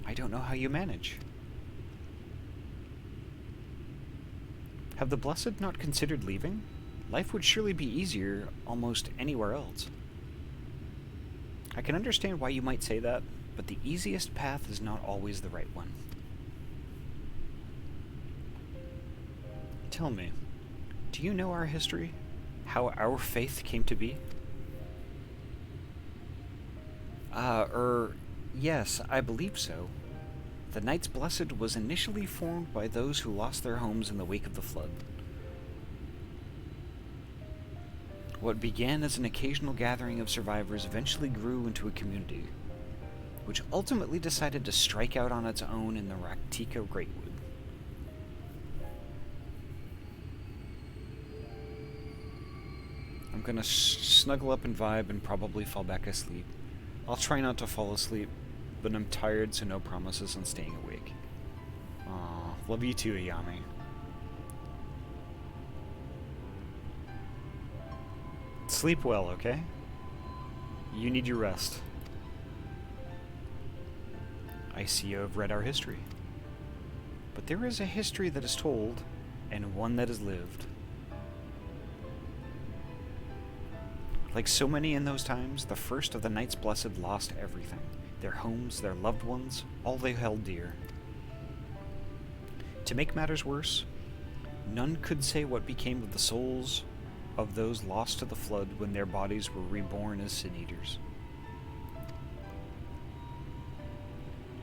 I don't know how you manage. Have the Blessed not considered leaving? Life would surely be easier almost anywhere else. I can understand why you might say that, but the easiest path is not always the right one. Tell me, do you know our history? How our faith came to be? Yes, I believe so. The Knights Blessed was initially formed by those who lost their homes in the wake of the flood. What began as an occasional gathering of survivors eventually grew into a community, which ultimately decided to strike out on its own in the Raktika Greatwood. I'm gonna snuggle up and vibe and probably fall back asleep. I'll try not to fall asleep, but I'm tired, so no promises on staying awake. Aw, love you too, Ayami. Sleep well, okay? You need your rest. I see you have read our history. But there is a history that is told, and one that is lived. Like so many in those times, the first of the Knights Blessed lost everything. Their homes, their loved ones, all they held dear. To make matters worse, none could say what became of the souls of those lost to the flood when their bodies were reborn as sin eaters.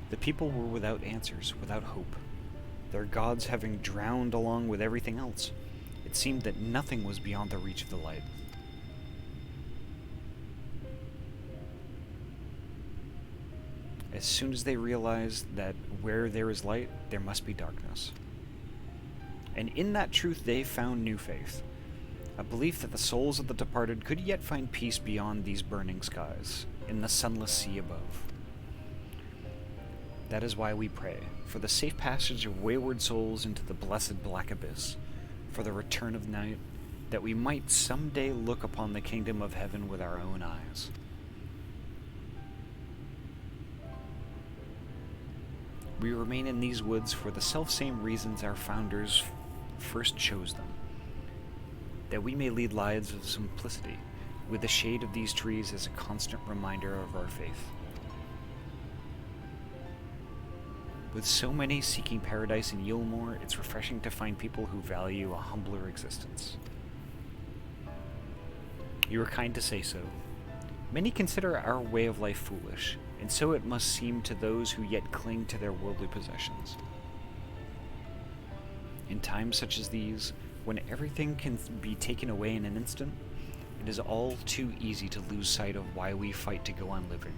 The people were without answers, without hope. Their gods having drowned along with everything else, it seemed that nothing was beyond the reach of the light. As soon as they realized that where there is light, there must be darkness. And in that truth they found new faith, a belief that the souls of the departed could yet find peace beyond these burning skies, in the sunless sea above. That is why we pray, for the safe passage of wayward souls into the blessed black abyss, for the return of night, that we might someday look upon the kingdom of heaven with our own eyes. We remain in these woods for the selfsame reasons our founders first chose them, that we may lead lives of simplicity, with the shade of these trees as a constant reminder of our faith. With so many seeking paradise in Yilmore, it's refreshing to find people who value a humbler existence. You are kind to say so. Many consider our way of life foolish, and so it must seem to those who yet cling to their worldly possessions. In times such as these, when everything can be taken away in an instant, it is all too easy to lose sight of why we fight to go on living.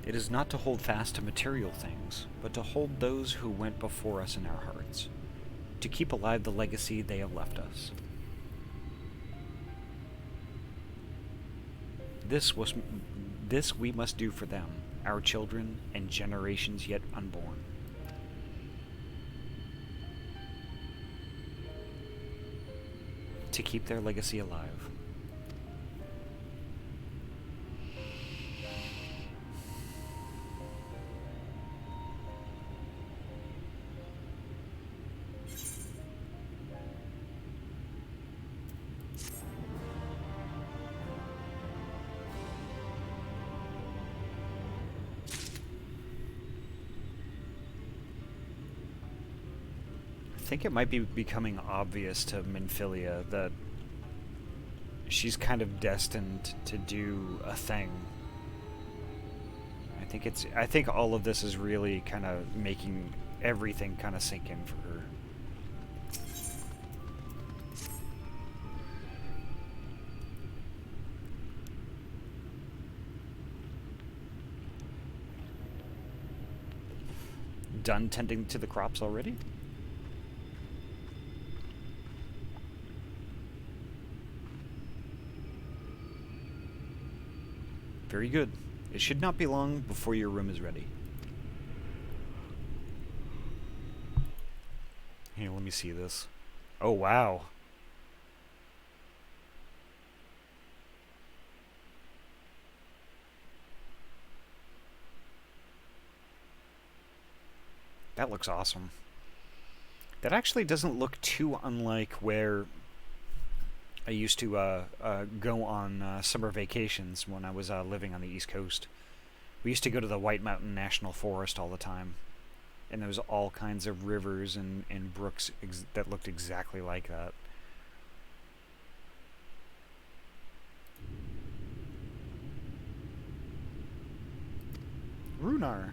It is not to hold fast to material things, but to hold those who went before us in our hearts, to keep alive the legacy they have left us. This we must do for them, our children, and generations yet unborn. To keep their legacy alive. I think it might be becoming obvious to Minfilia that she's kind of destined to do a thing. I think all of this is really kind of making everything kind of sink in for her. Done tending to the crops already? Very good. It should not be long before your room is ready. Here, let me see this. Oh, wow. That looks awesome. That actually doesn't look too unlike where I used to go on summer vacations when I was living on the East Coast. We used to go to the White Mountain National Forest all the time. And there was all kinds of rivers and brooks that looked exactly like that. Runar.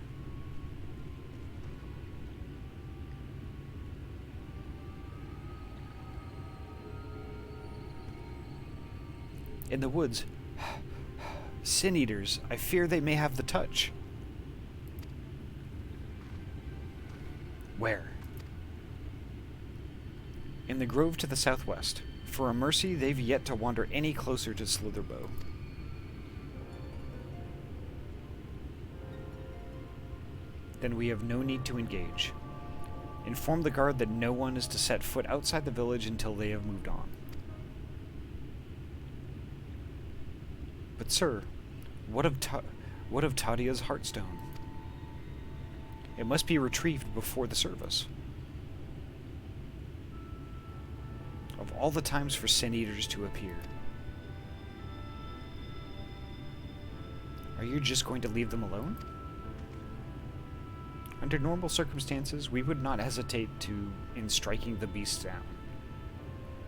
In the woods. Sin eaters. I fear they may have the touch. Where? In the grove to the southwest. For a mercy, they've yet to wander any closer to Slitherbow. Then we have no need to engage. Inform the guard that no one is to set foot outside the village until they have moved on. But sir, what of Tadia's Heartstone? It must be retrieved before the service. Of all the times for Sin Eaters to appear. Are you just going to leave them alone? Under normal circumstances, we would not hesitate in striking the beasts down.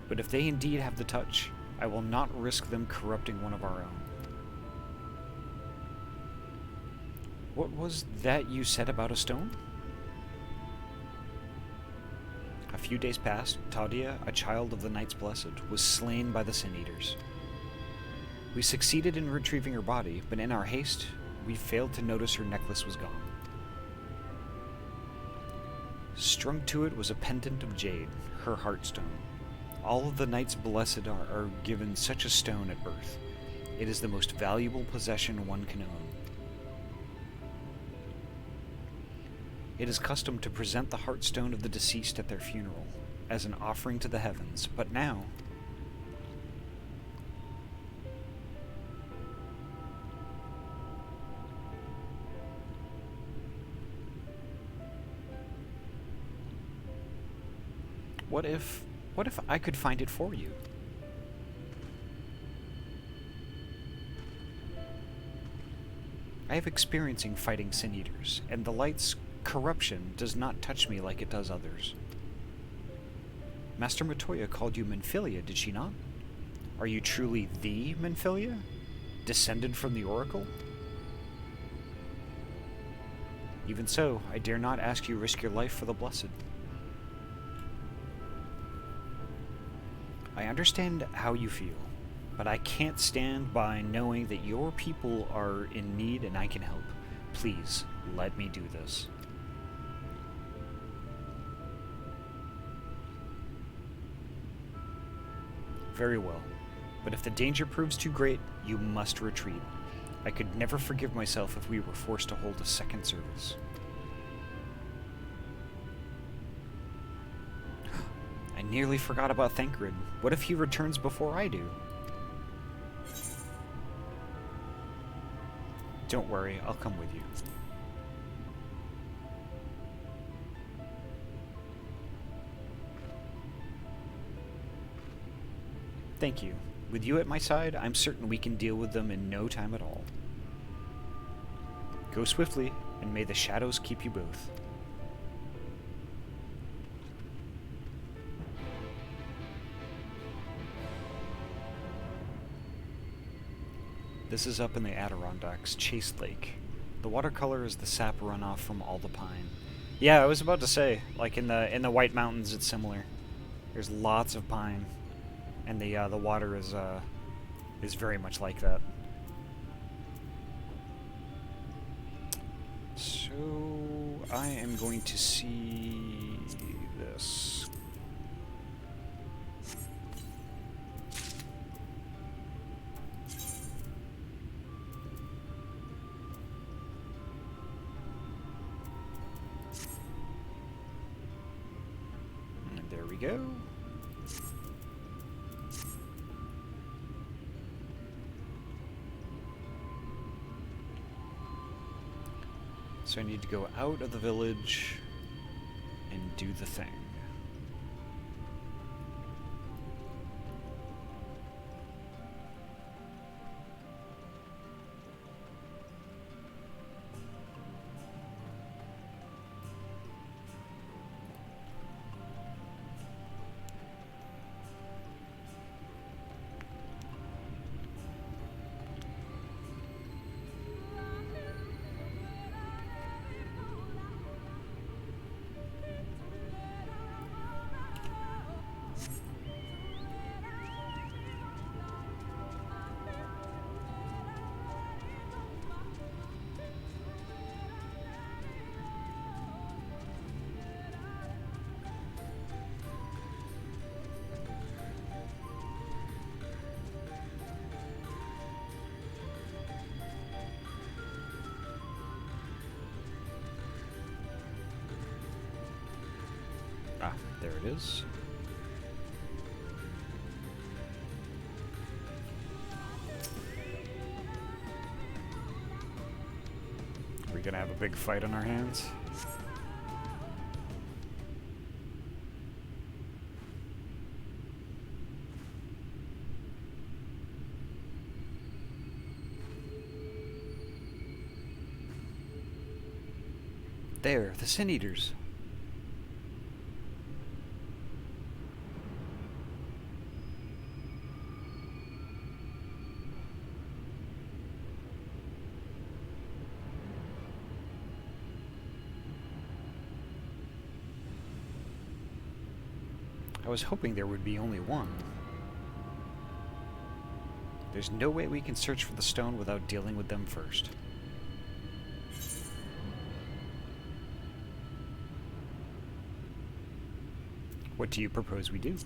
But if they indeed have the touch, I will not risk them corrupting one of our own. What was that you said about a stone? A few days past, Tadia, a child of the Knights Blessed, was slain by the Sin Eaters. We succeeded in retrieving her body, but in our haste, we failed to notice her necklace was gone. Strung to it was a pendant of jade, her heartstone. All of the Knights Blessed are given such a stone at birth. It is the most valuable possession one can own. It is custom to present the heartstone of the deceased at their funeral, as an offering to the heavens, but now... What if I could find it for you? I have experience in fighting Sin Eaters, and the Light's corruption does not touch me like it does others. Master Matoya called you Menphilia, did she not? Are you truly the Menphilia? Descended from the Oracle? Even so, I dare not ask you risk your life for the Blessed. I understand how you feel, but I can't stand by knowing that your people are in need and I can help. Please, let me do this. Very well, but if the danger proves too great, you must retreat. I could never forgive myself if we were forced to hold a second service. I nearly forgot about Thancred. What if he returns before I do? Don't worry, I'll come with you. Thank you. With you at my side, I'm certain we can deal with them in no time at all. Go swiftly, and may the shadows keep you both. This is up in the Adirondacks, Chase Lake. The watercolor is the sap runoff from all the pine. Yeah, I was about to say, like in the White Mountains, it's similar. There's lots of pine, and the water is very much like that. So I am going to see this. And there we go. So I need to go out of the village and do the thing. Ah, there it is. Are we gonna have a big fight on our hands? There, the Sin Eaters. I was hoping there would be only one. There's no way we can search for the stone without dealing with them first. What do you propose we do?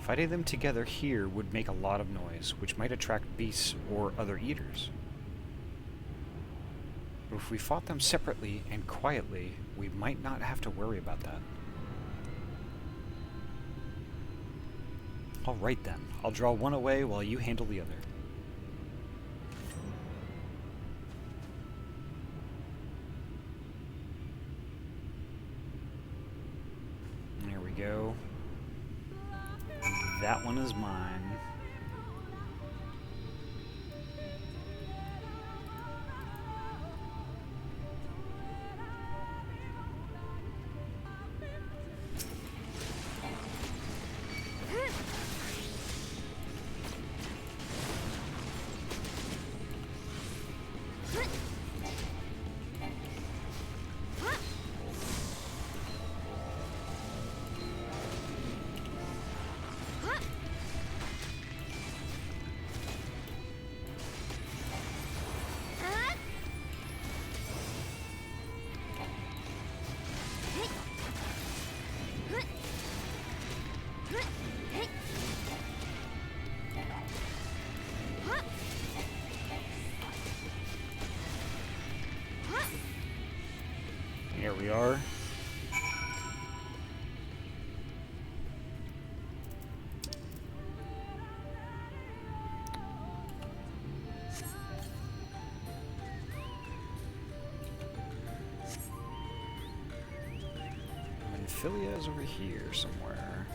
Fighting them together here would make a lot of noise, which might attract beasts or other eaters. But if we fought them separately and quietly, we might not have to worry about that. Alright then, I'll draw one away while you handle the other. There we go. That one is mine. Here we are. Menphilia is over here somewhere.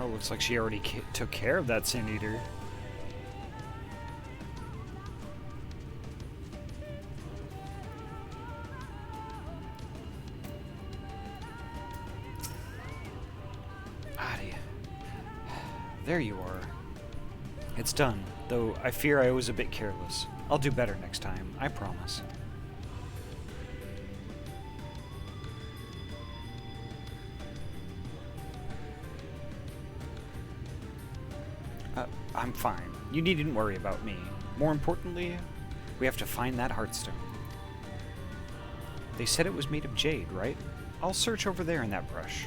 Oh, looks like she already took care of that Sin Eater. Ahty. There you are. It's done, though I fear I was a bit careless. I'll do better next time, I promise. I'm fine. You needn't worry about me. More importantly, we have to find that heartstone. They said it was made of jade, right? I'll search over there in that brush.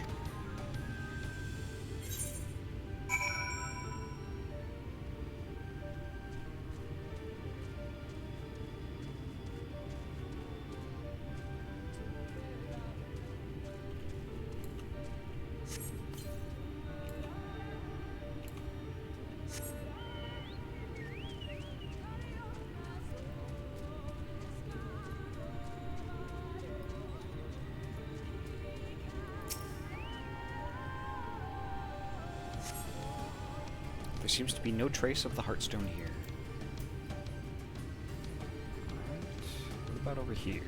There seems to be no trace of the heartstone here. Alright, what about over here?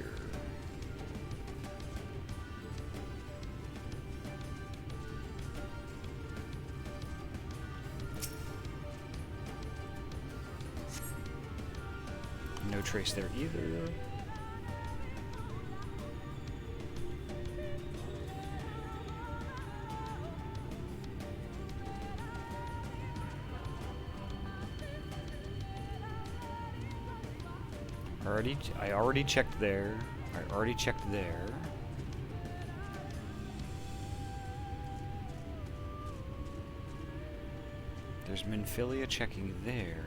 No trace there either. I already checked there. I already checked there. There's Menphilia checking there.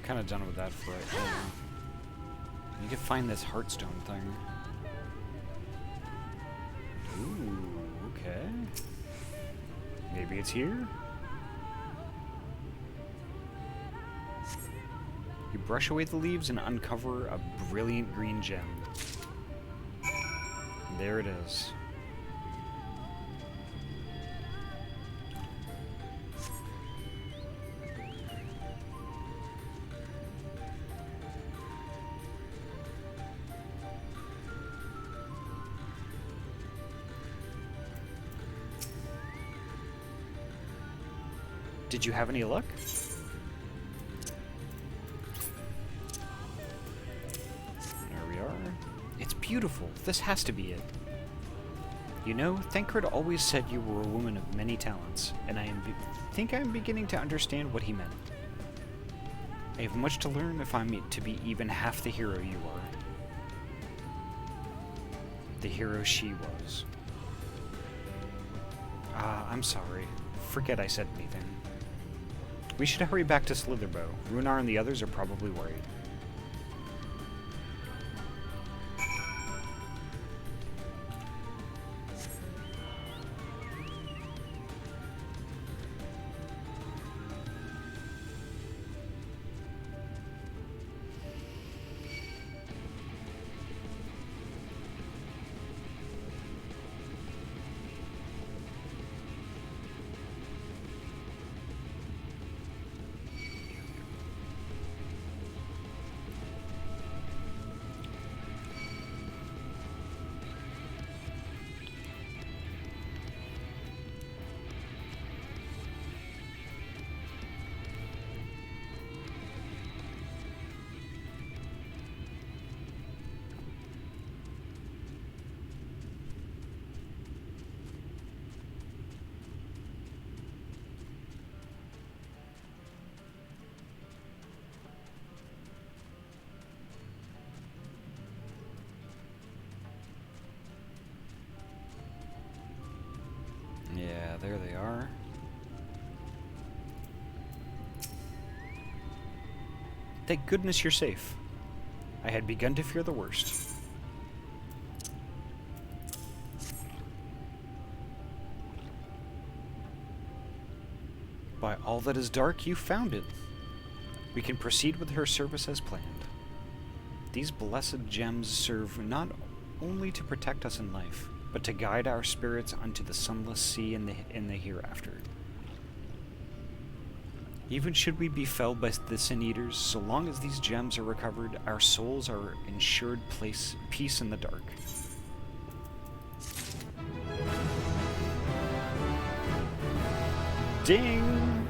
kind of done with that for right now. I need to find this heartstone thing. Ooh, okay. Maybe it's here? You brush away the leaves and uncover a brilliant green gem. There it is. Did you have any luck? There we are. It's beautiful. This has to be it. You know, Thancred always said you were a woman of many talents, and I think I'm beginning to understand what he meant. I have much to learn if I'm to be even half the hero you are. The hero she was. I'm sorry. Forget I said anything. We should hurry back to Slitherbow. Runar and the others are probably worried. Yeah, there they are. Thank goodness you're safe. I had begun to fear the worst. By all that is dark, you found it. We can proceed with her service as planned. These blessed gems serve not only to protect us in life, but to guide our spirits unto the sunless sea in the hereafter. Even should we be felled by the Sin Eaters, so long as these gems are recovered, our souls are ensured peace in the dark. Ding!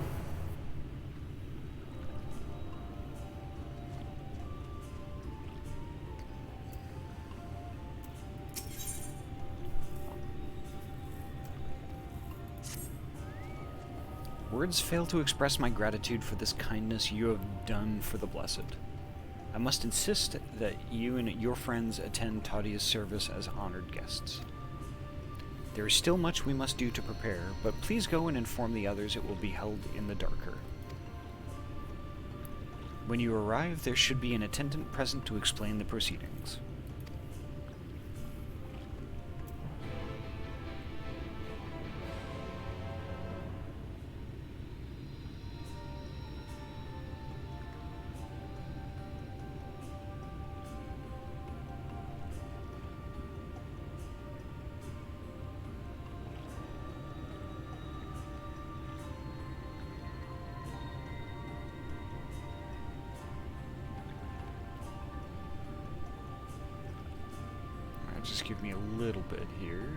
Words fail to express my gratitude for this kindness you have done for the Blessed. I must insist that you and your friends attend Tadia's service as honored guests. There is still much we must do to prepare, but please go and inform the others it will be held in the darker. When you arrive, there should be an attendant present to explain the proceedings. Just give me a little bit here.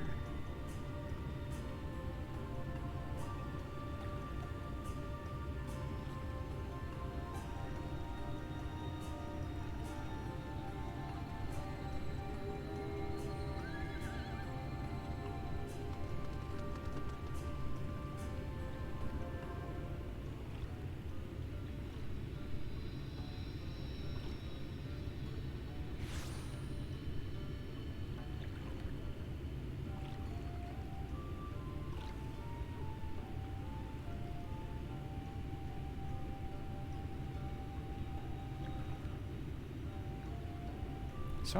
So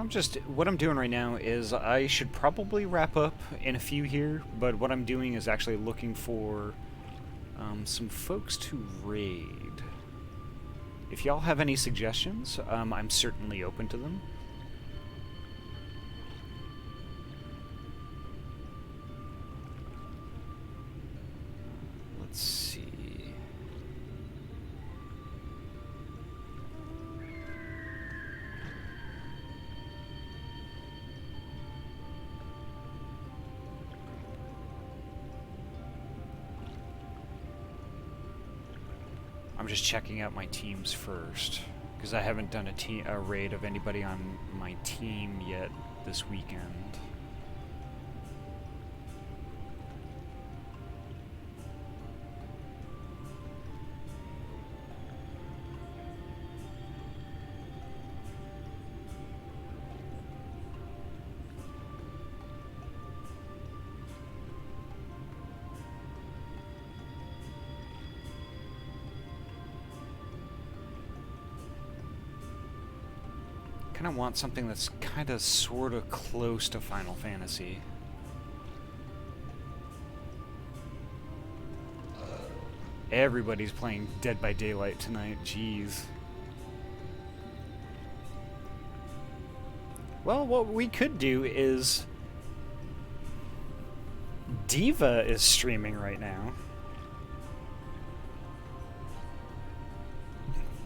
what I'm doing right now is I should probably wrap up in a few here, but what I'm doing is actually looking for some folks to raid. If y'all have any suggestions, I'm certainly open to them. Let's see. I'm just checking out my teams first, because I haven't done a raid of anybody on my team yet this weekend. Kind of want something that's kind of sort of close to Final Fantasy. Everybody's playing Dead by Daylight tonight, jeez. Well, what we could do is... Diva is streaming right now.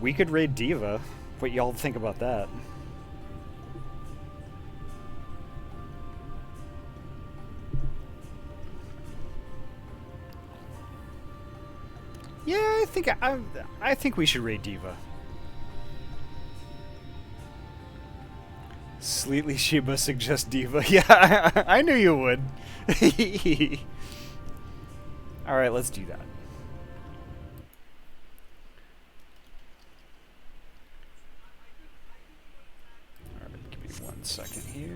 We could raid Diva. What y'all think about that? Yeah, I think we should raid Diva. Sleetly Sheba suggests Diva. Yeah, I knew you would. Alright, let's do that. Alright, give me 1 second here.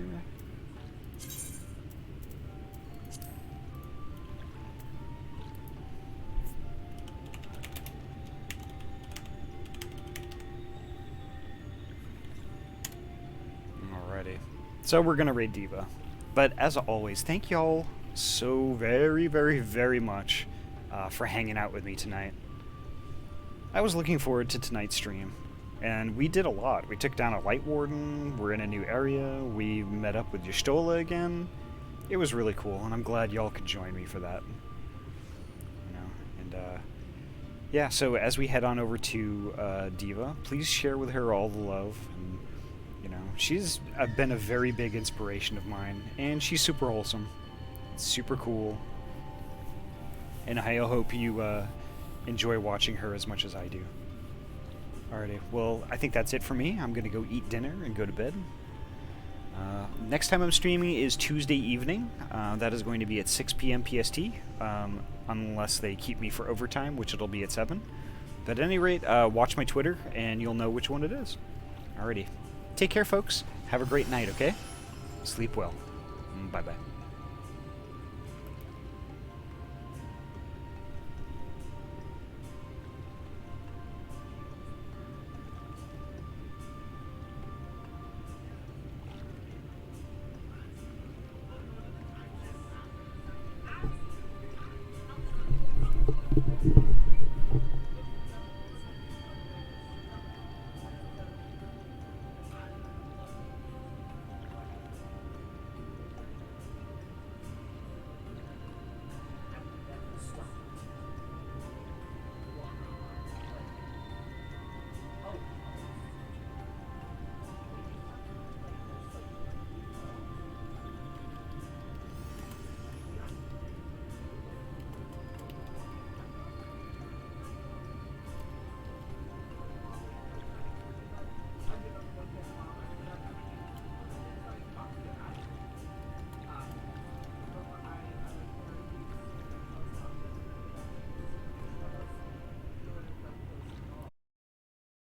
So we're gonna raid Diva. But as always, thank y'all so very, very, very much for hanging out with me tonight. I was looking forward to tonight's stream, and we did a lot. We took down a lightwarden, we're in a new area, we met up with Y'shtola again. It was really cool, and I'm glad y'all could join me for that. You know, and yeah, so as we head on over to Diva, please share with her all the love. And, you know, she's been a very big inspiration of mine, and she's super wholesome, super cool, and I hope you enjoy watching her as much as I do. Alrighty, well, I think that's it for me. I'm gonna go eat dinner and go to bed. Next time I'm streaming is Tuesday evening. That is going to be at 6 p.m. PST, unless they keep me for overtime, which it'll be at 7. But at any rate, watch my Twitter, and you'll know which one it is. Alrighty. Take care, folks. Have a great night, okay? Sleep well. Bye-bye.